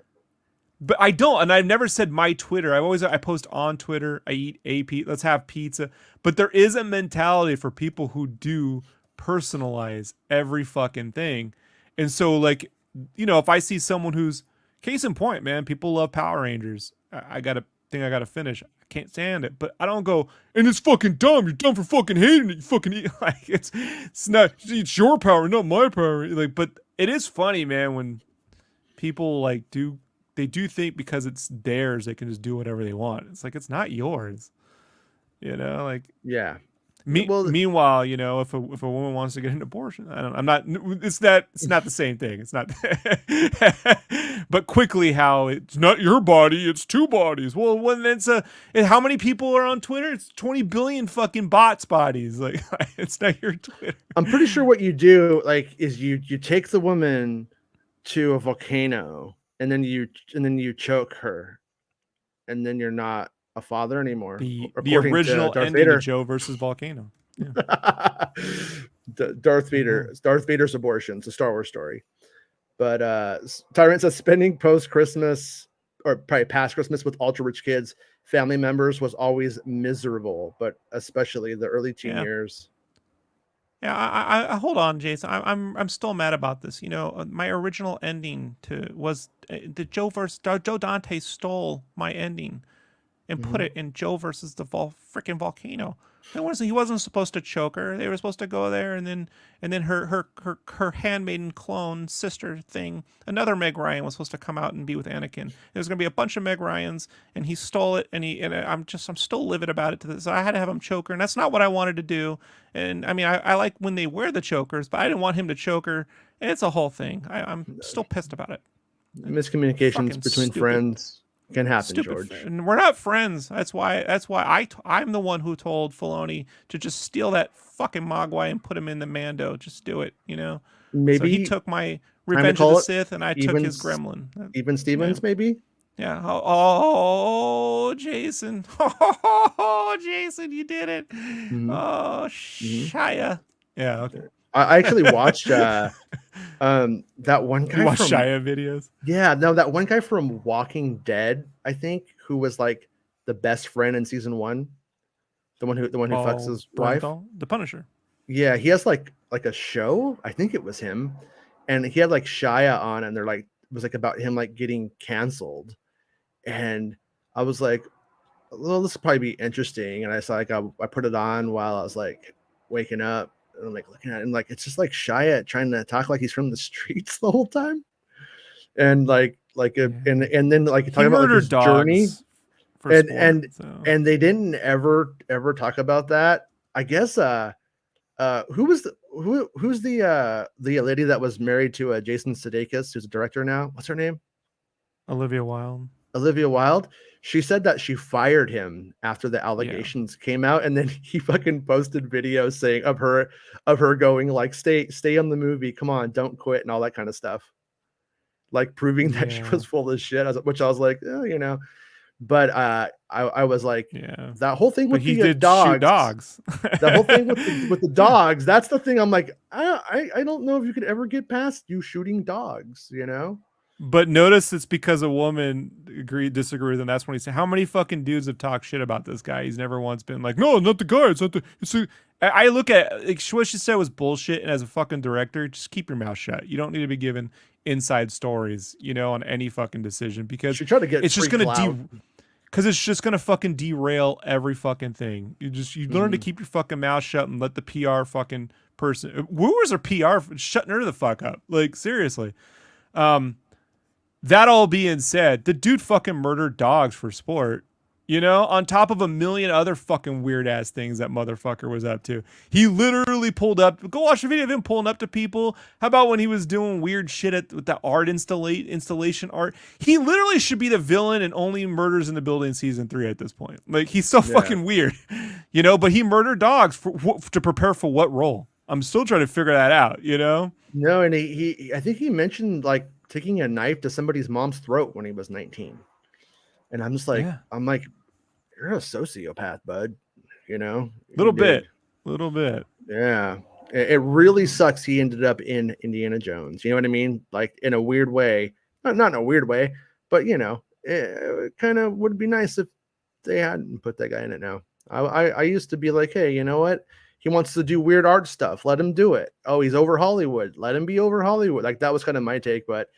But I don't, and I've never said my Twitter. I post on Twitter. I eat a pizza. Let's have pizza. But there is a mentality for people who do personalize every fucking thing, and so like, if I see someone who's, case in point, man, people love Power Rangers. I gotta finish. I can't stand it, but I don't go, and it's fucking dumb. You're dumb for fucking hating it. You fucking eat. Like it's it's your power, not my power. Like, but it is funny, man, when people like they do think because it's theirs, they can just do whatever they want. It's like, it's not yours, like, yeah. Meanwhile, if a woman wants to get an abortion, it's not the same thing. It's not, but quickly how it's not your body, it's two bodies. Well, when how many people are on Twitter? It's 20 billion fucking bots bodies. Like, it's not your Twitter. I'm pretty sure what you do is you take the woman to a volcano and then you choke her, and then you're not a father anymore. The original ending of Joe versus Volcano. Yeah. Darth Vader's abortion. It's a Star Wars story. But Tyrant says spending post Christmas or probably past Christmas with ultra rich kids, family members was always miserable, but especially the early teen years. Yeah, I hold on, Jason. I'm still mad about this. My original ending was Joe Dante stole my ending and put it in Joe versus the freaking volcano. He wasn't supposed to choke her. They were supposed to go there, and then her handmaiden clone sister thing, another Meg Ryan, was supposed to come out and be with Anakin. There's going to be a bunch of Meg Ryans, and he stole it, and I'm still livid about it. So I had to have him choke her, and that's not what I wanted to do. And I mean, I like when they wear the chokers, but I didn't want him to choke her. It's a whole thing. I'm still pissed about it. Miscommunications between friends can happen, George. And we're not friends. That's why I'm the one who told Filoni to just steal that fucking Mogwai and put him in the Mando. Just do it, Maybe so he took my Revenge of the Sith, and I took his Gremlin. Even Stevens, maybe. Yeah. Oh, Jason. Oh, Jason, you did it. Mm-hmm. Oh, Shia. Yeah. Okay. I actually watched that one guy. You watch Shia videos? Yeah, no, that one guy from Walking Dead, I think, who was like the best friend in season 1, the one who fucks his wife, the Punisher. Yeah, he has like a show. I think it was him, and he had like Shia on, and they're like, it was like about him like getting canceled, and I was like, well, this will probably be interesting, and I saw I put it on while I was like waking up. And I'm like looking at it, and like it's just like Shia trying to talk like he's from the streets the whole time, and and then like talking about like his journey, and they didn't ever talk about that. I guess who was who's the lady that was married to Jason Sudeikis, who's a director now? What's her name? Olivia Wilde. Olivia Wilde. She said that she fired him after the allegations came out, and then he fucking posted videos saying of her going like, stay on the movie, come on, don't quit, and all that kind of stuff, like proving that she was full of shit. Which I was like, oh, you know, but I was like, that whole thing with the dogs. The whole thing with the dogs. That's the thing. I'm like, I don't know if you could ever get past you shooting dogs, you know. But notice it's because a woman disagree with him. That's when he said, how many fucking dudes have talked shit about this guy? He's never once been like, no, not the guy. It's not the. I look at like, what she said was bullshit. And as a fucking director, just keep your mouth shut. You don't need to be given inside stories, you know, on any fucking decision, because she tried to get it's just gonna because it's just gonna fucking derail every fucking thing. You learn to keep your fucking mouth shut and let the PR fucking person. Wooers are PR shutting her the fuck up. Like, seriously. That all being said, the dude fucking murdered dogs for sport, you know, on top of a million other fucking weird ass things that motherfucker was up to. He literally pulled up. Go watch a video of him pulling up to people. How about when he was doing weird shit with the art installation art? He literally should be the villain in Only Murders in the Building season 3 at this point. Like, he's so fucking weird, you know. But he murdered dogs to prepare for what role? I'm still trying to figure that out, you know. No, and he I think he mentioned like taking a knife to somebody's mom's throat when he was 19. And I'm just like, I'm like, you're a sociopath, bud. You know, little bit. Yeah. It really sucks. He ended up in Indiana Jones. You know what I mean? Like, in a weird way, not in a weird way, but you know, it kind of would be nice if they hadn't put that guy in it now. I used to be like, hey, you know what? He wants to do weird art stuff. Let him do it. Oh, he's over Hollywood. Let him be over Hollywood. Like, that was kind of my take, but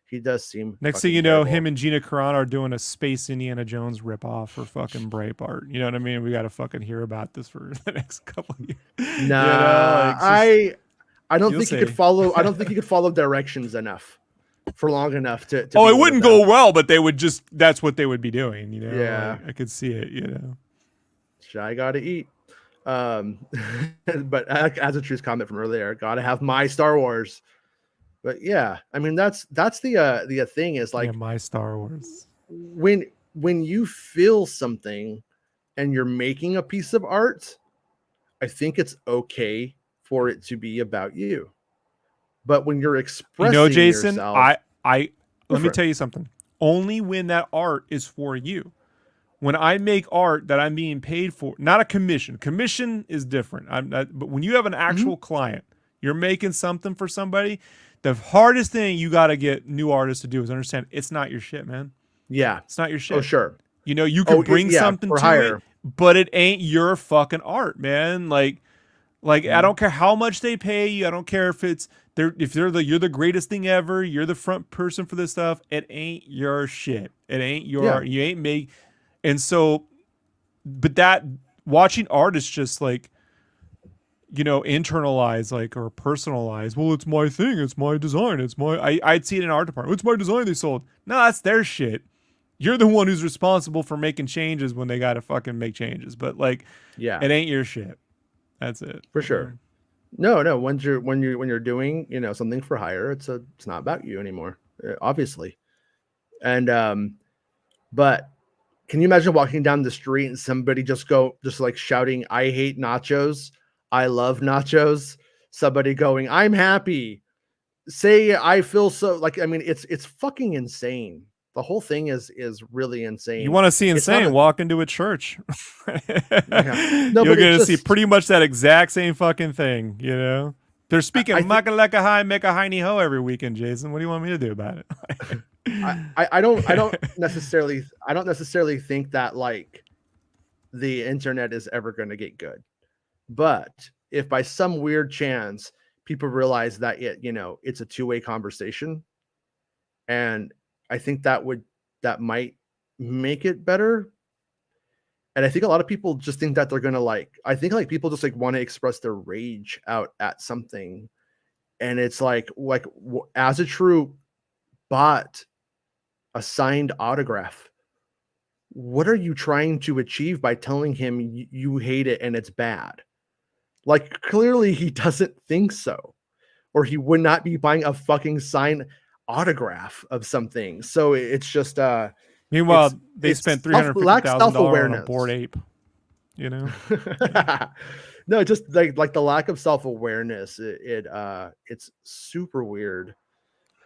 he does seem. Next thing you know, him and Gina Carano are doing a space Indiana Jones ripoff for fucking Breitbart. You know what I mean? We got to fucking hear about this for the next couple of years. Nah, you know, like, I don't think you could follow. I don't think you could follow directions enough for long enough to it wouldn't go well, but they would just. That's what they would be doing. You know? Yeah, like, I could see it. You know, I gotta eat. But as a truth comment from earlier, gotta have my Star Wars. But yeah, I mean, that's the thing is like, my Star Wars. When you feel something and you're making a piece of art, I think it's okay for it to be about you. But when you're expressing, you know, Jason, yourself, let me tell you something. Only when that art is for you. When I make art that I'm being paid for, not a commission. Commission is different. But when you have an actual client, you're making something for somebody. The hardest thing you got to get new artists to do is understand it's not your shit, man. Yeah, it's not your shit. Oh, sure. You know, you can bring something to it, but it ain't your fucking art, man. Like I don't care how much they pay you. I don't care if you're the greatest thing ever. You're the front person for this stuff. It ain't your shit. It ain't your art. You ain't make. And so, but that watching art is just like, you know, internalize like or personalize. Well, it's my thing. It's my design. It's my. I'd see it in art department. It's my design they sold. No, that's their shit. You're the one who's responsible for making changes when they got to fucking make changes. But like, it ain't your shit. That's it for sure. No. When you're doing, you know, something for hire, it's not about you anymore, obviously. And but. Can you imagine walking down the street and somebody just like shouting, I hate nachos. I love nachos. Somebody going, I'm happy. Say, I feel so like, I mean, it's fucking insane. The whole thing is really insane. You want to see insane? Walk into a church. No, you're going to see pretty much that exact same fucking thing. You know, they're speaking Makaleka High, Make a Heiny Ho every weekend, Jason. What do you want me to do about it? I don't necessarily think that like the internet is ever going to get good, but if by some weird chance people realize that it's a two-way conversation, and I think that might make it better. And I think a lot of people just think that they're going to I think people just want to express their rage out at something, and it's like as a true bot, a signed autograph. What are you trying to achieve by telling him you hate it and it's bad? Like, clearly he doesn't think so, or he would not be buying a fucking signed autograph of something. So it's just Meanwhile, they it's spent lack $350,000 on a self-awareness. bored ape. You know? No, just like the lack of self-awareness. It's super weird.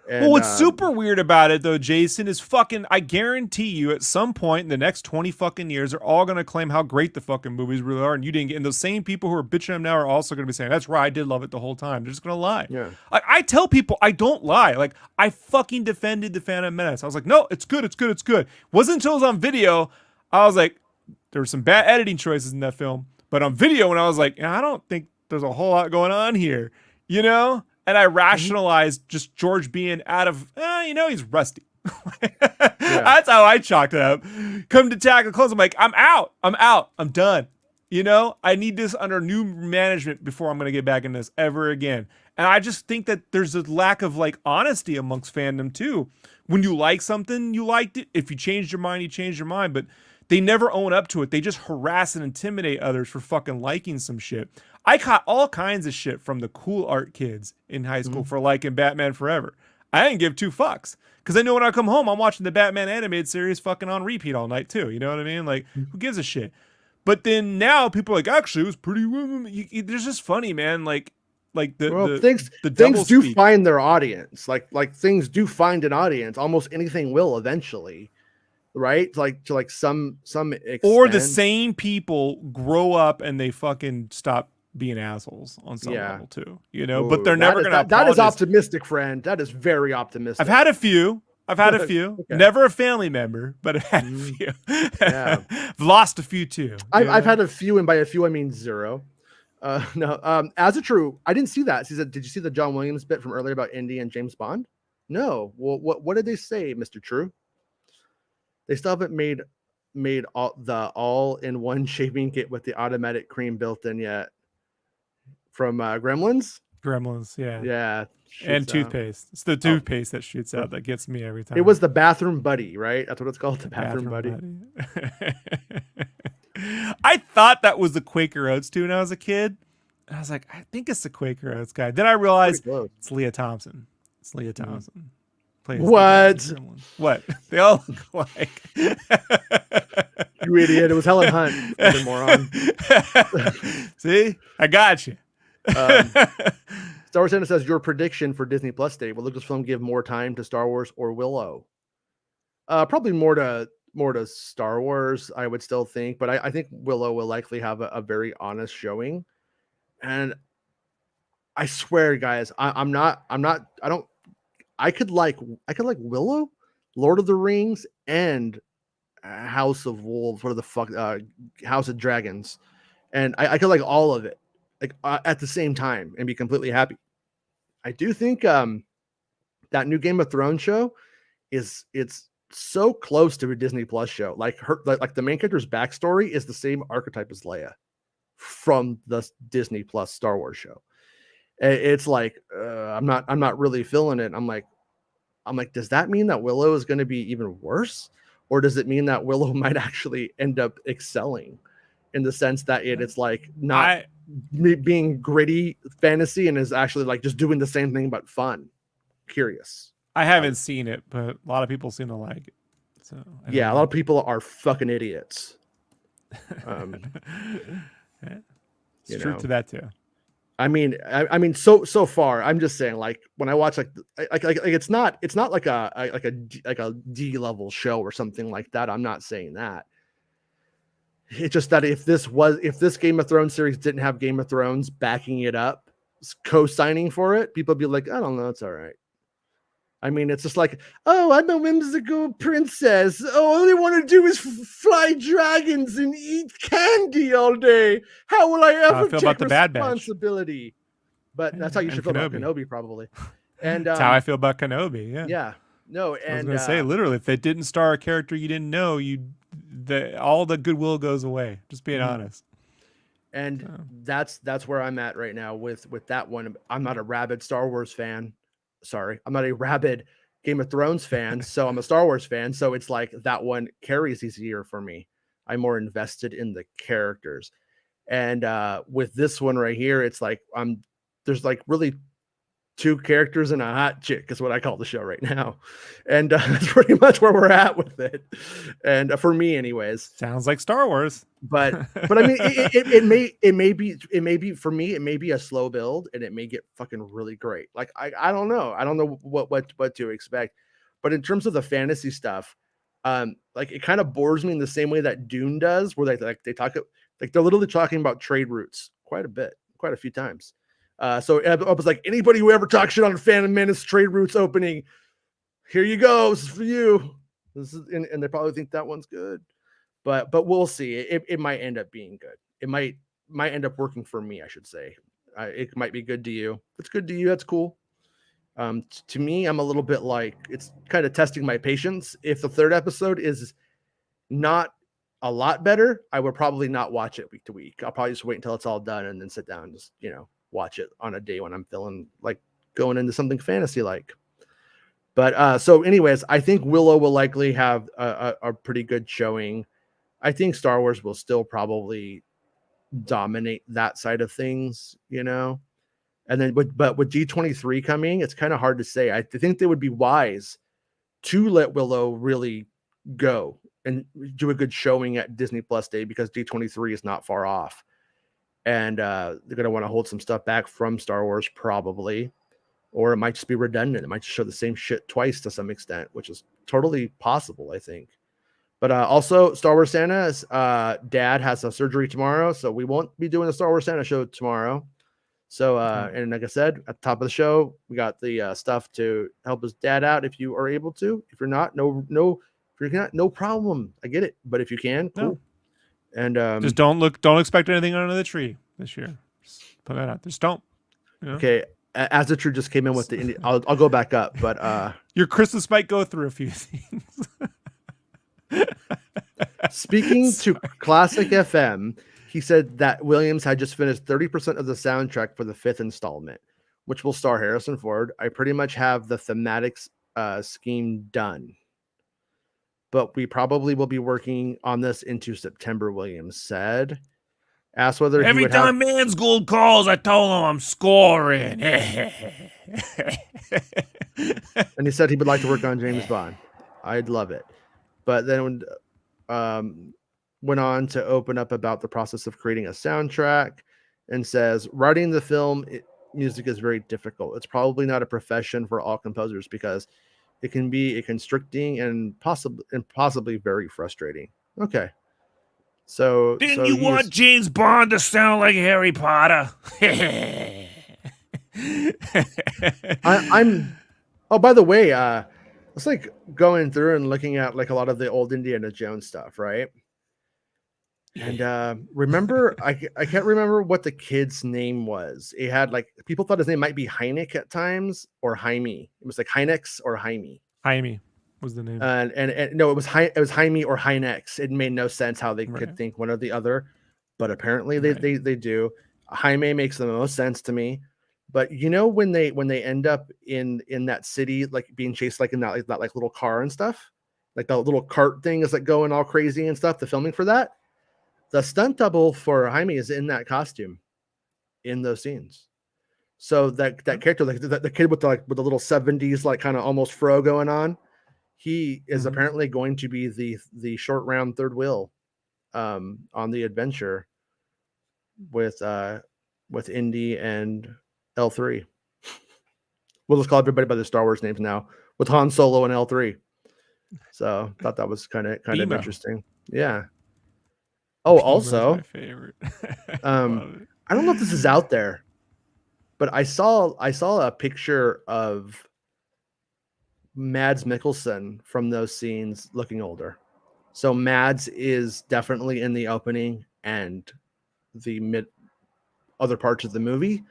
And Well, what's super weird about it though, Jason, is fucking, I guarantee you at some point in the next 20 fucking years, they're all going to claim how great the fucking movies really are. And you didn't get, and those same people who are bitching them now are also going to be saying, that's right, I did love it the whole time. They're just going to lie. Yeah. I tell people I don't lie. Like, I fucking defended the Phantom Menace. I was like, no, it's good. It's good. It's good. Wasn't until it was on video, I was like, there were some bad editing choices in that film. But on video, when I was like, I don't think there's a whole lot going on here, you know? And I rationalized just George being out of, he's rusty. That's how I chalked it up. Come to Attack of the Clones, I'm like, I'm out. I'm done. You know, I need this under new management before I'm going to get back in this ever again. And I just think that there's a lack of like honesty amongst fandom too. When you like something, you liked it. If you changed your mind, you changed your mind. But they never own up to it. They just harass and intimidate others for fucking liking some shit. I caught all kinds of shit from the cool art kids in high school for liking Batman Forever. I didn't give two fucks because I know when I come home, I'm watching the Batman animated series fucking on repeat all night too. You know what I mean? Like, who gives a shit? But then now people are like, actually, it was pretty. It's just funny, man. Things do find their audience. Like things do find an audience. Almost anything will eventually. Right, to some extent. Or the same people grow up and they fucking stop being assholes on some level too, you know. But they're never gonna. That is optimistic, friend. That is very optimistic. I've had a few. Okay. Never a family member, but I've had a few. I've lost a few too. I've had a few, and by a few I mean zero. No. As a true, I didn't see that. Did you see the John Williams bit from earlier about Indy and James Bond? No. Well, what did they say, Mr. True? They still haven't made the all-in-one shaving kit with the automatic cream built in yet. From Gremlins, yeah, and toothpaste. It's the toothpaste that shoots out that gets me every time. It was the bathroom buddy, right? That's what it's called, the bathroom buddy. I thought that was the Quaker Oats too when I was a kid. I was like, I think it's the Quaker Oats guy. Then I realized it's Leah Thompson. What? They all look like. You idiot! It was Helen Hunt. Fucking moron. See, I got you. Star Wars Center says your prediction for Disney Plus Day. Will Lucasfilm give more time to Star Wars or Willow? Probably more to Star Wars, I would still think, but I think Willow will likely have a very honest showing. And I swear, guys, I could like Willow, Lord of the Rings, and House of Wolves. What the fuck? House of Dragons, and I could like all of it, at the same time, and be completely happy. I do think that new Game of Thrones show it's so close to a Disney Plus show. Like the main character's backstory is the same archetype as Leia from the Disney Plus Star Wars show. It's like I'm not really feeling it. I'm like, does that mean that Willow is going to be even worse, or does it mean that Willow might actually end up excelling in the sense that it's like not being gritty fantasy and is actually like just doing the same thing but fun? Curious. I haven't seen it, but a lot of people seem to like it. So a lot of people are fucking idiots. It's true to that too. I mean, so far, I'm just saying, like, when I watch like it's not like a D level show or something like that. I'm not saying that. It's just that if this Game of Thrones series didn't have Game of Thrones backing it up, co-signing for it, people would be like, I don't know, it's all right. I mean, it's just like, oh, I'm a whimsical princess. Oh, all I want to do is fly dragons and eat candy all day. How will I ever take responsibility? But that's how you should feel about Kenobi, probably. And that's how I feel about Kenobi. Yeah. Yeah. No. And I was going to say, literally, if they didn't star a character you didn't know, all the goodwill goes away. Just being honest. And that's where I'm at right now with that one. I'm not a rabid Star Wars fan. Sorry, I'm not a rabid Game of Thrones fan, so I'm a Star Wars fan. So it's like that one carries easier for me. I'm more invested in the characters. And with this one right here, it's like there's like really two characters and a hot chick is what I call the show right now, and that's pretty much where we're at with it. And for me, anyways, sounds like Star Wars. But I mean, it may be for me, it may be a slow build, and it may get fucking really great. Like I don't know what to expect. But in terms of the fantasy stuff, like it kind of bores me in the same way that Dune does, where they talk like they're literally talking about trade routes quite a few times. So I was like, anybody who ever talks shit on Phantom Menace trade routes opening, here you go. This is for you. This is and they probably think that one's good. But we'll see. It might end up being good. It might end up working for me, I should say. It might be good to you. If it's good to you, that's cool. To me, I'm a little bit like, it's kind of testing my patience. If the third episode is not a lot better, I would probably not watch it week to week. I'll probably just wait until it's all done and then sit down and just, watch it on a day when I'm feeling like going into something fantasy like. But so anyways, I think Willow will likely have a pretty good showing. I think Star Wars will still probably dominate that side of things, And then with D23 coming, it's kind of hard to say. I think they would be wise to let Willow really go and do a good showing at Disney Plus Day, because D23 is not far off. And they're going to want to hold some stuff back from Star Wars probably, or it might just be redundant. It might just show the same shit twice to some extent, which is totally possible, I think. But also, Star Wars Santa's dad has a surgery tomorrow, so we won't be doing the Star Wars Santa show tomorrow. So, and like I said, at the top of the show, we got the stuff to help his dad out if you are able to. If you're not, if you're not, no problem. I get it. But if you can, cool. No. And just don't expect anything under the tree this year. Just put that out. Just don't. Okay. As the true just came in with the I'll go back up, but your Christmas might go through a few things. Speaking to Classic FM, he said that Williams had just finished 30% of the soundtrack for the 5th installment, which will star Harrison Ford. I pretty much have the thematics scheme done, but we probably will be working on this into September, Williams said. Asked whether every time Man's Gold calls, I told him I'm scoring. And he said he would like to work on James Bond. I'd love it. But then went on to open up about the process of creating a soundtrack and says, writing the film music is very difficult. It's probably not a profession for all composers because it can be a constricting and possibly very frustrating. Okay. So didn't you want James Bond to sound like Harry Potter? I'm oh, by the way, it's like going through and looking at like a lot of the old Indiana Jones stuff, right? And remember, I can't remember what the kid's name was. It had like, people thought his name might be Hynek at times, or Jaime. It was like Hynex or Jaime. Jaime was the name. And no, it was Jaime or Hynex. It made no sense how they could think one or the other, but apparently they do. Jaime makes the most sense to me. But when they end up in that city, like being chased like in that little car and stuff, like the little cart thing is like going all crazy and stuff, the filming for that, the stunt double for Jaime is in that costume in those scenes. So that character, like the kid with the little 70s like kind of almost fro going on, he is apparently going to be the short round third wheel on the adventure with Indy and L3. We'll just call everybody by their Star Wars names now, with Han Solo and L3. So thought that was kind of interesting. Yeah. Oh, also, my favorite. I don't know if this is out there, but I saw a picture of Mads Mikkelsen from those scenes looking older. So Mads is definitely in the opening and the other parts of the movie.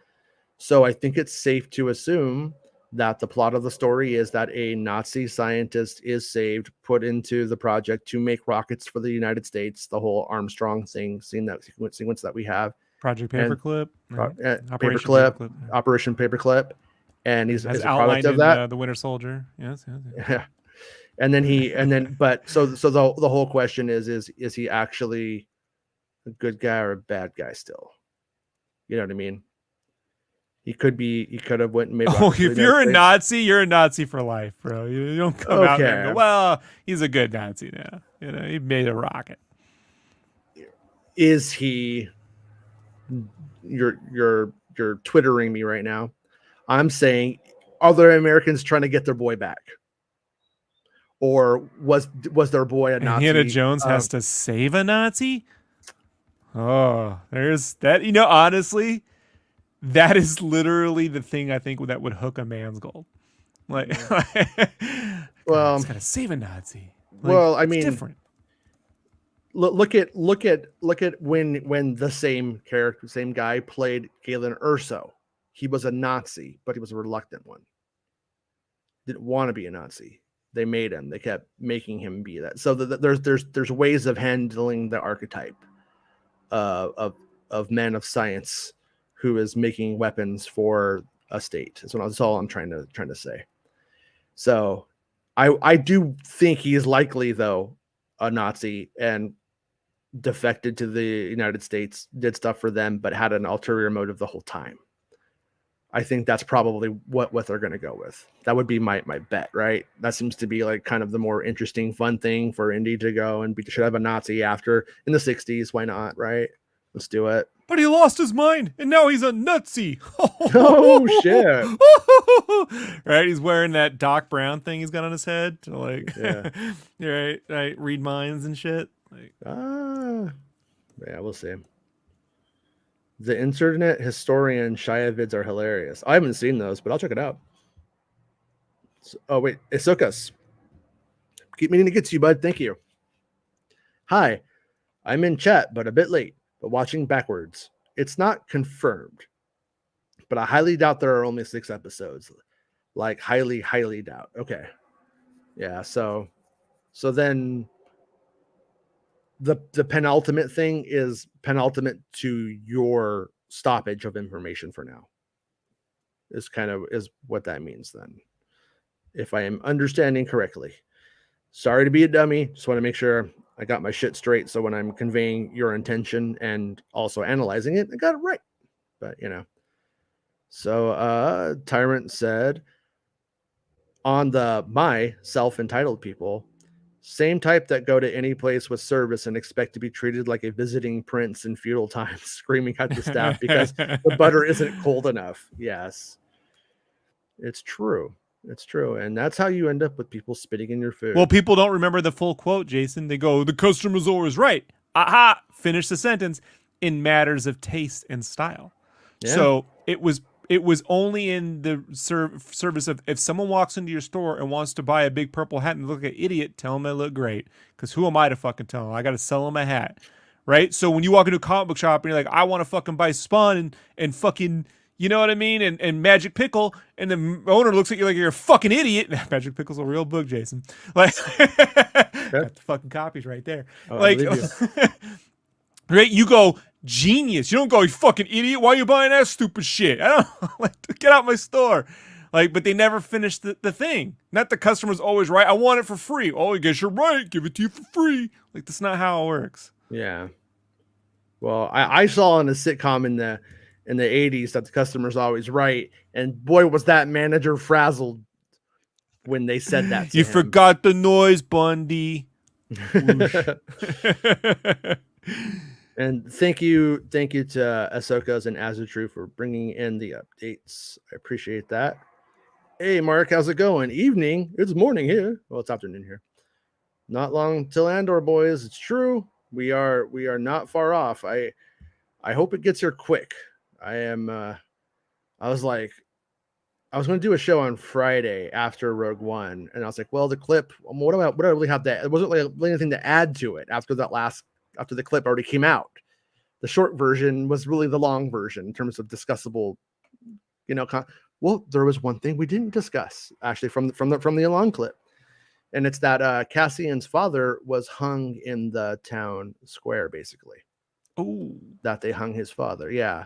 So I think it's safe to assume that the plot of the story is that a Nazi scientist is saved, put into the project to make rockets for the United States, the whole Armstrong sequence that we have. Project Paperclip. Operation Paperclip. And he's as a product of that. The Winter Soldier. Yes. Yeah. And then but the whole question is he actually a good guy or a bad guy still. You know what I mean? He could have went and made Oh, rockets for if the you're United a States. Nazi, you're a Nazi for life, bro. You don't come out there and go, Okay. well, he's a good Nazi now. He made a rocket. Is he? You're twittering me right now. I'm saying, are there Americans trying to get their boy back, or was their boy a Nazi? Indiana Jones has to save a Nazi. Oh, there's that. Honestly, that is literally the thing I think that would hook a man's gold. Like, well, he's got to save a Nazi. Well, I mean, different. Look at when the same guy played Galen Erso. He was a Nazi, but he was a reluctant one. Didn't want to be a Nazi. They made him. They kept making him be that. So there's ways of handling the archetype of man of science who is making weapons for a state. That's all I'm trying to say. So I do think he is likely, though, a Nazi and defected to the United States, did stuff for them, but had an ulterior motive the whole time. I think that's probably what they're going to go with. That would be my bet, right? That seems to be like kind of the more interesting, fun thing for Indy to go and should have a Nazi after in the 60s. Why not, right? Let's do it. But he lost his mind, and now he's a Nazi. Oh, shit. Right? He's wearing that Doc Brown thing he's got on his head to like, yeah. right, read minds and shit. Like, yeah, we'll see. The internet historian Shia vids are hilarious. I haven't seen those, but I'll check it out. Oh, wait. Isukas. Keep meaning to get to you, bud. Thank you. Hi. I'm in chat, but a bit late, but watching backwards. It's not confirmed, but I highly doubt there are only 6 episodes. Like, highly, highly doubt. Okay. Yeah, so then the penultimate thing is penultimate to your stoppage of information for now. Is what that means then. If I am understanding correctly. Sorry to be a dummy. Just want to make sure I got my shit straight. So when I'm conveying your intention and also analyzing it, I got it right. But So Tyrant said on the my self-entitled people, same type that go to any place with service and expect to be treated like a visiting prince in feudal times, screaming at the staff because the butter isn't cold enough. Yes, it's true. It's true. And that's how you end up with people spitting in your food. Well, people don't remember the full quote, Jason. They go, the customer's always right. Aha! Finish the sentence. In matters of taste and style. Yeah. So it was only in the service of if someone walks into your store and wants to buy a big purple hat and look like an idiot, tell them they look great. Because who am I to fucking tell them? I got to sell them a hat. Right? So when you walk into a comic book shop and you're like, I want to fucking buy Spawn and fucking, you know what I mean? And Magic Pickle, and the owner looks at you like you're a fucking idiot. Magic Pickle's a real book, Jason. Like, got the fucking copies right there. Oh, like, right? You go, genius. You don't go, you fucking idiot. Why are you buying that stupid shit? I don't like get out my store. Like, but they never finished the thing. Not the customer's always right. I want it for free. Oh, I guess you're right. Give it to you for free. Like, that's not how it works. Yeah. Well, I saw in a sitcom in the 80s that the customer's always right. And boy, was that manager frazzled when they said that to you him. Forgot the noise, Bundy. And thank you to Ahsoka's and Azutru for bringing in the updates. I appreciate that. Hey, Mark, how's it going? Evening. It's morning here. Well, it's afternoon here. Not long till Andor, boys. It's true. We are not far off. I hope it gets here quick. I was going to do a show on Friday after Rogue One, and I was like, well, the clip, what do I really have to, there wasn't really anything to add to it after the clip already came out. The short version was really the long version in terms of discussable, well, there was one thing we didn't discuss actually from the long clip. And it's that Cassian's father was hung in the town square, basically. Oh, that they hung his father. Yeah.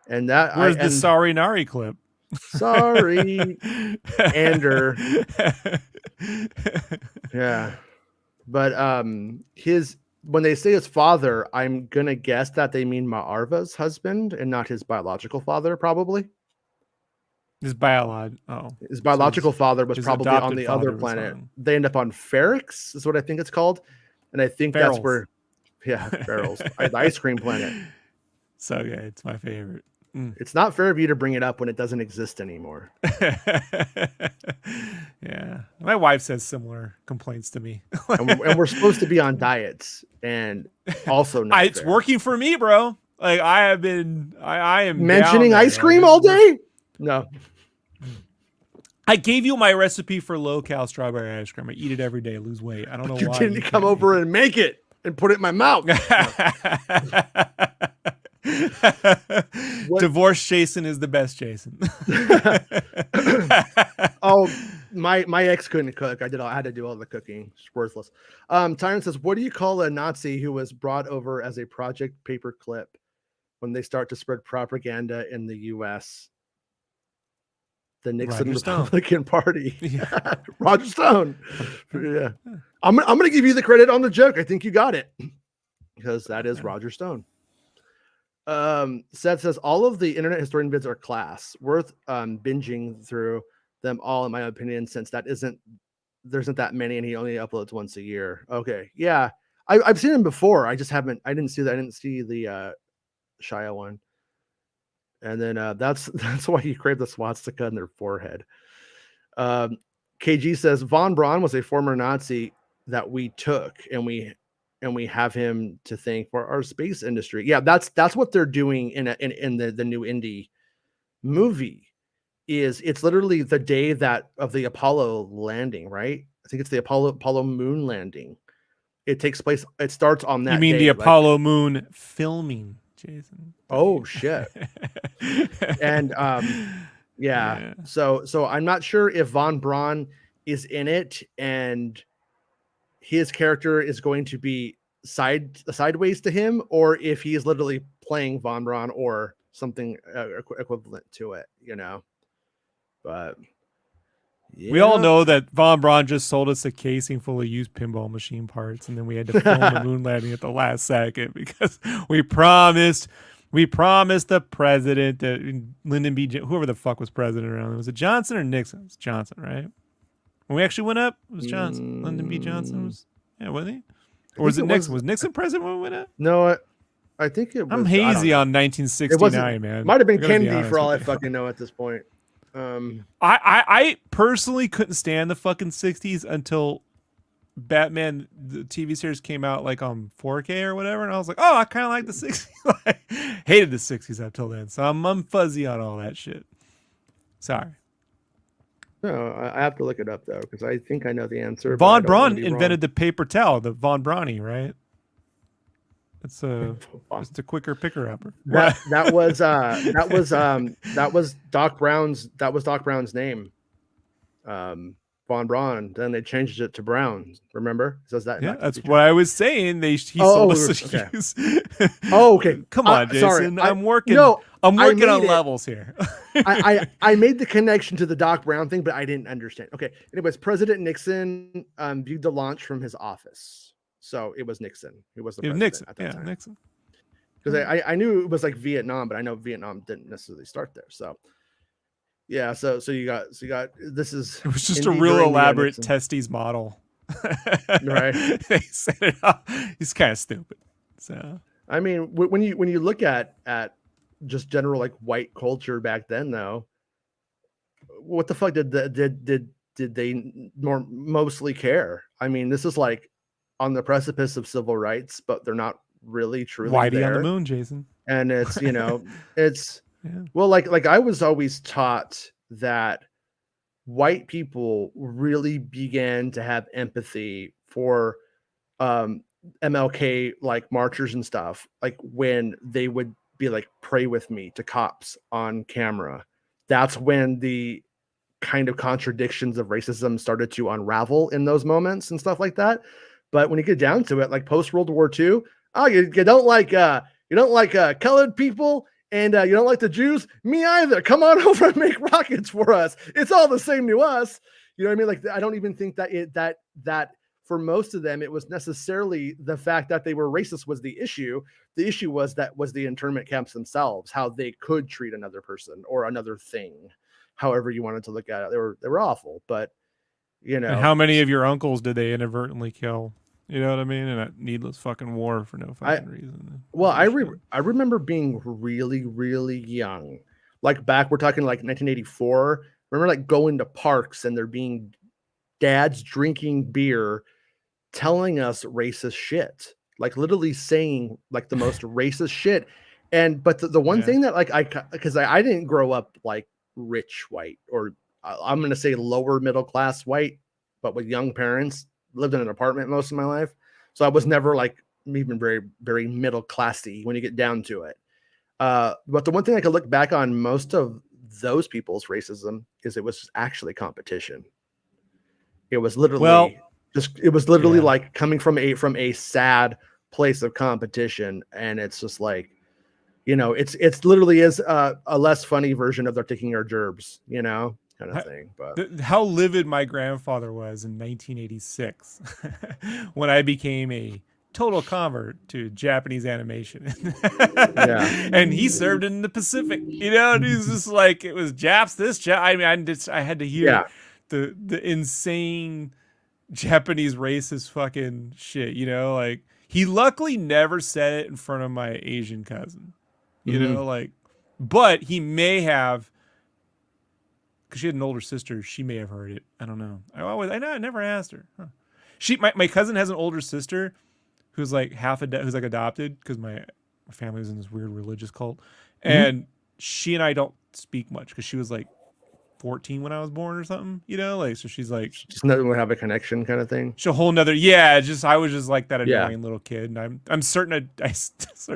And that where's the Sorry Nari clip? Sorry, Andor. Yeah. But when they say his father, I'm gonna guess that they mean Ma'arva's husband and not his biological father, probably. His biological. Oh, His biological so father was his probably on adopted the father other was planet. on They end up on Ferrix, is what I think it's called, and I think that's Ferals. where, yeah, Ferals, the ice cream planet. So yeah, it's my favorite. It's not fair of you to bring it up when it doesn't exist anymore. Yeah, my wife says similar complaints to me. and we're supposed to be on diets, and also not It's fair. working for me, bro. Like I have been, I am mentioning down there. ice cream all day. No, I gave you my recipe for low-cal strawberry ice cream. I eat it every day, lose weight. I don't know you why didn't come over and make it and put it in my mouth. Divorce Jason is the best Jason. Oh, my ex couldn't cook. I had to do all the cooking. It's worthless. Tyrant says, what do you call a Nazi who was brought over as a project paperclip when they start to spread propaganda in the US? The Nixon Republican Party. Yeah. Roger Stone. Yeah. I'm gonna give you the credit on the joke. I think you got it. Because that is Roger Stone. Seth says all of the internet historian vids are class, worth binging through them all, in my opinion, since there isn't that many and he only uploads once a year. Okay, yeah, I've seen him before. I didn't see the Shia one. And then that's why you crave the swastika in their forehead. KG says Von Braun was a former Nazi that we took and we have him to thank for our space industry. Yeah, that's what they're doing in the new indie movie. It's literally the day of the Apollo landing, right? I think it's the Apollo moon landing. It takes place. It starts on that. You mean day, the Apollo moon filming, Jason? Oh shit! And yeah. So I'm not sure if Von Braun is in it and his character is going to be sideways to him, or if he is literally playing Von Braun or something equivalent to it, But yeah. We all know that Von Braun just sold us a casing full of used pinball machine parts, and then we had to film the moon landing at the last second because we promised the president that Lyndon B. Whoever the fuck was president around then. Was it Johnson or Nixon? It was Johnson, right? When we actually went up, it was Johnson. Lyndon B. Johnson was, wasn't he? Or was it Nixon? Was Nixon president when we went up? No, I think it was. I'm hazy on 1969, man. Might have been Kennedy for all I fucking know at this point. I personally couldn't stand the fucking 60s until Batman the TV series came out like on 4K or whatever, and I was like, oh, I kind of like the 60s. Hated the 60s up till then, so I'm fuzzy on all that shit. Sorry. No, I have to look it up though because I think I know the answer. Von Braun invented the paper towel, the Von Brownie, right? It's just a quicker picker upper. That was Doc Brown's name. Von Braun. Then they changed it to Brown. Remember? It says that. Yeah, that's what I was saying. He sold us a use. Oh, okay. Come on, Jason. Sorry. I'm working on levels here. I made the connection to the Doc Brown thing, but I didn't understand. Okay. Anyways, President Nixon viewed the launch from his office. So it was Nixon. It was the president Nixon. at that time. Nixon. Because I knew it was like Vietnam, but I know Vietnam didn't necessarily start there. So yeah, so you got this is it was just a real elaborate testes model. Right. They set it up. He's kind of stupid. So I mean, when you look at just general like white culture back then, though, what the fuck did they mostly care? I mean, this is like on the precipice of civil rights, but they're not really truly Whitey there. on the moon, Jason. And it's it's well, like I was always taught that white people really began to have empathy for MLK like marchers and stuff, like when they would be like, pray with me to cops on camera. That's when the kind of contradictions of racism started to unravel in those moments and stuff like that. But when you get down to it, like post World War II, you don't like colored people and you don't like the Jews. Me either. Come on over and make rockets for us. It's all the same to us. You know what I mean? Like I don't even think that for most of them, it was necessarily the fact that they were racist was the issue. The issue was the internment camps themselves, how they could treat another person or another thing, however you wanted to look at it. They were awful, but you know. And how many of your uncles did they inadvertently kill? You know what I mean? In that needless fucking war for no fucking reason. Well, I remember being really, really young. Like back, we're talking like 1984. Remember like going to parks and there being dads drinking beer, telling us racist shit. Like literally saying like the most racist shit. But the one thing that like because I didn't grow up like rich white, or I'm going to say lower middle class white, but with young parents, lived in an apartment most of my life. So I was never like even very, very middle classy when you get down to it. But the one thing I could look back on most of those people's racism is it was actually competition. It was literally like coming from a sad place of competition. And it's just like, you know, it's literally is a less funny version of they're taking our gerbs, you know, kind of thing. But how livid my grandfather was in 1986 when I became a total convert to Japanese animation. And he served in the Pacific, you know, and he's just like, it was Japs, I mean, I had to hear the insane Japanese racist fucking shit, you know, like he luckily never said it in front of my Asian cousin, you know, like, but he may have, because she had an older sister, she may have heard it. I don't know. I never asked her. Huh. My cousin has an older sister who's like who's like adopted, because my family was in this weird religious cult, and she and I don't speak much because she was like 14 when I was born or something, you know, like, so she's like just nothing would have a connection kind of thing. She's a whole nother, I was just like that annoying little kid, and I'm certain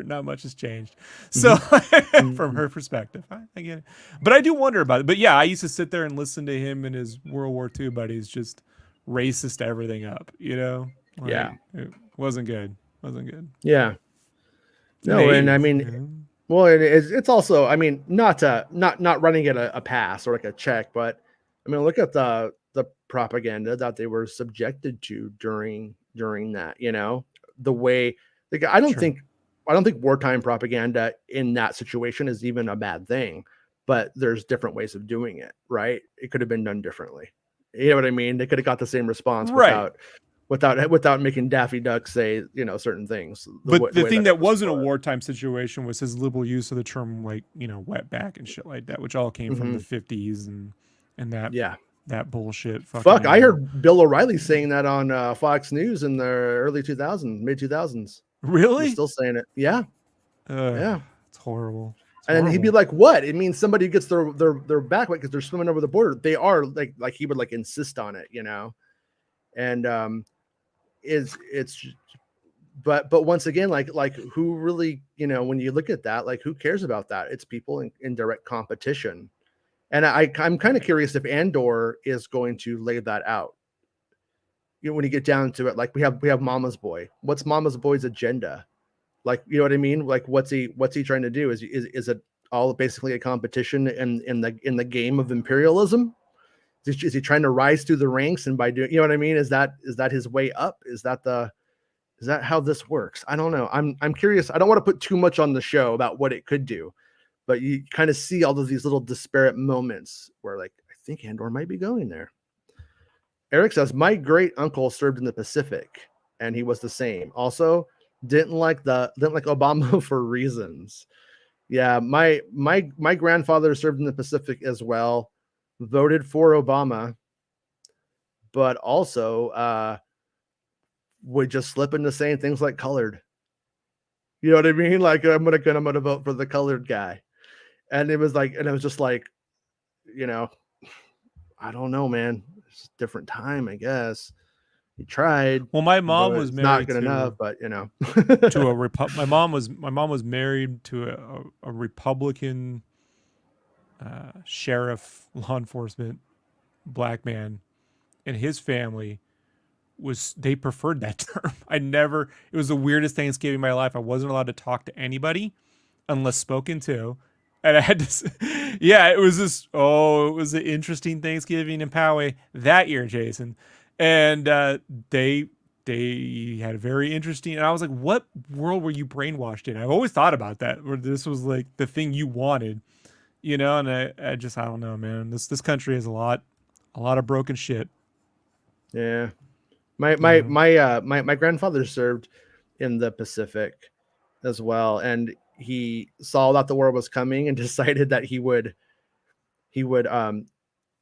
not much has changed. So from her perspective, I get it, but I do wonder about it. But yeah, I used to sit there and listen to him and his World War II buddies just racist everything up, you know. Like, it wasn't good. Yeah. No, and I mean, well, it's also, I mean, not running it a pass or like a check, but I mean, look at the propaganda that they were subjected to during that, you know, the way, like, I don't think wartime propaganda in that situation is even a bad thing, but there's different ways of doing it, right? It could have been done differently. You know what I mean? They could have got the same response without making Daffy Duck say, you know, certain things. But the thing that wasn't a wartime situation was his liberal use of the term, like, you know, wetback and shit like that, which all came from the 50s and that bullshit. Fuck, I heard Bill O'Reilly saying that on Fox News in the early 2000s, mid 2000s. Really? He's still saying it. Yeah. It's horrible. And he'd be like, "What? It means somebody gets their back wet because they're swimming over the border." They are like he would like insist on it, you know. And but once again, like who really, you know, when you look at that, like who cares about that? It's people in direct competition. And I'm kind of curious if Andor is going to lay that out. You know, when you get down to it, like we have Mama's Boy. What's Mama's Boy's agenda? Like, you know what I mean? Like, what's he trying to do? Is it all basically a competition in the game of imperialism? Is he trying to rise through the ranks, and by doing, you know what I mean? Is that his way up? Is that how this works? I don't know. I'm curious. I don't want to put too much on the show about what it could do, but you kind of see all of these little disparate moments where, like, I think Andor might be going there. Eric says, my great uncle served in the Pacific, and he was the same. Also, didn't like Obama for reasons. Yeah, my grandfather served in the Pacific as well. Voted for Obama, but also would just slip into saying things like colored. You know what I mean? Like, I'm gonna vote for the colored guy. And it was just like, you know, I don't know, man. It's a different time, I guess. He tried. Well, my mom was married not good enough, but you know, my mom was married to a Republican sheriff, law enforcement, black man, and his family they preferred that term. It was the weirdest Thanksgiving in my life. I wasn't allowed to talk to anybody unless spoken to. And I had to, it was an interesting Thanksgiving in Poway that year, Jason. And they they had a very interesting, and I was like, what world were you brainwashed in? I've always thought about that, where this was like the thing you wanted, and I don't know, man. This country has a lot of broken shit. Yeah. My grandfather served in the Pacific as well, and he saw that the war was coming and decided that he would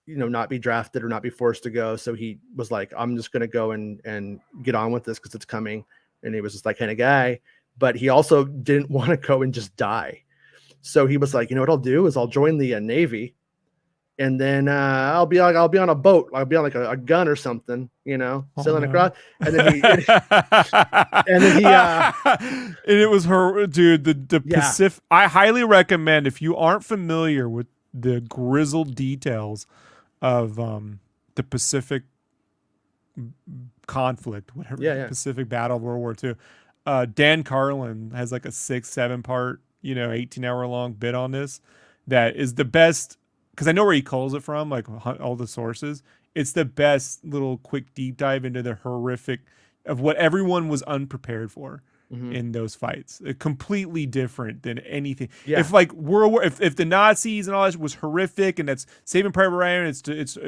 not be drafted or not be forced to go. So he was like, I'm just gonna go and get on with this because it's coming. And he was just that kind of guy. But he also didn't want to go and just die. So he was like, what I'll do is I'll join the Navy, and then I'll be on a boat. I'll be on like a gun or something, sailing across. And then he and it was her, dude. The Pacific. I highly recommend, if you aren't familiar with the grizzled details of the Pacific conflict, whatever, Pacific Battle of World War II. Dan Carlin has like a 6-7 part, 18-hour long bit on this that is the best, because I know where he calls it from, like all the sources. It's the best little quick deep dive into the horrific of what everyone was unprepared for in those fights. Completely different than anything. Yeah. If like World War, if the Nazis and all that was horrific, and that's Saving Private Ryan, it's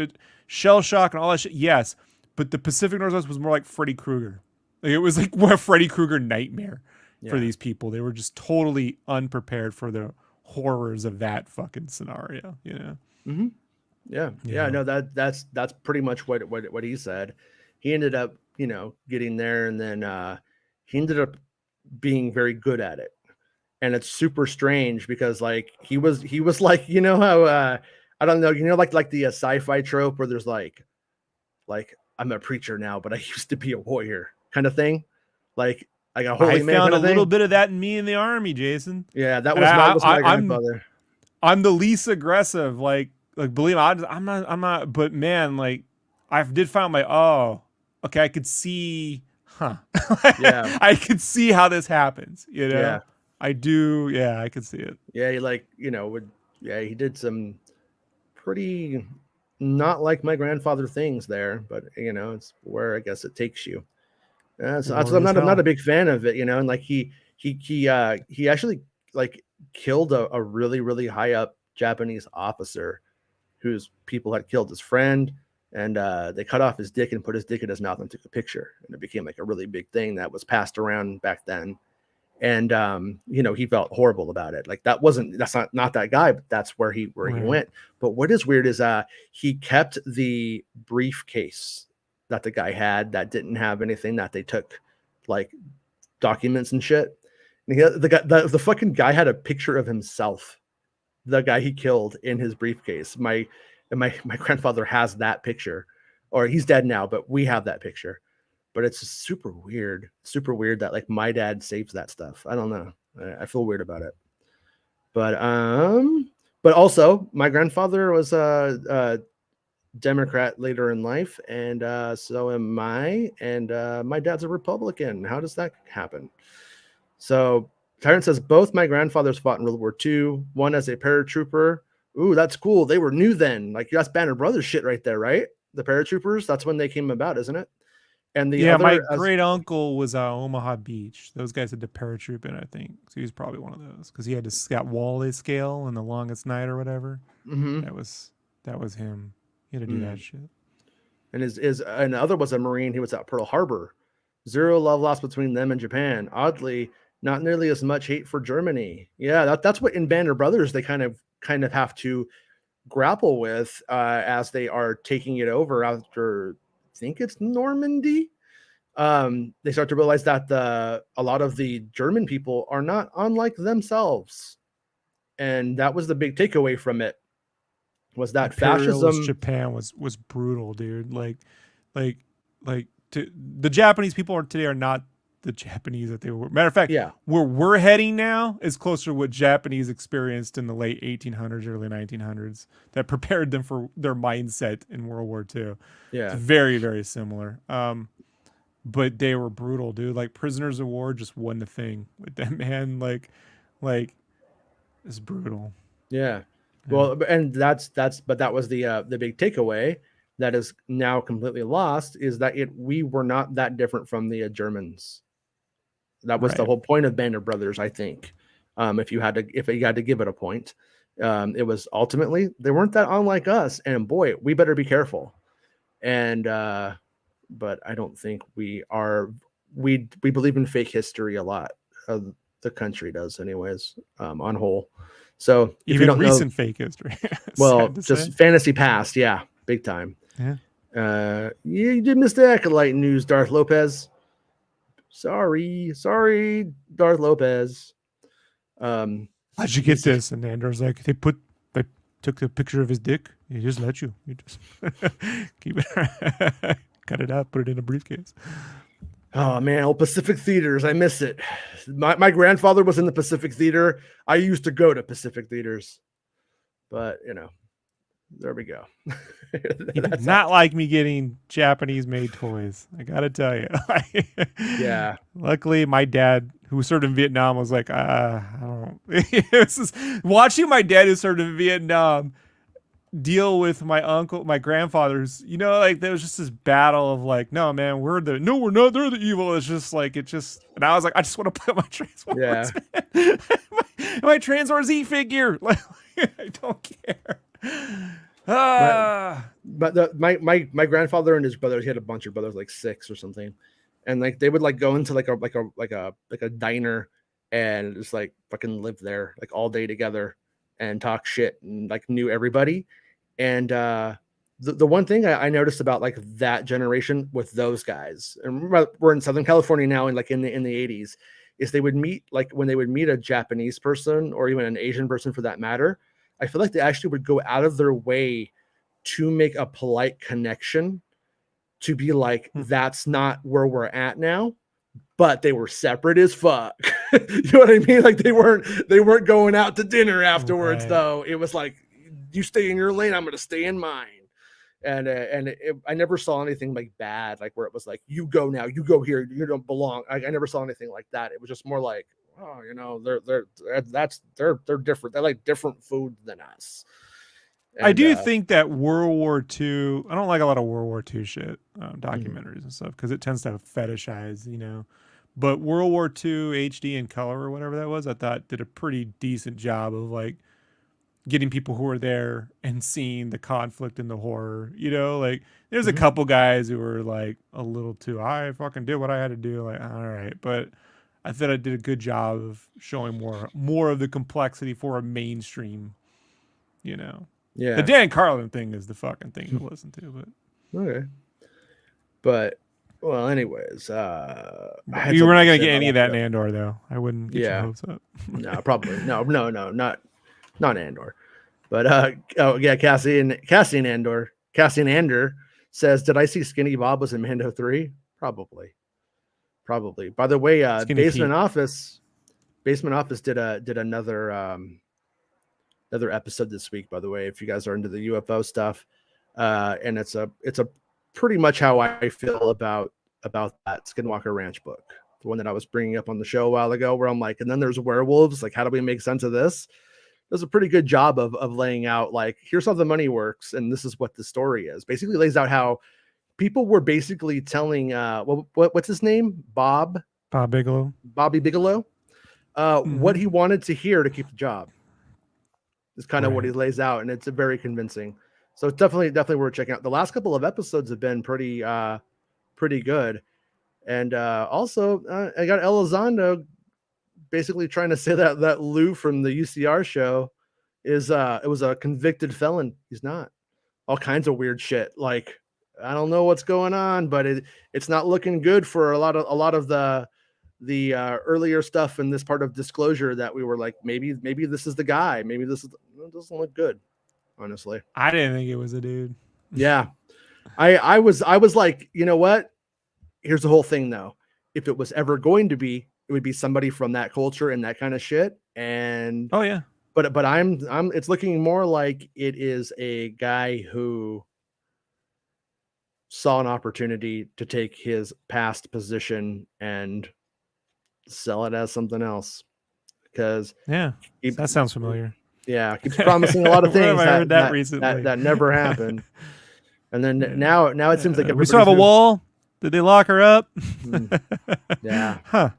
shell shock and all that shit. Yes, but the Pacific Northwest was more like Freddy Krueger. Like, it was like a Freddy Krueger nightmare for these people. They were just totally unprepared for the horrors of that fucking scenario. Mm-hmm. Yeah. No, that's pretty much what he said. He ended up, getting there, and then he ended up being very good at it. And it's super strange because like he was like, how I don't know, like the sci-fi trope where there's like I'm a preacher now, but I used to be a warrior kind of thing. Like a holy man. I found a little bit of that in me in the army, Jason. Yeah, that was my grandfather. I'm the least aggressive. Like believe me, I'm not. But man, like I did find okay, I could see, yeah, I could see how this happens. Yeah, I do. Yeah, I could see it. Yeah, he did some pretty not like my grandfather things there, but it's where I guess it takes you. So I'm not a big fan of it, and like he actually like killed a really, really high up Japanese officer whose people had killed his friend, and they cut off his dick and put his dick in his mouth and took a picture, and it became like a really big thing that was passed around back then. And he felt horrible about it. Like that's not that guy, but that's where he went. But what is weird is he kept the briefcase that the guy had that didn't have anything, that they took like documents and shit. And the fucking guy had a picture of himself, the guy he killed, in his briefcase. My grandfather has that picture, or he's dead now, but we have that picture. But it's super weird that like my dad saves that stuff. I don't know. I feel weird about it. But also my grandfather was a Democrat later in life, and so am I. And my dad's a Republican. How does that happen? So Tyrant says both my grandfathers fought in World War II. One as a paratrooper. Ooh, that's cool. They were new then. Like that's Banner Brothers shit right there, right? The paratroopers. That's when they came about, isn't it? And the other, my great uncle was Omaha Beach. Those guys had to paratroop in, I think. So he was probably one of those because he had to got Wally scale and the longest night or whatever. Mm-hmm. That was him. He had to do that shit. And and the other was a Marine. He was at Pearl Harbor. Zero love lost between them and Japan. Oddly, not nearly as much hate for Germany. Yeah, that's what in Banner Brothers they kind of have to grapple with as they are taking it over after. I think it's Normandy. They start to realize that a lot of the German people are not unlike themselves, and that was the big takeaway from it. Was that fascism? Japan was brutal, dude. The Japanese people today are not the Japanese that they were. Matter of fact, where we're heading now is closer to what Japanese experienced in the late 1800s, early 1900s, that prepared them for their mindset in World War II. Yeah, it's very, very similar. But they were brutal, dude. Like prisoners of war just wasn't a thing with them, man. Like it's brutal. Yeah. Well, and that was the big takeaway that is now completely lost is that we were not that different from the Germans. That was the whole point of Band of Brothers, I think. If you had to give it a point, it was ultimately they weren't that unlike us, and boy, we better be careful. And but I don't think we are. We believe in fake history a lot. The country does, anyways, on whole. So if even you don't recent know, fake history, well, just fantasy past, yeah, big time. Yeah. You did miss the Acolyte news, Darth Lopez. Sorry, Darth Lopez. How'd you get this? And Andor's like, they took the picture of his dick. He just let you. You just keep it, cut it out, put it in a briefcase. Oh man, old Pacific theaters. I miss it. My grandfather was in the Pacific Theater. I used to go to Pacific theaters, but there we go. He did not like me getting Japanese-made toys. I gotta tell you. Yeah. Luckily, my dad, who served in Vietnam, was like, I don't. Watching my dad, who served in Vietnam, deal with my uncle, my grandfather's. Like there was just this battle of like, no man, we're not. They're the evil. It's just like and I was like, I just want to play my Transformers. Yeah. my Transformers Z figure. Like, I don't care. But my grandfather and his brothers, he had a bunch of brothers, like 6 or something, and like they would like go into like a diner and just like fucking live there like all day together and talk shit and like knew everybody. And the one thing I noticed about like that generation with those guys, and we're in Southern California now, and like in the 80s, is they would meet, like when they would meet a Japanese person or even an Asian person for that matter, I feel like they actually would go out of their way to make a polite connection, to be like, that's not where we're at now, but they were separate as fuck. You know what I mean? Like they weren't going out to dinner afterwards, though. It was like, you stay in your lane, I'm going to stay in mine. And I never saw anything like bad, like where it was like, you go now, you go here, you don't belong. I never saw anything like that. It was just more like, oh, they're different. They like different food than us. And, I do think that World War II, I don't like a lot of World War II shit, documentaries and stuff, because it tends to fetishize, But World War II HD in color or whatever that was, I thought did a pretty decent job of like getting people who were there and seeing the conflict and the horror, Like there's a couple guys who were like a little too, I fucking did what I had to do. Like, all right. But I thought I did a good job of showing more of the complexity for a mainstream, Yeah. The Dan Carlin thing is the fucking thing to listen to, but okay. But well, anyways, you were not gonna get any of that in Andor, though. I wouldn't get your hopes up. No, probably no, not Andor. But Cassian Andor says, "Did I see Skinny Bob was in Mando 3? Probably. By the way, Basement Office did another episode this week. By the way, if you guys are into the UFO stuff, and it's a pretty much how I feel about that Skinwalker Ranch book, the one that I was bringing up on the show a while ago, where I'm like, and then there's werewolves. Like, how do we make sense of this? Does a pretty good job of laying out, like, here's how the money works, and this is what the story is. Basically lays out how people were basically telling what's his name? Bob Bigelow. Bobby Bigelow. What he wanted to hear to keep the job. Is kind of what he lays out, and it's very convincing. So it's definitely worth checking out. The last couple of episodes have been pretty good. And also I got Elizondo basically trying to say that Lou from the UCR show is it was a convicted felon. He's not. All kinds of weird shit. Like, I don't know what's going on, but it's not looking good for a lot of the earlier stuff in this part of Disclosure that we were like, maybe this is the guy. Maybe it doesn't look good, honestly. I didn't think it was a dude. Yeah. I was like, you know what? Here's the whole thing though. If it was ever going to be, it would be somebody from that culture and that kind of shit. And oh yeah. But it's looking more like it is a guy who saw an opportunity to take his past position and sell it as something else. Because that sounds familiar. Yeah, keeps promising a lot of things that recently? That never happened. And then now it seems like we still have a wall. Did they lock her up? Yeah. Huh.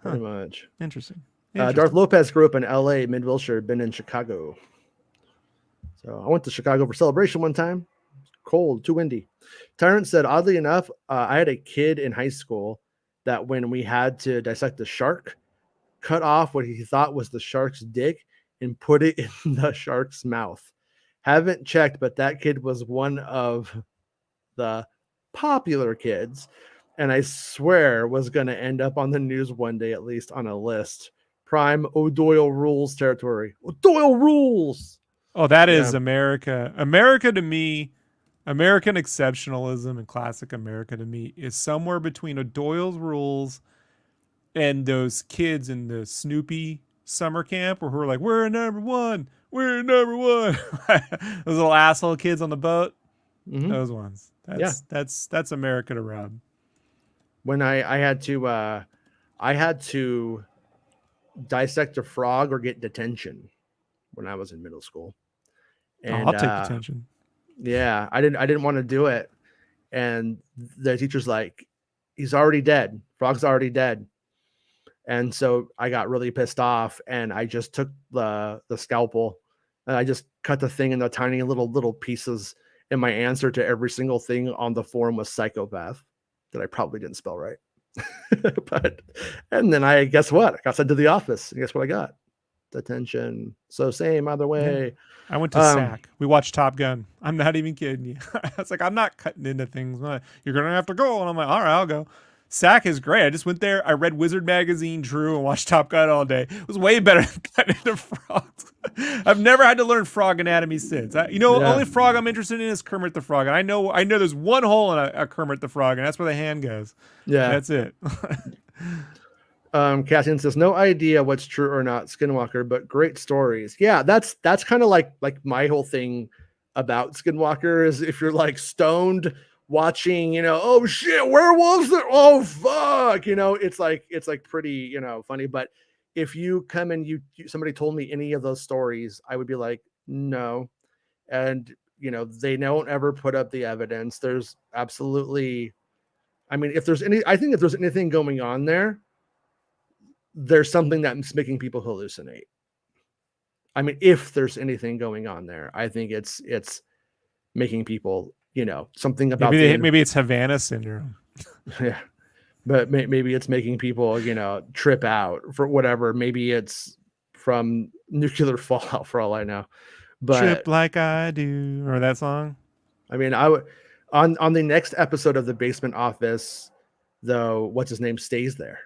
Pretty much. Interesting. Darth Lopez grew up in L.A., Mid Wilshire, been in Chicago. So I went to Chicago for celebration one time. Cold, too windy. Tyrant said, oddly enough, I had a kid in high school that when we had to dissect a shark, cut off what he thought was the shark's dick and put it in the shark's mouth. Haven't checked, but that kid was one of the popular kids, and I swear was going to end up on the news one day, at least on a list. Prime O'Doyle rules territory. O'Doyle rules. Oh, that is America. America to me, American exceptionalism and classic America to me is somewhere between O'Doyle's rules and those kids in the Snoopy summer camp who are like, we're number one. We're number one. Those little asshole kids on the boat. Mm-hmm. Those ones. That's America to Rob. When I had to dissect a frog or get detention when I was in middle school. And I'll take detention. Yeah, I didn't want to do it. And the teacher's like, he's already dead. Frog's already dead. And so I got really pissed off, and I just took the scalpel and I just cut the thing into tiny little pieces. And my answer to every single thing on the form was psychopath, that I probably didn't spell right. And then guess what? I got sent to the office. And guess what I got? Detention. So same either way. Yeah. I went to SAC. We watched Top Gun. I'm not even kidding you. I was like, I'm not cutting into things. You're going to have to go. And I'm like, all right, I'll go. SAC is great. I just went there. I read Wizard Magazine, Drew, and watched Top Gun all day. It was way better than cutting into frogs. I've never had to learn frog anatomy since. Only frog I'm interested in is Kermit the Frog. And I know there's one hole in a Kermit the Frog, and that's where the hand goes. Yeah. That's it. Cassian says, no idea what's true or not, Skinwalker, but great stories. Yeah, that's kind of like my whole thing about Skinwalker is if you're like stoned watching, oh shit, where was it? Oh fuck, it's like pretty, funny. But if you come and somebody told me any of those stories, I would be like, no. And they don't ever put up the evidence. There's absolutely, I think if there's anything going on there's something that's making people hallucinate. I mean, if there's anything going on there, I think it's making people, something about maybe it's Havana syndrome. Yeah, but maybe it's making people, trip out for whatever. Maybe it's from nuclear fallout for all I know. But Trip like I do, or that song. I mean, I would on the next episode of The Basement Office, though, what's his name stays there.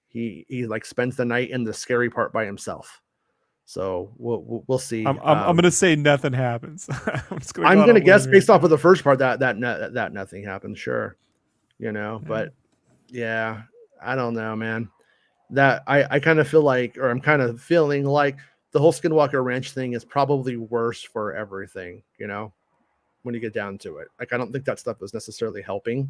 He like spends the night in the scary part by himself. So we'll see. I'm gonna say nothing happens. I'm gonna guess based off of the first part that nothing happens. Sure, but yeah, I don't know, man. That I kind of feel like, or I'm kind of feeling like the whole Skinwalker Ranch thing is probably worse for everything. When you get down to it, like I don't think that stuff is necessarily helping.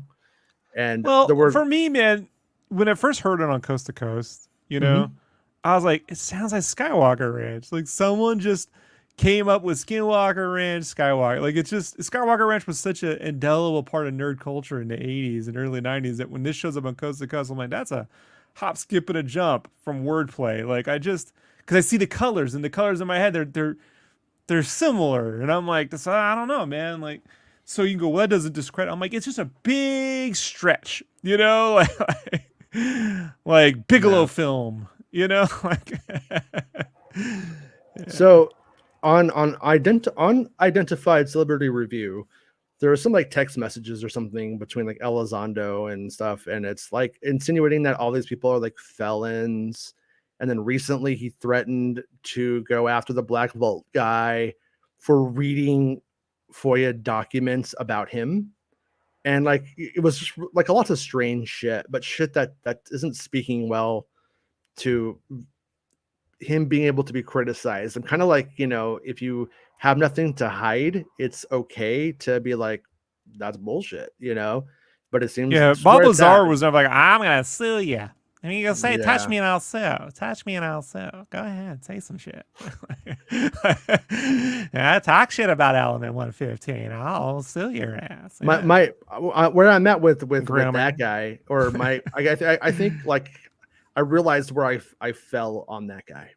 And for me, man, when I first heard it on Coast to Coast, I was like, it sounds like Skywalker Ranch. Like someone just came up with Skinwalker Ranch, Skywalker. Like it's just, Skywalker Ranch was such an indelible part of nerd culture in the 80s and early 90s that when this shows up on Coast to Coast, I'm like, that's a hop, skip, and a jump from wordplay. Like because I see the colors, and the colors in my head, they're similar. And I'm like, I don't know, man. Like, so you can go, well, that doesn't discredit. I'm like, it's just a big stretch, like Bigelow film, like. So on unidentified celebrity review, there was some like text messages or something between like Elizondo and stuff, and it's like insinuating that all these people are like felons. And then recently he threatened to go after the Black Vault guy for reading FOIA documents about him. And like it was just like a lot of strange shit, but shit that isn't speaking well to him being able to be criticized. I'm kind of like, if you have nothing to hide, it's okay to be like, that's bullshit, but it seems Bob Lazar was never like, I'm gonna sue you. And you gonna say, touch Yeah. me and I'll sew. Touch me and I'll sew. Go ahead, say some shit. Yeah, talk shit about Element 115. I'll sue your ass. Yeah. Where I'm at with Grammar. that guy, or I think like I realized where I fell on that guy.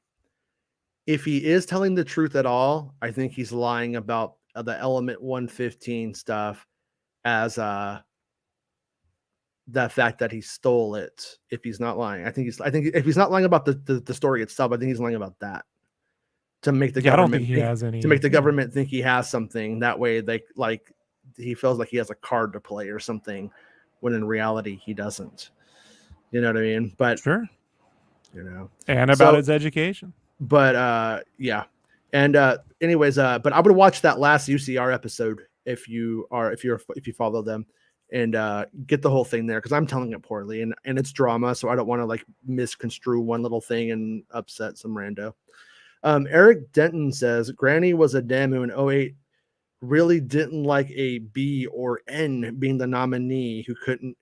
If he is telling the truth at all, I think he's lying about the Element 115 stuff as the fact that he stole it. If he's not lying, I think if he's not lying about the story itself, I think he's lying about that to make the Yeah, I don't government think he has any. to make the government think he has something. That way, they like he feels like he has a card to play or something, when in reality he doesn't. You know what I mean? But Sure. you know, And about his education. But yeah. And anyways, but I would watch that last UCR episode if you follow them, and get the whole thing there, because I'm telling it poorly, and it's drama, so I don't want to like misconstrue one little thing and upset some rando. Eric Denton says Granny was a dame who in 08 really didn't like a B or N being the nominee who couldn't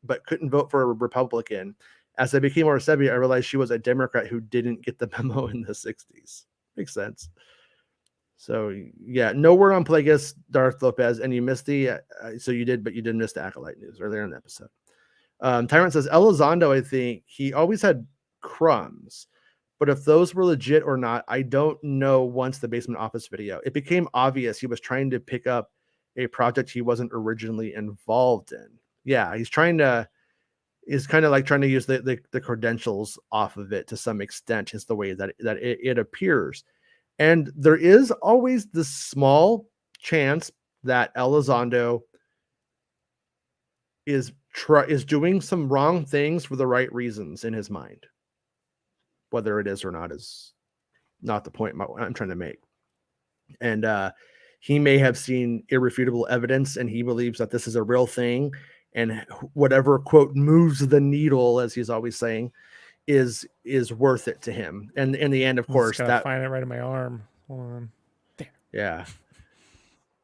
vote for a Republican. As I became more savvy, I realized she was a Democrat who didn't get the memo in the 60s. Makes sense. So yeah, no word on Plagueis, Darth Lopez, and you missed the so you did, but you did miss the Acolyte news earlier in the episode. Tyrant says Elizondo, I think he always had crumbs, but if those were legit or not, I don't know. Once the Basement Office video, it became obvious he was trying to pick up a project he wasn't originally involved in. Yeah, is kind of like trying to use the credentials off of it to some extent, is the way that it appears. And there is always this small chance that Elizondo is doing some wrong things for the right reasons in his mind. Whether it is or not is not the point I'm trying to make. And he may have seen irrefutable evidence, and he believes that this is a real thing, and whatever quote moves the needle, as he's always saying, is worth it to him. And in the end, of course, that find it right in my arm. Hold on. There. Yeah.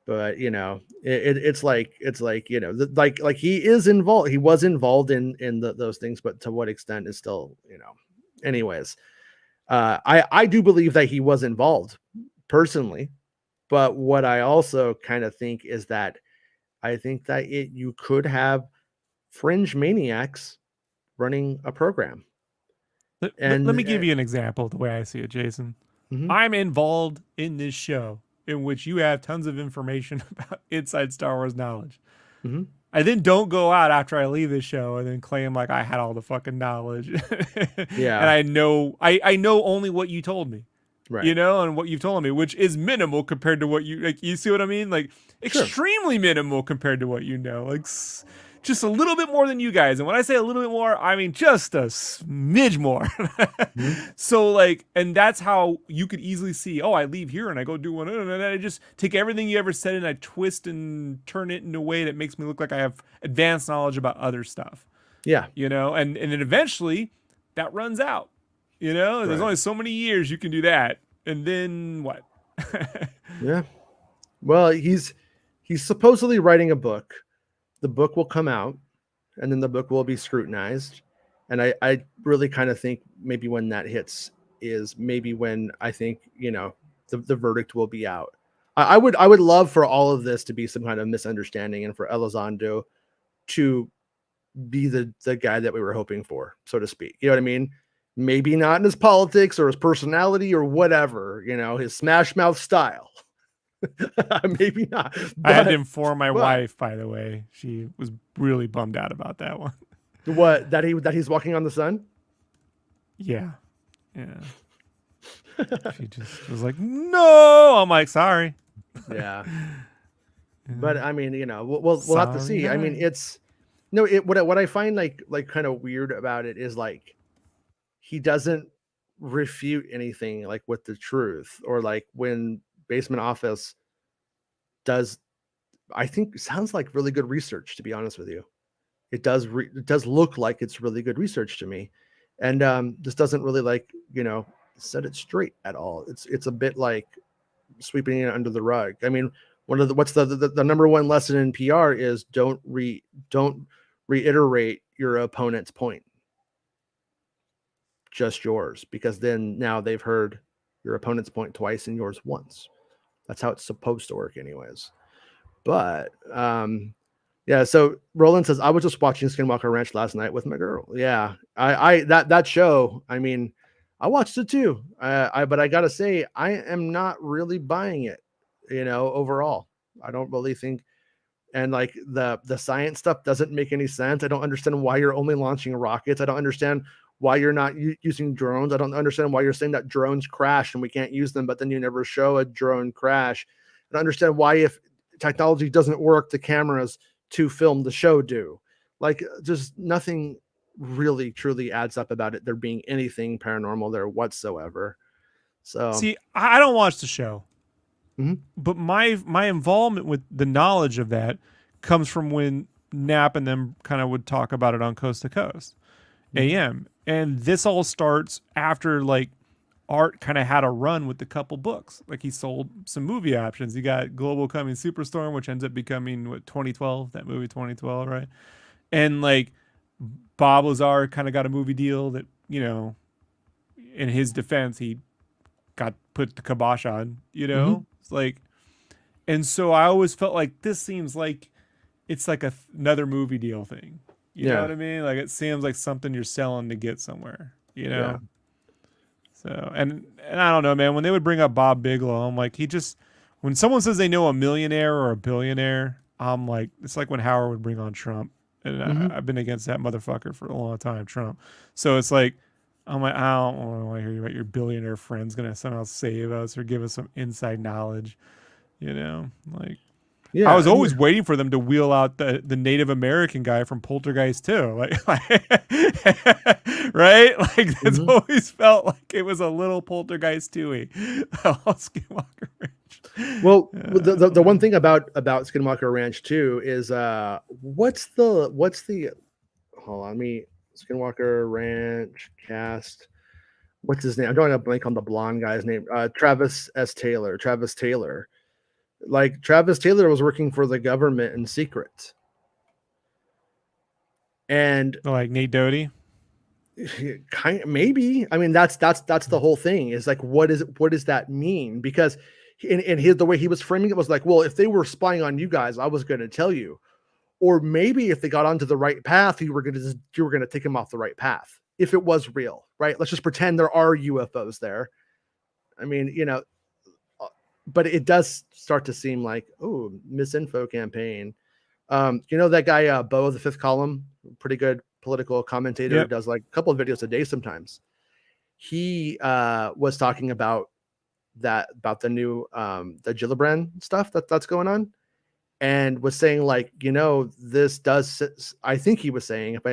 But you know, it's like you know, like he is involved. He was involved in those things, but to what extent is still, you know. Anyways, I do believe that he was involved personally, but what I also kind of think is that I think that you could have fringe maniacs running a program. Let me give you an example of the way I see it, Jason. Mm-hmm. I'm involved in this show in which you have tons of information about inside Star Wars knowledge. Mm-hmm. I then don't go out after I leave this show and then claim like I had all the fucking knowledge. Yeah. And I know only what you told me. Right. You know, and what you've told me, which is minimal compared to what you see what I mean? Like extremely minimal compared to what you know. Like just a little bit more than you guys. And when I say a little bit more, I mean just a smidge more. Mm-hmm. So like, and that's how you could easily see, oh, I leave here and I go do one, and I just take everything you ever said and I twist and turn it in a way that makes me look like I have advanced knowledge about other stuff. Yeah. You know, and then eventually that runs out. You know, there's only so many years you can do that. And then what? Yeah. Well, he's supposedly writing a book. The book will come out, and then the book will be scrutinized. And I really kind of think maybe when that hits is maybe when I think, you know, the verdict will be out. I would love for all of this to be some kind of misunderstanding, and for Elizondo to be the guy that we were hoping for, so to speak. You know what I mean? Maybe not in his politics or his personality or whatever, you know, his smash mouth style. Maybe not. I had to inform my wife, by the way. She was really bummed out about that one. What, that he's walking on the sun? Yeah. Yeah. She just was like, no. I'm like, sorry. Yeah. But I mean, you know, we'll have to see. I mean, it's no, what I find like kind of weird about it is like he doesn't refute anything like with the truth, or like when Basement Office does, I think sounds like really good research, to be honest with you. It does look like it's really good research to me, and this doesn't really like, you know, set it straight at all. It's a bit like sweeping it under the rug. I mean, what's the number one lesson in PR is don't reiterate your opponent's point. just yours, because then now they've heard your opponent's point twice and yours once. That's how it's supposed to work anyways. But yeah, so Roland says, I was just watching Skinwalker Ranch last night with my girl. Yeah, I that show, I mean, I watched it too. But I gotta say, I am not really buying it, overall. I don't really think, and like the science stuff doesn't make any sense. I don't understand why you're only launching rockets. I don't understand why you're not using drones. I don't understand why you're saying that drones crash and we can't use them, but then you never show a drone crash. I don't understand why, if technology doesn't work, the cameras to film the show do. Like, just nothing really truly adds up about it there being anything paranormal there whatsoever. So see, I don't watch the show, Mhm. but my involvement with the knowledge of that comes from when Knapp and them kind of would talk about it on Coast to Coast AM. And this all starts after like Art kind of had a run with the couple books. Like, he sold some movie options. He got Global Coming Superstorm, which ends up becoming 2012, that movie 2012, right? And like Bob Lazar kind of got a movie deal that, in his defense, he got put the kibosh on, It's like, and so I always felt like this seems like it's like another movie deal thing. You know what I mean? Like, it seems like something you're selling to get somewhere, Yeah. So, and I don't know, man, when they would bring up Bob Bigelow, I'm like, when someone says they know a millionaire or a billionaire, I'm like, it's like when Howard would bring on Trump. And I've been against that motherfucker for a long time, Trump. So it's like, I'm like, I don't want to hear about your billionaire friend's going to somehow save us or give us some inside knowledge, like, Yeah, I was always waiting for them to wheel out the Native American guy from Poltergeist too, like right? Like, it's always felt like it was a little Poltergeist 2-y. Skinwalker Ranch. Well, the one thing about Skinwalker Ranch too is what's the hold on me Skinwalker Ranch cast. What's his name? I'm drawing a blank on the blonde guy's name. Travis Taylor. Like, Travis Taylor was working for the government in secret. And like Nate Doty. Maybe. I mean, that's the whole thing, is like, what does that mean? Because in the way he was framing it was like, well, if they were spying on you guys, I was going to tell you. Or maybe if they got onto the right path, you were going to take them off the right path. If it was real, right? Let's just pretend there are UFOs there. I mean, but it does start to seem like, oh, misinfo campaign. That guy, Bo of the Fifth Column, pretty good political commentator, does like a couple of videos a day sometimes. He was talking about the new the Gillibrand stuff that's going on, and was saying like, this does, I think he was saying, if I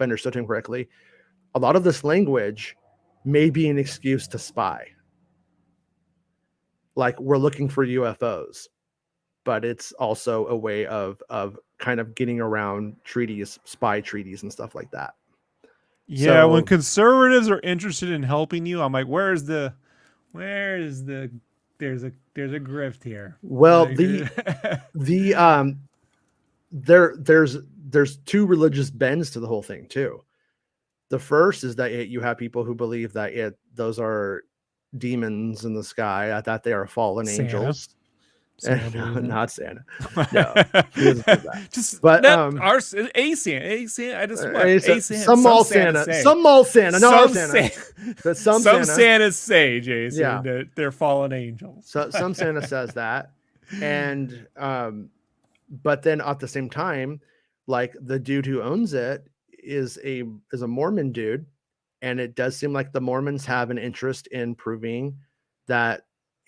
understood him correctly, a lot of this language may be an excuse to spy. Like, we're looking for UFOs, but it's also a way of kind of getting around treaties, spy treaties and stuff like that. Yeah, when conservatives are interested in helping you, I'm like, there's a grift here. Well, like, there's two religious bends to the whole thing too. The first is that you have people who believe that those are demons in the sky, that they are fallen angels. Santa. Not Santa. No, he doesn't do that. Just but our Santa. I just Santa. Some mall Santa, some mall Santa, not our Santa. But some Santa, Santas say, Jason, that they're fallen angels. So some Santa says that, and but then at the same time, like, the dude who owns it is a Mormon dude. And it does seem like the Mormons have an interest in proving that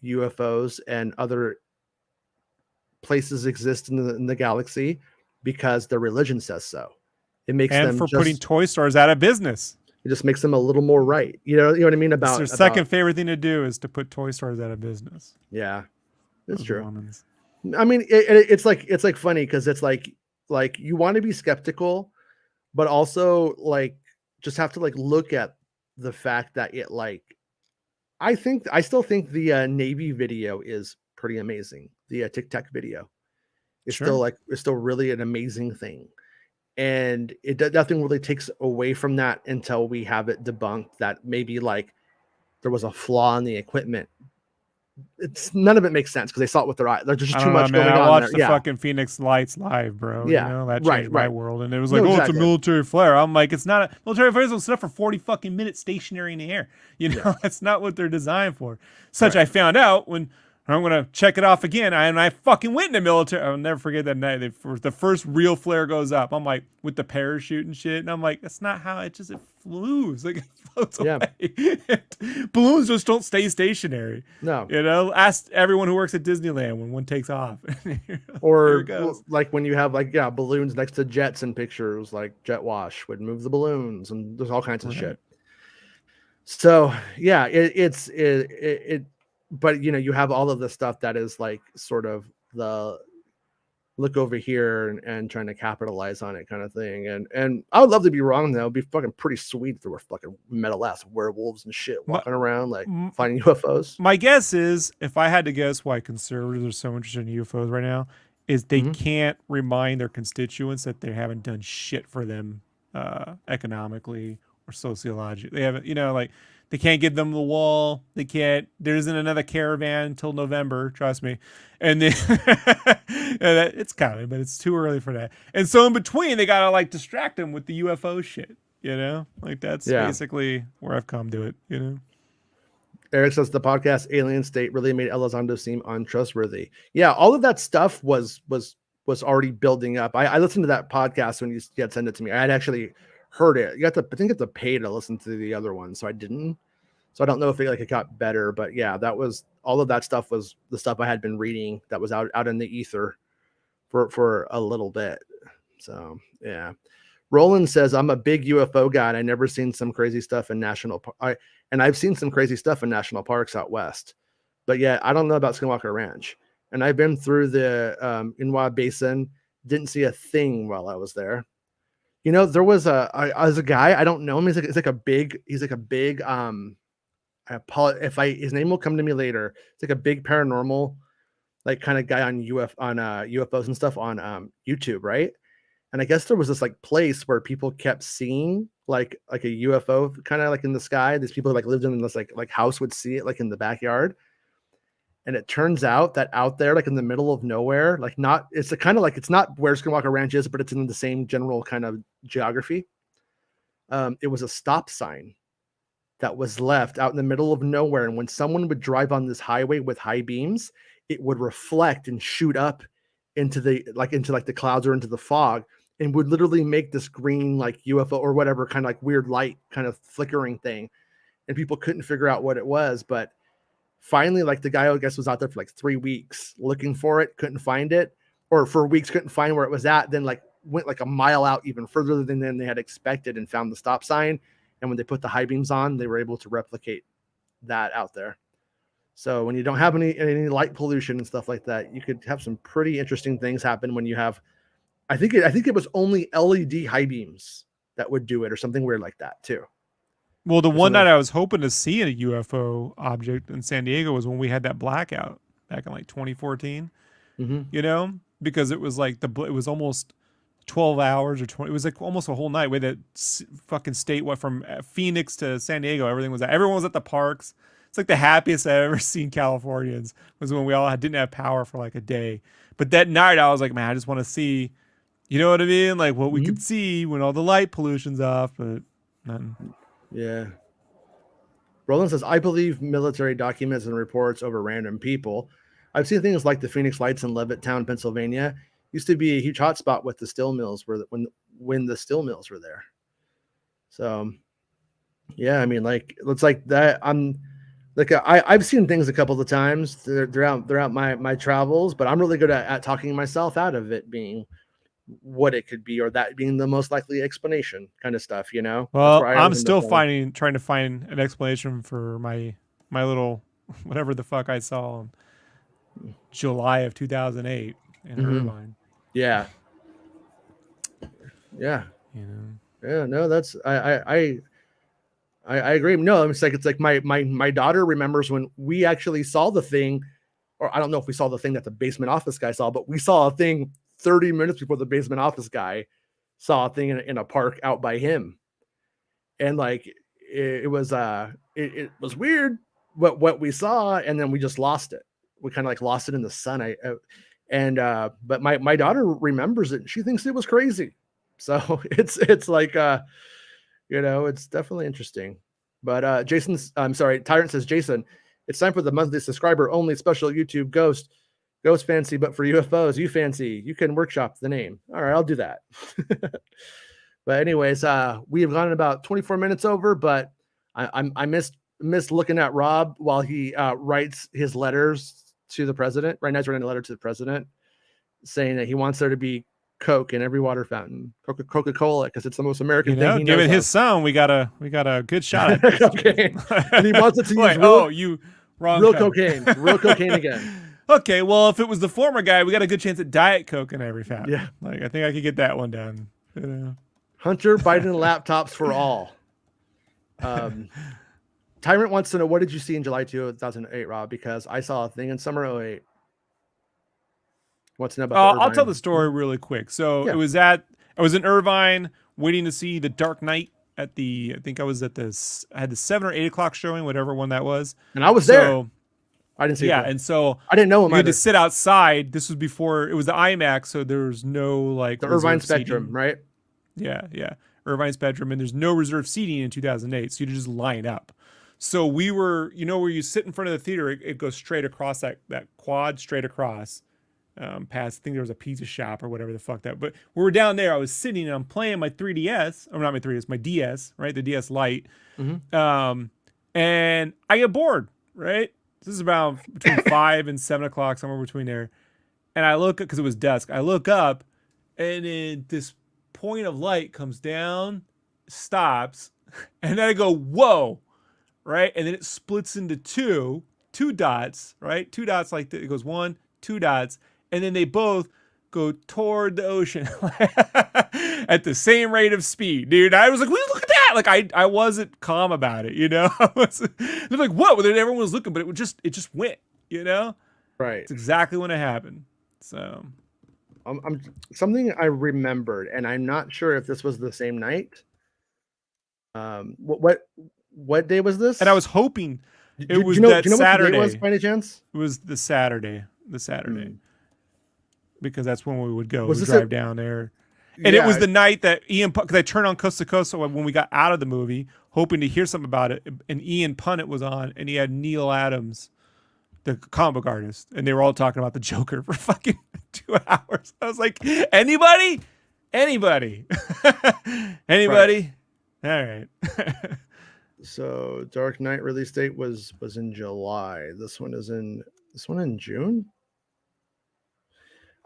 UFOs and other places exist in the galaxy because their religion says so. It makes them putting toy stores out of business. It just makes them a little more right. You know what I mean? About their second favorite thing to do is to put toy stores out of business. Yeah, that's true. Mormons. I mean, it's like funny because it's like you want to be skeptical, but also like just have to like look at the fact that it like, I still think the Navy video is pretty amazing. The Tic Tac video is still really an amazing thing. and nothing really takes away from that until we have it debunked that maybe like there was a flaw in the equipment. It's none of it makes sense because they saw it with their eyes. There's just I too don't know, much man. going I on there. watched the Yeah, fucking Phoenix Lights live, bro. You yeah, know, that right, changed my right. world. And it was No, like, oh, it's a exactly. military flare. I'm like, it's not a military flare. It's stuff for 40 fucking minutes stationary in the air. You know, Yeah. that's not what they're designed for. Such Right. I found out when I'm gonna check it off again. I fucking went in the military. I'll never forget that night. The first real flare goes up. I'm like with the parachute and shit, and I'm like, that's not how it flew. Like it floats Yeah. away. Balloons just don't stay stationary. No. You know, ask everyone who works at Disneyland when one takes off. Here Or it goes. like when you have like balloons next to jets in pictures, like Jet Wash would move the balloons, and there's all kinds of shit. So yeah, it but you know, you have all of the stuff that is like sort of the look over here and trying to capitalize on it kind of thing. And I would love to be wrong though. It'd be fucking pretty sweet if there were fucking metal ass werewolves and shit walking around like finding UFOs. My guess is, if I had to guess why conservatives are so interested in UFOs right now, is they can't remind their constituents that they haven't done shit for them economically or sociologically. They haven't, you know, like they can't give them the wall. They can't. There isn't another caravan until November. Trust me. And then it's coming, but it's too early for that. And so in between, they gotta like distract them with the UFO shit. You know, like that's basically where I've come to it. You know. Eric says the podcast Alien State really made Elizondo seem untrustworthy. Yeah, all of that stuff was already building up. I listened to that podcast when you had sent it to me. I had actually heard it. I think you have to pay to listen to the other one, so I didn't. So I don't know if it got better, but yeah, that was all of that stuff was the stuff I had been reading that was out in the ether for a little bit. So yeah. Roland says, I'm a big UFO guy and I never seen some crazy stuff in I've seen some crazy stuff in national parks out west, but yeah, I don't know about Skinwalker Ranch. And I've been through the Inwa Basin, didn't see a thing while I was there. You know, there was a guy, I don't know him. He's like a big I apologize if his name will come to me later. It's like a big paranormal, like kind of guy on UFOs and stuff on YouTube, right? And I guess there was this like place where people kept seeing like a UFO kind of like in the sky. These people who like lived in this like house would see it like in the backyard. And it turns out that out there, like in the middle of nowhere, like it's a kind of like, it's not where Skinwalker Ranch is, but it's in the same general kind of geography. It was a stop sign that was left out in the middle of nowhere. And when someone would drive on this highway with high beams, it would reflect and shoot up into the clouds or into the fog and would literally make this green, like UFO or whatever kind of like weird light kind of flickering thing. And people couldn't figure out what it was. But finally, like the guy, I guess, was out there for like 3 weeks looking for it, couldn't find it, or for weeks couldn't find where it was at. Then like went like a mile out even further than they had expected and found the stop sign. And when they put the high beams on, they were able to replicate that out there. So when you don't have any light pollution and stuff like that, you could have some pretty interesting things happen when you have, I think it was only LED high beams that would do it or something weird like that too. Well, the one night I was hoping to see a UFO object in San Diego was when we had that blackout back in like 2014, you know, because it was like it was almost 12 hours or 20. It was like almost a whole night. We had that fucking state, from Phoenix to San Diego, everyone was at the parks. It's like the happiest I've ever seen Californians was when we all didn't have power for like a day. But that night I was like, man, I just want to see, you know what I mean? Like what we could see when all the light pollution's off, but nothing. Yeah. Roland says, I believe military documents and reports over random people. I've seen things like the Phoenix Lights in Levittown, Pennsylvania. Used to be a huge hotspot with the steel mills when the steel mills were there. So yeah, I mean, like it's like that. I'm like I've seen things a couple of times throughout my travels, but I'm really good at talking myself out of it being what it could be, or that being the most likely explanation kind of stuff, you know? Well, I'm still trying to find an explanation for my little, whatever the fuck I saw in July of 2008 in Irvine. Yeah. Yeah. You know? Yeah, no, that's, I agree. No, it's like my daughter remembers when we actually saw the thing, or I don't know if we saw the thing that the basement office guy saw, but we saw a thing 30 minutes before the basement office guy saw a thing in a park out by him, and like it was weird what we saw, and then we just lost it. We kind of like lost it in the sun. But my daughter remembers it. And she thinks it was crazy. So it's like it's definitely interesting. But I'm sorry, Tyrant says, Jason, it's time for the monthly subscriber only special YouTube Ghost fancy, but for UFOs, you fancy. You can workshop the name. All right, I'll do that. But anyways, we have gone about 24 minutes over, but I missed looking at Rob while he writes his letters to the president. Right now he's writing a letter to the president saying that he wants there to be Coke in every water fountain, Coca-Cola, because it's the most American thing he knows. Given his sound, we got a good shot at this. Okay. And he wants it to use real cocaine again. Okay, well, if it was the former guy, we got a good chance at Diet Coke in every fountain. Yeah. Like, I think I could get that one done. Hunter Biden laptops for all. Tyrant wants to know, what did you see in July 2008, Rob? Because I saw a thing in summer 2008. What's know about I'll tell the story really quick. So I was in Irvine waiting to see The Dark Knight I think I had the 7 or 8 o'clock showing, whatever one that was. And I was there. I didn't see it. Yeah, and so I didn't know him. We had to sit outside. This was before it was the IMAX, so there was no like the Irvine Spectrum, right? Yeah. Irvine Spectrum, and there's no reserved seating in 2008, so you just line up. So we were, where you sit in front of the theater, it goes straight across that quad, straight across, past. I think there was a pizza shop or whatever the fuck that. But we were down there. I was sitting and I'm playing my 3DS, or not my 3DS, my DS, right, the DS Lite, and I get bored, right. This is about between 5 and 7 o'clock, somewhere between there. And I look, because it was dusk, I look up, and then this point of light comes down, stops, and then I go, whoa, right? And then it splits into two dots, right? 2 dots like that. It goes 1, 2 dots, and then they both go toward the ocean at the same rate of speed, dude. I was like, look at that. Like I wasn't calm about it, they're like, what? Well, then everyone was looking, but it just went, Right. It's exactly when it happened. So I'm something I remembered, and I'm not sure if this was the same night. What day was this? And I was hoping it was that Saturday. What the day was, by any chance? It was the Saturday. Because that's when we would go. We'd drive down there. And it was the night that because I turned on Coast to Coast when we got out of the movie, hoping to hear something about it. And Ian Punnett was on, and he had Neil Adams, the comic book artist, and they were all talking about the Joker for fucking 2 hours. I was like, anybody? Anybody? Right. All right. So Dark Knight release date was in July. This one in June.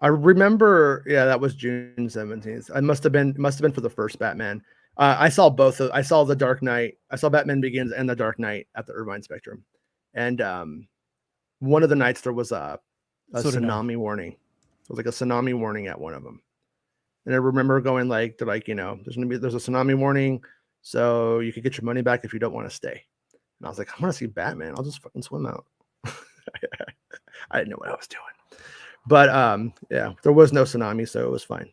I remember, that was June 17th. I must have been for the first Batman. I saw both. I saw the Dark Knight. I saw Batman Begins and the Dark Knight at the Irvine Spectrum. And one of the nights there was a tsunami warning. It was like a tsunami warning at one of them. And I remember going there's a tsunami warning, so you could get your money back if you don't want to stay. And I was like, I want to see Batman. I'll just fucking swim out. I didn't know what I was doing. But there was no tsunami, so it was fine.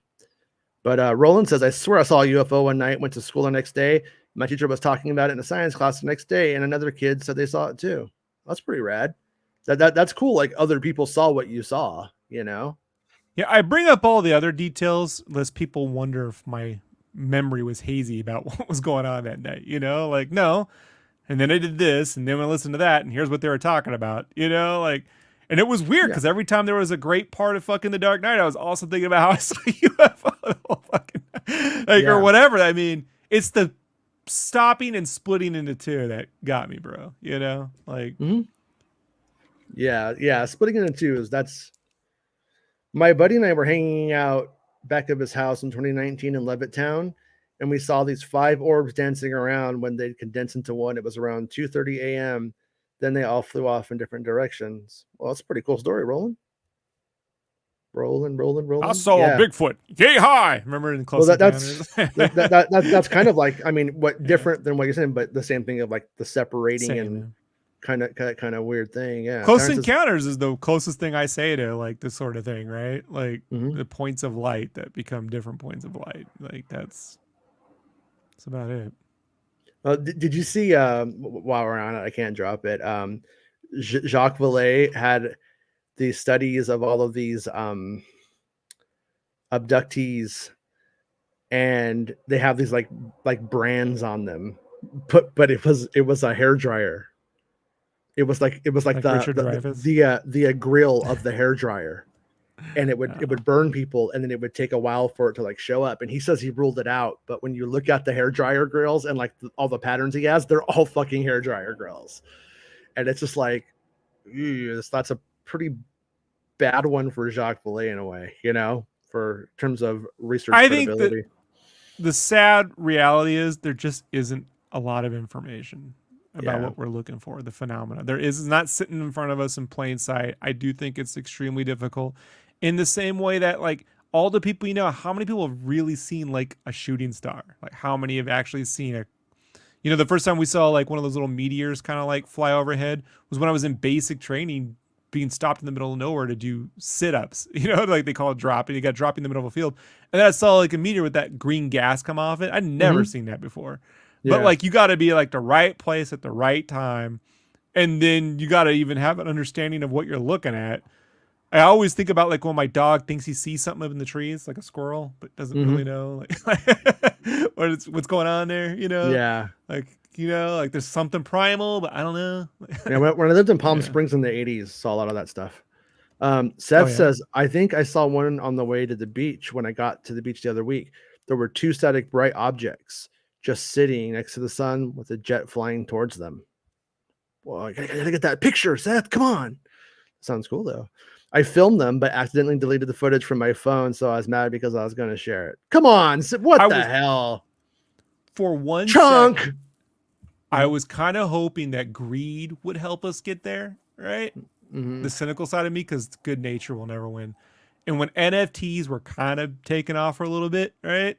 But Roland says, I swear I saw a UFO one night, went to school the next day. My teacher was talking about it in a science class the next day, and another kid said they saw it too. That's pretty rad. That's cool. Like other people saw what you saw, Yeah, I bring up all the other details lest people wonder if my memory was hazy about what was going on that night, Like, no. And then I did this, and then I listened to that, and here's what they were talking about, And it was weird because every time there was a great part of fucking The Dark Knight, I was also thinking about how I saw UFO the whole fucking or whatever. I mean, it's the stopping and splitting into two that got me, bro. Like splitting into two that's my buddy and I were hanging out back of his house in 2019 in Levittown, and we saw these 5 orbs dancing around. When they condensed into one, it was around 2:30 a.m. Then they all flew off in different directions. Well, that's a pretty cool story, Roland. Roland. I saw a Bigfoot. Yay high! Remember in Close Encounters? That's kind of like, what different than what you're saying, but the same thing of like the separating and kind of weird thing. Yeah. Close Terrence Encounters is the closest thing I say to like this sort of thing, right? Like Mhm. the points of light that become different points of light. Like that's about it. Did you see? While we're on it, I can't drop it. Jacques Vallée had these studies of all of these abductees, and they have these like brands on them, but it was a hair dryer. It was like Richard Dreyfuss? the grill of the hair dryer, and it would burn people, and then it would take a while for it to like show up. And he says he ruled it out, but when you look at the hair dryer grills and like all the patterns he has, they're all fucking hair dryer grills, and it's just like, that's a pretty bad one for Jacques Vallée in a way, for terms of research credibility. Think the sad reality is there just isn't a lot of information about what we're looking for, the phenomena. It's not sitting in front of us in plain sight. I do think it's extremely difficult in the same way that like all the people, how many people have really seen like a shooting star? Like how many have actually seen the first time we saw like one of those little meteors kind of like fly overhead was when I was in basic training, being stopped in the middle of nowhere to do sit-ups, like they call it dropping. You got dropping in the middle of a field. And then I saw like a meteor with that green gas come off it. I'd never seen that before. But like you got to be like the right place at the right time, and then you got to even have an understanding of what you're looking at. I always think about like when my dog thinks he sees something up in the trees, like a squirrel, but doesn't really know like what's going on there. Yeah, like like there's something primal, but I don't know. When I lived in Palm Springs in the 80s, saw a lot of that stuff. Seth says, I think I saw one on the way to the beach. When I got to the beach the other week, there were two static bright objects just sitting next to the sun with a jet flying towards them. Well, I gotta get that picture, Seth. Come on. Sounds cool though. I filmed them, but accidentally deleted the footage from my phone, so I was mad because I was going to share it. Come on, what the hell? For one chunk, second, I was kind of hoping that greed would help us get there, right? The cynical side of me, because good nature will never win. And when NFTs were kind of taken off for a little bit, right?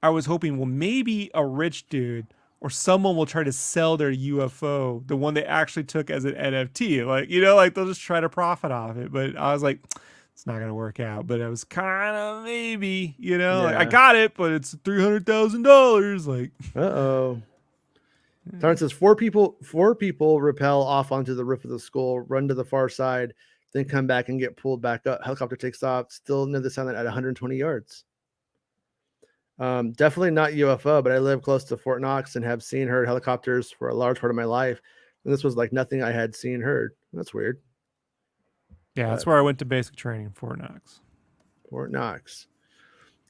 I was hoping, well, maybe a rich dude or someone will try to sell their UFO, the one they actually took as an NFT. Like, like they'll just try to profit off it. But I was like, it's not going to work out. But it was kind of maybe, like, I got it, but it's $300,000. Like, uh-oh. Tarn says 4 people rappel off onto the roof of the school, run to the far side, then come back and get pulled back up. Helicopter takes off, still near the sound at 120 yards. Definitely not UFO, but I live close to Fort Knox and have heard helicopters for a large part of my life. And this was like nothing I had heard. That's weird. Yeah, that's where I went to basic training, Fort Knox. Fort Knox.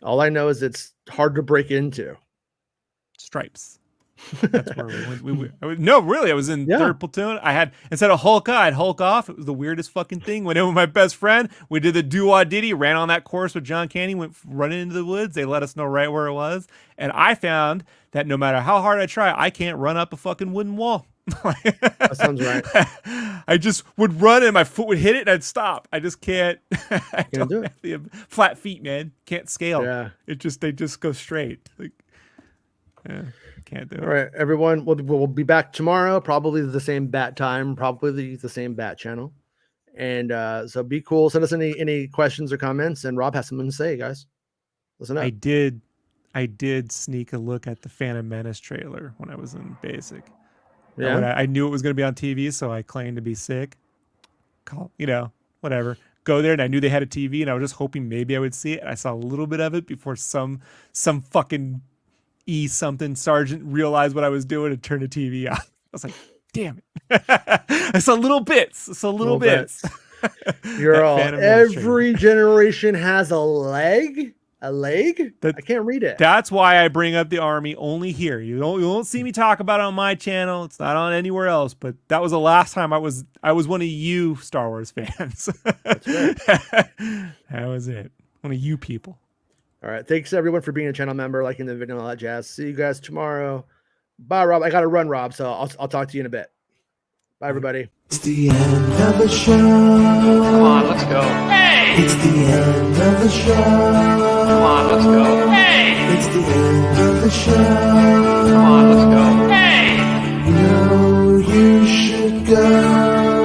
All I know is it's hard to break into. Stripes. That's where we went. I was in 3rd platoon. I had, instead of Hulk, I had Hulk off. It was the weirdest fucking thing. Went in with my best friend. We did the do-wah-diddy, ran on that course with John Candy, went running into the woods. They let us know right where it was. And I found that no matter how hard I try, I can't run up a fucking wooden wall. That sounds right. I just would run and my foot would hit it and I'd stop. I just can't. I can't do it. Flat feet, man. Can't scale. Yeah. They just go straight. Like, yeah. Can't do it. All right, everyone. We'll be back tomorrow, probably the same bat time, probably the same bat channel. And so be cool. Send us any questions or comments. And Rob has something to say, guys. Listen up. I did sneak a look at the Phantom Menace trailer when I was in basic. Yeah. I knew it was going to be on TV, so I claimed to be sick. Whatever. Go there, and I knew they had a TV, and I was just hoping maybe I would see it. I saw a little bit of it before some fucking something sergeant realized what I was doing and turned the TV off. I was like, damn it. I saw little bits. You're all, every generation has a leg. I can't read it. That's why I bring up the Army only here. You won't see me talk about it on my channel. It's not on anywhere else. But that was the last time I was one of you Star Wars fans. That's right. That was it. One of you people. All right. Thanks everyone for being a channel member, liking the video and all that jazz. See you guys tomorrow. Bye, Rob. I got to run, Rob. So I'll talk to you in a bit. Bye, everybody. It's the end of the show. Come on, let's go. Hey! It's the end of the show. Come on, let's go. Hey! It's the end of the show. Come on, let's go.